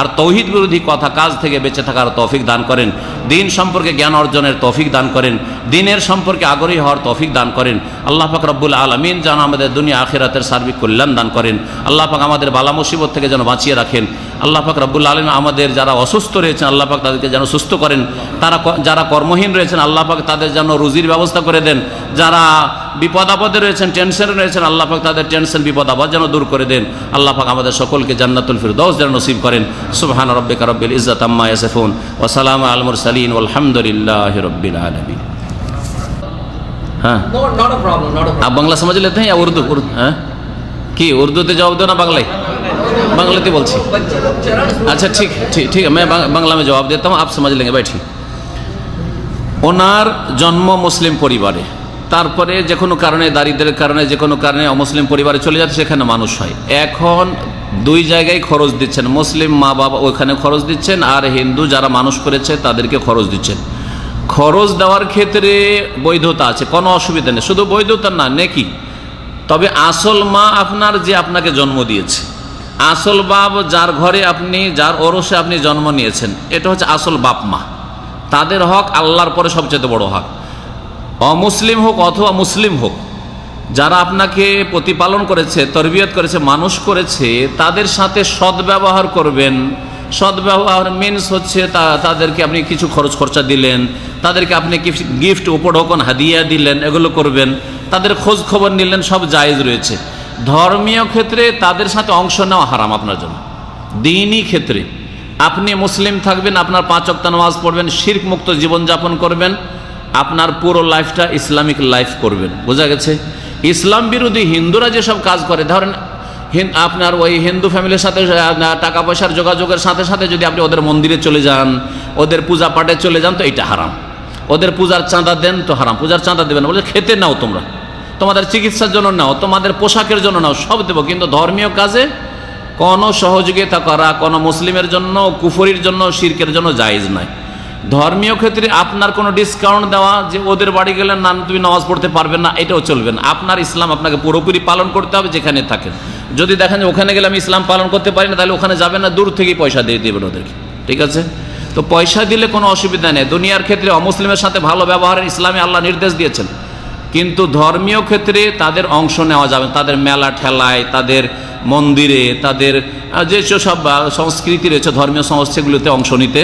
আর তাওহীদ বিরোধী কথা কাজ থেকে বেঁচে থাকার তৌফিক দান করেন। দিন সম্পর্কে জ্ঞান অর্জনের তৌফিক দান করেন, দিনের সম্পর্কে আগ্রহী হওয়ার তৌফিক দান করেন। আল্লাহ পাক রব্বুল আলামিন যেন আমাদের দুনিয়া আখিরাতের সার্বিক কল্যাণ দান করেন। আল্লাহ পাক আমাদের বালা মুসিবত থেকে যেন বাঁচিয়ে রাখেন। আল্লাহ পাক রব্বুল আলামিন আমাদের যারা অসুস্থ রয়েছেন আল্লাহ পাক তাদেরকে যেন সুস্থ করেন, যারা কর্মহীন রয়েছেন আল্লাহ পাক তাদের যেন রুজির ব্যবস্থা করে দেন, যারা বিপদ আপদে রয়েছেন, টেনশনে রয়েছেন আল্লাহ পাক তাদের টেনশন বিপদ আপদ যেন দূর করে দেন। আল্লাহ পাক আমাদের সকলকে জান্নাতুল ফিরদাউস যেন নসিব করেন। সুবহান রাব্বিকা রাব্বিল ইজ্জাতি আম্মা ইয়াসিফুন ওয়া সালামু আলাল মুরসালিন ওয়ালহামদুলিল্লাহি রাব্বিল আলামিন। हाँ not a problem. आप बांग्ला समझ लेते हैं या उर्दू? हाँ कि उर्दू ते जवाब दो ना बांग्ला? बांग्ला ते बोलছি। अच्छा ठीक है, मैं बांग्ला में जवाब देता हूँ, आप समझ लेंगे। बैठिए। ওনার জন্ম মুসলিম পরিবারে, তারপরে যে কোনো কারণে, দারিদ্রের কারণে, যে কোনো কারণে অমুসলিম পরিবারে চলে যাচ্ছে, সেখানে মানুষ হয়। এখন দুই জায়গায় খরচ দিচ্ছেন, মুসলিম মা বাবা ওইখানে খরচ দিচ্ছেন, আর হিন্দু যারা মানুষ করেছে তাদেরকে খরচ দিচ্ছেন। খরচ দেওয়ার ক্ষেত্রে বৈধতা আছে, কোনো অসুবিধা নেই, শুধু বৈধতা না, নেকি। তবে আসল মা আপনার, যে আপনাকে জন্ম দিয়েছে, আসল বাপ যার ঘরে আপনি, যার ওরসে আপনি জন্ম নিয়েছেন, এটা হচ্ছে আসল বাপ মা। তাদের হক আল্লাহর পরে সবচেয়ে বড় হক। অমুসলিম হোক অথবা মুসলিম হোক, যারা আপনাকে প্রতিপালন করেছে, তরবিয়ত করেছে, মানুষ করেছে, তাদের সাথে সদ্ব্যবহার করবেন। সদ্ব্যবহার মিনস হচ্ছে তাদেরকে আপনি কিছু খরচ খরচা দিলেন, তাদেরকে আপনি গিফট উপঢৌকন হাদিয়া দিলেন, এগুলো করবেন। তাদের খোঁজ খবর নিলেন, সব জায়েজ রয়েছে। ধর্মীয় ক্ষেত্রে তাদের সাথে অংশ নেওয়া হারাম আপনার জন্য। দ্বীনি ক্ষেত্রে আপনি মুসলিম থাকবেন, আপনার 5 ওয়াক্ত নামাজ পড়বেন, শিরক মুক্ত জীবনযাপন করবেন, আপনার পুরো লাইফটা ইসলামিক লাইফ করবেন। বোঝা গেছে? ইসলাম বিরোধী হিন্দুরা যেসব কাজ করে, ধরেন আপনার ওই হিন্দু ফ্যামিলির সাথে টাকা পয়সার যোগাযোগের সাথে সাথে যদি আপনি ওদের মন্দিরে চলে যান, ওদের পূজা পাঠে চলে যান, তো এটা হারাম। ওদের পূজার চাঁদা দেন, তো হারাম। পূজার চাঁদা দেবেন, বলে খেতে নাও, তোমরা তোমাদের চিকিৎসার জন্য নাও, তোমাদের পোশাকের জন্য নাও, সব দেবো, কিন্তু ধর্মীয় কাজে কোনো সহযোগিতা করা কোনো মুসলিমের জন্য, কুফরির জন্য, শিরকের জন্য জায়েজ নাই। ধর্মীয় ক্ষেত্রে আপনার কোনো ডিসকাউন্ট দেওয়া, যে ওদের বাড়ি গেলে না তুমি নামাজ পড়তে পারবে না, এটাও চলবে না। আপনার ইসলাম আপনাকে পুরোপুরি পালন করতে হবে যেখানে থাকেন। যদি দেখেন যে ওখানে গেলে আমি ইসলাম পালন করতে পারি না, তাহলে ওখানে যাবেন না, দূর থেকেই পয়সা দিয়ে দেবেন ওদেরকে, ঠিক আছে? তো পয়সা দিলে কোনো অসুবিধা নেই। দুনিয়ার ক্ষেত্রে অমুসলিমের সাথে ভালো ব্যবহারের ইসলামে আল্লাহ নির্দেশ দিয়েছেন, কিন্তু ধর্মীয় ক্ষেত্রে তাদের অংশ নেওয়া যাবে। তাদের মেলা ঠেলায়, তাদের মন্দিরে, তাদের যেসব সংস্কৃতি রয়েছে, ধর্মীয় সংস্থাগুলোতে অংশ নিতে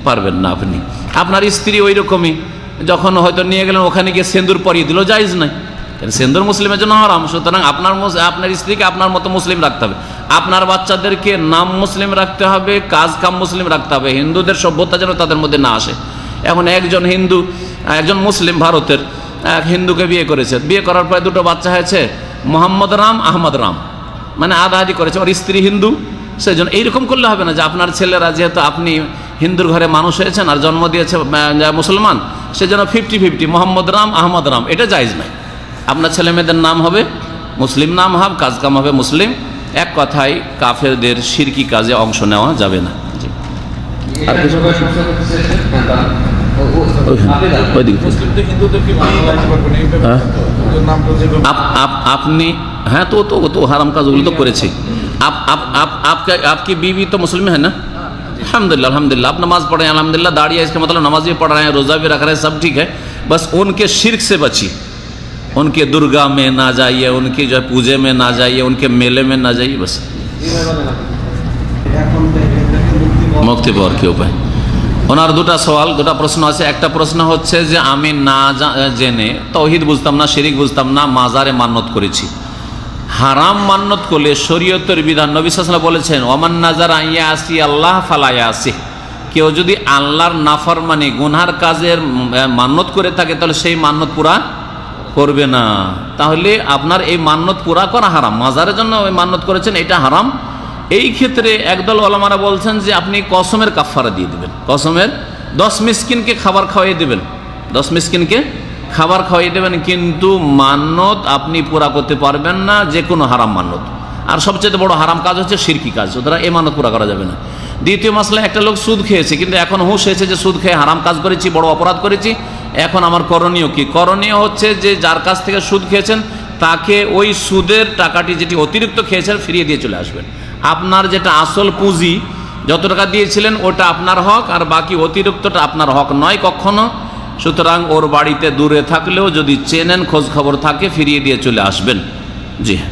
পারবেন না আপনি। আপনার স্ত্রী ওই রকমই, যখন হয়তো নিয়ে গেলেন, ওখানে গিয়ে সিঁদুর পরিয়ে দিল, জায়েজ নাই, সিঁদুর মুসলিমের জন্য হারাম। সুতরাং আপনার স্ত্রীকে আপনার মতো মুসলিম রাখতে হবে, আপনার বাচ্চাদেরকে নাম মুসলিম রাখতে হবে, কাজ কাম মুসলিম রাখতে হবে, হিন্দুদের সভ্যতা যেন তাদের মধ্যে না আসে। এখন একজন হিন্দু, একজন মুসলিম ভারতের এক হিন্দুকে বিয়ে করেছে, বিয়ে করার পরে 2টো বাচ্চা হয়েছে, মোহাম্মদ রাম, আহমদ রাম, মানে আধি করেছে, ওর স্ত্রী হিন্দু। সেই জন্য এইরকম করলে হবে না যে আপনার ছেলেরা, যেহেতু আপনি হিন্দুর ঘরে মানুষ হয়েছেন আর জন্ম দিয়েছে মুসলমান, সেজন্য 50-50 মোহাম্মদ রাম, আহমদ রাম, এটা জায়েজ নাই। আপনার ছেলে মেয়েদের নাম হবে মুসলিম নাম হবে, কাজ কাম হবে মুসলিম। এক কথায় কাফেরদের শিরকি কাজে অংশ নেওয়া যাবে না। আর কিছু আপনি, হ্যাঁ, তো হারাম কাজগুলো তো করেছি। आपकी बीवी तो मुस्लिम है ना? अल्हम्दुलिल्लाह, अल्हम्दुलिल्लाह। आप नमाज पढ़ रहे हैं, अल्हम्दुलिल्लाह। दाढ़ी है, इसका मतलब नमाज भी पढ़ रहे हैं, रोज़ा भी रख रहे हैं, सब ठीक है। बस उनके शिर्क से बचिए, उनके दुर्गा में ना जाइए, उनकी जो पूजे में ना जाइए, उनके मेले में ना जाइए। बस মুক্তি পাওয়ার কি উপায়? ওনার 2টা সওয়াল, 2টা প্রশ্ন আছে। একটা প্রশ্ন হচ্ছে যে আমি না জেনে তাওহীদ বুঝতাম না, শিরক বুঝতাম না, মাজারে মান্নত করেছি। হারাম মান্নত করলে শরীয়তের বিধান, নবী সাল্লাল্লাহু আলাইহি ওয়াসাল্লাম বলেছেন, ওমান নাজারা ইয়াসি আল্লাহ ফালা ইয়াসি, কেউ যদি আল্লাহর নাফরমানি, গুনহার কাজের মান্নত করে থাকে, তাহলে সেই মান্নত পুরা করবে না। তাহলে আপনার এই মান্নত পুরা করা হারাম। মাজারের জন্য ওই মান্নত করেছেন, এটা হারাম। এই ক্ষেত্রে একদল ওলামারা বলছেন যে আপনি কসমের কাফারা দিয়ে দেবেন, কসমের 10 মিসকিনকে খাবার খাওয়াই দেবেন, 10 মিসকিনকে খাবার খাওয়াই দেবেন, কিন্তু মান্নত আপনি পুরা করতে পারবেন না, যে কোনো হারাম মান্নত। আর সবচেয়ে বড় হারাম কাজ হচ্ছে শিরকি কাজ, সুতরাং এই মান্নত পুরা করা যাবে না। দ্বিতীয় মাসলা, একটা লোক সুদ খেয়েছে, কিন্তু এখন হুঁশ হয়েছে যে সুদ খেয়ে হারাম কাজ করেছি, বড় অপরাধ করেছি, এখন আমার করণীয় কি? করণীয় হচ্ছে যে যার কাছ থেকে সুদ খেয়েছেন তাকে ওই সুদের টাকাটি, যেটি অতিরিক্ত খেয়েছেন, ফিরিয়ে দিয়ে চলে আসবেন। আপনার যেটা আসল পুঁজি, যত টাকা দিয়েছিলেন, ওটা আপনার হক, আর বাকি অতিরিক্তটা আপনার হক নয় কখনো। সুতরাং ওর বাড়িতে দূরে থাকলেও যদি চেনেন, খোঁজ খবর থাকে, ফিরিয়ে দিয়ে চলে আসবেন। জি হ্যাঁ,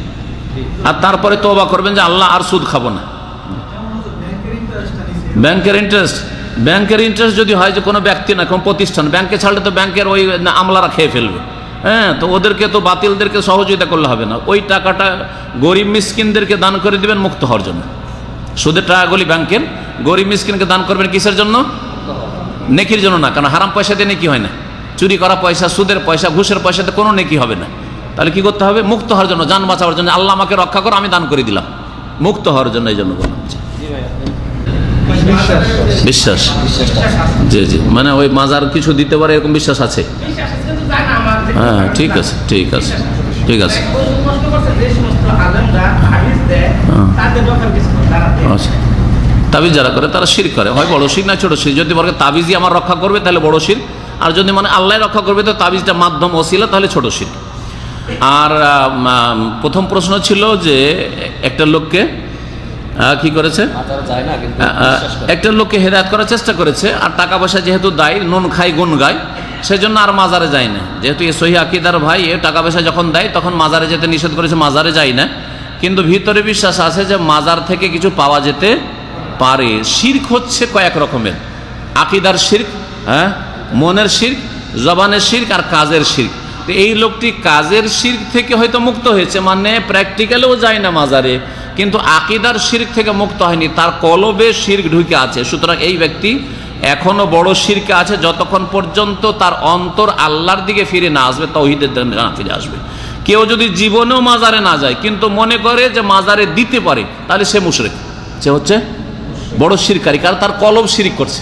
আর তারপরে তওবা করবেন যে আল্লাহ আর সুদ খাবো না। ব্যাংকের ইন্টারেস্ট যদি হয় যে কোনো ব্যক্তি না, কোনো প্রতিষ্ঠান, ব্যাংকে ছাড়লে তো ব্যাংকের ওই আমলারা খেয়ে ফেলবে। হ্যাঁ, তো ওদেরকে তো বাতিলদেরকে সহযোগিতা করলে হবে না। ওই টাকাটা গরিব মিসকিনদেরকে দান করে দিবেন মুক্ত হওয়ার জন্য। সুদের টাকাগুলি ব্যাংকের, গরিব মিসকিনকে দান করবেন কিসের জন্য? নেকির জন্য না, কারণ হারাম পয়সা দিয়ে নেকি হয় না। চুরি করা পয়সা, সুদের পয়সা, ঘুষের পয়সাতে কোনো নেকি হবে না। তাহলে কি করতে হবে? মুক্ত হওয়ার জন্য, জান বাঁচাবার জন্য, আল্লাহ আমাকে রক্ষা করো, আমি দান করে দিলাম, মুক্ত হওয়ার জন্য। এই জন্য বললাম। বিশ্বাস, জি জি, মানে ওই মাজার কিছু দিতে পারে এরকম বিশ্বাস আছে। হ্যাঁ, ঠিক আছে ঠিক আছে ঠিক আছে। আচ্ছা, তাবিজ যারা করে তারা শিরক করে, হয় বড় শিরক না ছোট শিরক। যদি বলে তাবিজই আমার রক্ষা করবে তাহলে বড় শিরক, আর যদি মানে আল্লাহ রক্ষা করবে তো তাবিজটা মাধ্যম ওসিলা তাহলে ছোট শিরক। আর প্রথম প্রশ্ন ছিল যে একটা লোককে কি করেছে, একটা লোককে হেদায়েত করার চেষ্টা করেছে, আর টাকা পয়সা যেহেতু দেয়, নুন খাই গুণ গায়, সেজন্য আর মাজারে যায় না। যেহেতু এ সহি আকিদার ভাই, এ টাকা পয়সা যখন দেয় তখন মাজারে যেতে নিষেধ করেছে, মাজারে যায় না। কিন্তু ভিতরে বিশ্বাস আছে যে মাজার থেকে কিছু পাওয়া যেতে পারে। শিরক হচ্ছে কয়েক রকমের, আকিদার শিরক, হ্যাঁ, মনের শিরক, জবানের শিরক আর কাজের শিরক। তো এই লোকটি কাজের শিরক থেকে হয়তো মুক্ত হয়েছে, মানে প্র্যাকটিক্যালেও যায় না মাজারে, কিন্তু আকিদার শিরক থেকে মুক্ত হয়নি, তার কলবে শিরক ঢুকে আছে। সুতরাং এই ব্যক্তি এখনো বড় শিরকে আছে যতক্ষণ পর্যন্ত তার অন্তর আল্লাহর দিকে ফিরে না আসবে, তাওহীদের দিকে না ফিরে আসবে। কেউ যদি জীবনেও মাজারে না যায় কিন্তু মনে করে যে মাজারে দিতে পারে, তাহলে সে মুশরিক, সে হচ্ছে বড় শিরকারী। কারণ তার কলব শিরিক করছে,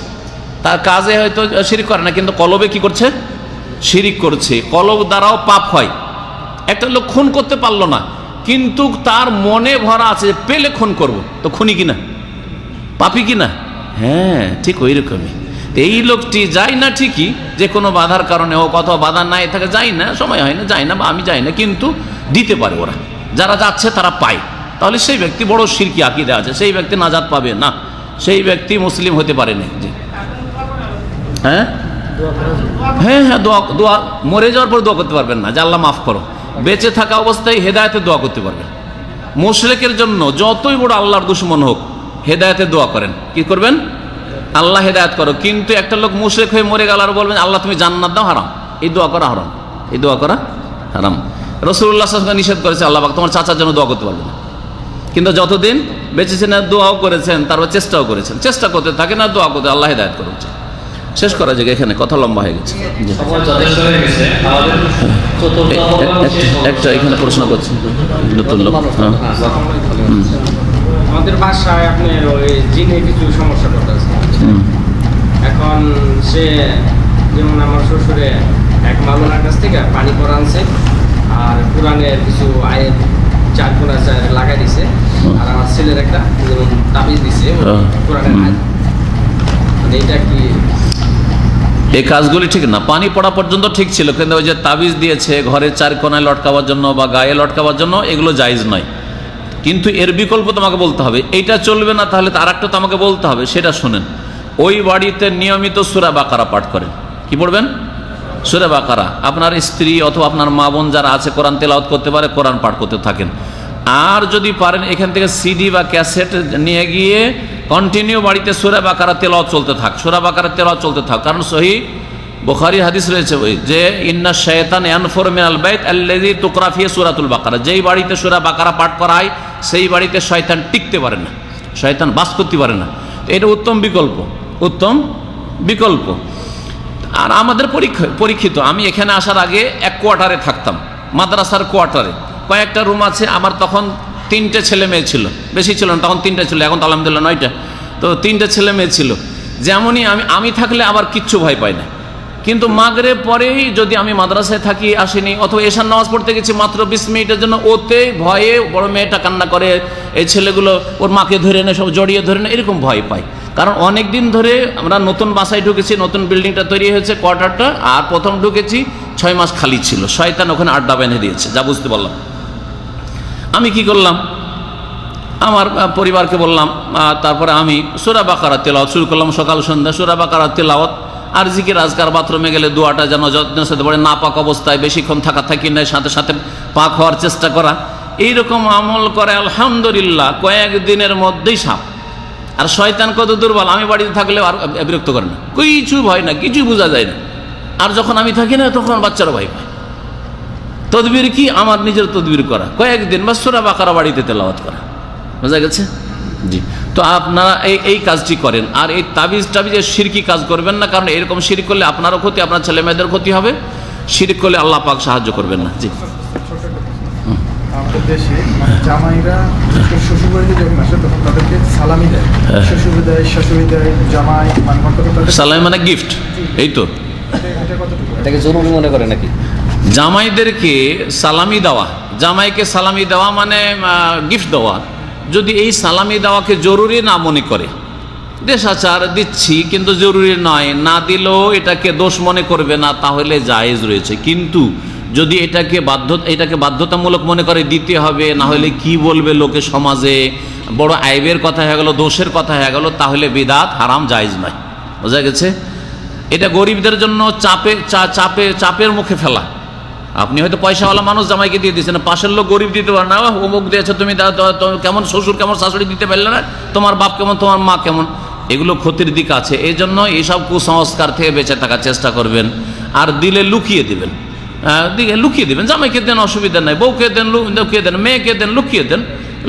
তার কাজে হয়তো শিরিক করে না, কিন্তু কলবে কি করছে, শিরিক করছে। কলব দ্বারাও পাপ হয়। একটা লোক খুন করতে পারলো না, কিন্তু তার মনে ভরা আছে পেলে খুন করব, তো খুনি কিনা, পাপি কিনা? হ্যাঁ, ঠিক ওই রকমই। এই লোকটি যায় না ঠিকই, যে কোনো বাধার কারণে হোক, অথবা বাধা নাই থাকে, যায় না, সময় হয় না, যায় না, বা আমি যাই না, কিন্তু দিতে পারে ওরা, যারা যাচ্ছে তারা পায়, তাহলে সেই ব্যক্তি বড় শিরকি আকীদা আছে, সেই ব্যক্তি নাজাত পাবে না, সেই ব্যক্তি মুসলিম হতে পারে না। জি, হ্যাঁ হ্যাঁ হ্যাঁ, দোয়া মরে যাওয়ার পর দোয়া করতে পারবেন না যে আল্লাহ মাফ করো। বেঁচে থাকা অবস্থায় হেদায়েতে দোয়া করতে পারবেন। মুশরিকের জন্য যতই বড় আল্লাহর দুশমন হোক, হেদায়েতে দোয়া করেন। কি করবেন? আল্লাহ হেদায়েত করো। কিন্তু একটা লোক মুশরিক হয়ে মরে গেল আর বলবেন আল্লাহ তুমি জান্নাত দাও, হারাম। এই দোয়া করা হারাম, এই দোয়া করা হারাম। রাসূলুল্লাহ সাল্লাল্লাহু আলাইহি ওয়াসাল্লাম নিষেধ করেছে, আল্লাহ পাক তোমার চাচার জন্য দোয়া করতে পারবে না। কিন্তু যতদিন বেঁচেছেন দোয়াও করেছেন, তারপর চেষ্টাও করেছেন, চেষ্টা করতে থাকেন আর দোয়া করতে, আল্লাহ হেদায়েত করো। শেষ করা যায়, এখানে কথা লম্বা হয়ে গেছে। একটা এখানে প্রশ্ন করছি নতুন লোক। আমাদের বাসায় আপনি ওই জিনে কিছু সমস্যা করতেছে। এখন সে যেমন আমার শ্বশুরে এক মাওলানার কাছ থেকে পানি পড়া আনছে, আর কোরআনের কিছু আয়াত 4 কোনা লাগাই দিছে, আর আমার ছেলের একটা যেমন তাবিজ দিছে কোরআনের আয়াত। এটা কি এই কাজগুলি ঠিক না? পানি পড়া পর্যন্ত ঠিক ছিল, কিন্তু ওই যে তাবিজ দিয়েছে ঘরের 4 কোনায় লটকাবার জন্য বা গায়ে লটকাবার জন্য, এগুলো জায়েজ নয়। কিন্তু এর বিকল্প তোমাকে বলতে হবে, এইটা চলবে না, তাহলে আর একটা তো আমাকে বলতে হবে, সেটা শোনেন। ওই বাড়িতে নিয়মিত সূরা বাকারা পাঠ করেন। কি পড়বেন? সূরা বাকারা। আপনার স্ত্রী অথবা আপনার মা বোন যারা আছে কোরআন তেলাওয়াত করতে পারে, কোরআন পাঠ করতে থাকেন। আর যদি পারেন এখান থেকে সিডি বা ক্যাসেট নিয়ে গিয়ে কন্টিনিউ বাড়িতে সূরা বাকারা তেলাওয়াত চলতে থাক, সূরা বাকারা তেলাওয়াত চলতে থাক। কারণ সহিহ বুখারী হাদিস রয়েছে ওই যে ইন্না শায়তান ইয়ানফুরু মিনাল বাইত আল্লাযী তুকরা ফিহি সূরাতুল বাকারা। যেই বাড়িতে সূরা বাকারা পাঠ করা হয় সেই বাড়িতে শয়তান টিকতে পারে না, শয়তান বাস করতে পারে না। এটা উত্তম বিকল্প, উত্তম বিকল্প। আর আমাদের পরীক্ষিত, আমি এখানে আসার আগে এক কোয়ার্টারে থাকতাম, মাদ্রাসার কোয়ার্টারে। কয়েকটা রুম আছে, আমার তখন 3টে ছেলে মেয়ে ছিল, বেশি ছিল না, তখন 3টে ছিল, এখন তো আলহামদুলিল্লাহ 9টা। তো 3টে ছেলে মেয়ে ছিল। যেমনই আমি থাকলে আবার কিচ্ছু ভয় পাই না। কিন্তু মাগরিব পরেই যদি আমি মাদ্রাসায় থাকি, আসিনি, অথবা এশার নামাজ পড়তে গেছি মাত্র 20 মিনিটের জন্য, ওতে ভয়ে বড় মেয়েটা কান্না করে, এই ছেলেগুলো ওর মাকে ধরে নেয়, সব জড়িয়ে ধরে নেয়, এরকম ভয় পাই। কারণ অনেক দিন ধরে আমরা নতুন বাসায় ঢুকেছি, নতুন বিল্ডিংটা তৈরি হয়েছে কোয়ার্টারটা, আর প্রথম ঢুকেছি 6 মাস খালি ছিল, শয়তান ওখানে আড্ডা বেঁধে দিয়েছে, যা বুঝতে পারলাম। আমি কি করলাম, আমার পরিবারকে বললাম, তারপরে আমি সূরা বাকারা তেলাওয়াত শুরু করলাম, সকাল সন্ধ্যা সূরা বাকারা তেলাওয়াত, আর জিকির আজকার। বাথরুমে গেলে দোয়াটা যেন যত্নের সাথে পড়ে, না পাক অবস্থায় বেশিক্ষণ থাকি না, সাথে সাথে পাক হওয়ার চেষ্টা করা, এইরকম আমল করে আলহামদুলিল্লাহ কয়েকদিনের মধ্যেই সাপ। আর শয়তান কত দুর্বল, আমি বাড়িতে থাকলেও আর বিরক্ত করে না, কিছু ভয় না, কিছু বোঝা যায় না। আর যখন আমি থাকি না তখন বাচ্চারা ভয় পায়। তদবির কি? আমার নিজের তদবির করা, কয়েকদিন বা সূরা বাকারা বাড়িতে তেলাওয়াত করা, বোঝা গেছে? জি। তো আপনারা এই কাজটি করেন। আর এই তাবিজের শিরকি কাজ করবেন না, কারণ এরকম শিরক করলে আপনারও ক্ষতি, আপনার ছেলে মেয়েদের ক্ষতি হবে। শিরক করলে আল্লাহ পাক সাহায্য করবেন না। জি। দেশে জামাইরা শ্বশুর বাড়িতে যখন আসে তখন তাদেরকে সালামি দেয়, শ্বশুর দেয়, শাশুড়ি দেয়, জামাই মানে সালামি মানে গিফট, এই তো। এটা কতটুকু? এটাকে জরুরি মনে করে নাকি? জামাইদেরকে সালামি দেওয়া, জামাইকে সালামি দেওয়া মানে গিফট দেওয়া, যদি এই সালামি দেওয়াকে জরুরি না মনে করে, দেশাচার দিচ্ছি কিন্তু জরুরি নয়, না দিলেও এটাকে দোষ মনে করবে না, তাহলে জায়েজ রয়েছে। কিন্তু যদি এটাকে বাধ্যতামূলক মনে করে দিতে হবে, না হলে কি বলবে লোকে, সমাজে বড় আইবের কথা হয়ে গেল, দোষের কথা হয়ে গেল, তাহলে বিদআত হারাম, জায়েজ নয়। বোঝা গেছে? এটা গরিবদের জন্য চাপের মুখে ফেলা। আপনি হয়তো পয়সাওয়ালা মানুষ জামাইকে দিয়ে দিচ্ছেন, পাশের লোক গরিব দিতে পারে না, অমুক দিয়েছে, তুমি কেমন শ্বশুর কেমন শাশুড়ি দিতে পারলে না, তোমার বাপ কেমন, তোমার মা কেমন, এগুলো ক্ষতির দিক আছে। এই জন্য এইসব কুসংস্কার থেকে বেঁচে থাকার চেষ্টা করবেন। আর দিলে লুকিয়ে দেবেন, লুকিয়ে দেবেন, জামাইকে দেন, অসুবিধা নাই, বউকে দেন লুকিয়ে দেন, মেয়েকে দেন লুকিয়ে দেন,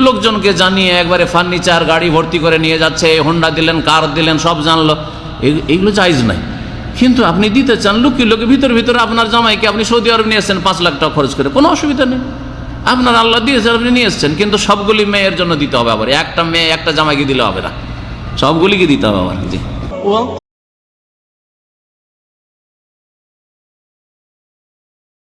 লোকজনকে জানিয়ে একবারে ফার্নিচার গাড়ি ভর্তি করে নিয়ে যাচ্ছে, হোন্ডা দিলেন, কার দিলেন, সব জানলো, এগুলো জায়েজ নাই। কিন্তু আপনি দিতে চান লুকিয়ে লোকে, ভিতরে আপনার জামাইকে আপনি সৌদি আরব নিয়ে এসছেন 5 লাখ টাকা খরচ করে, কোনো অসুবিধা নেই, আপনার আল্লাহ দিয়েছেন, আপনি নিয়ে এসছেন। কিন্তু সবগুলি মেয়ের জন্য দিতে হবে, আবার একটা মেয়ে একটা জামাইকে দিলে হবে না, সবগুলিকে দিতে হবে আবার। জি।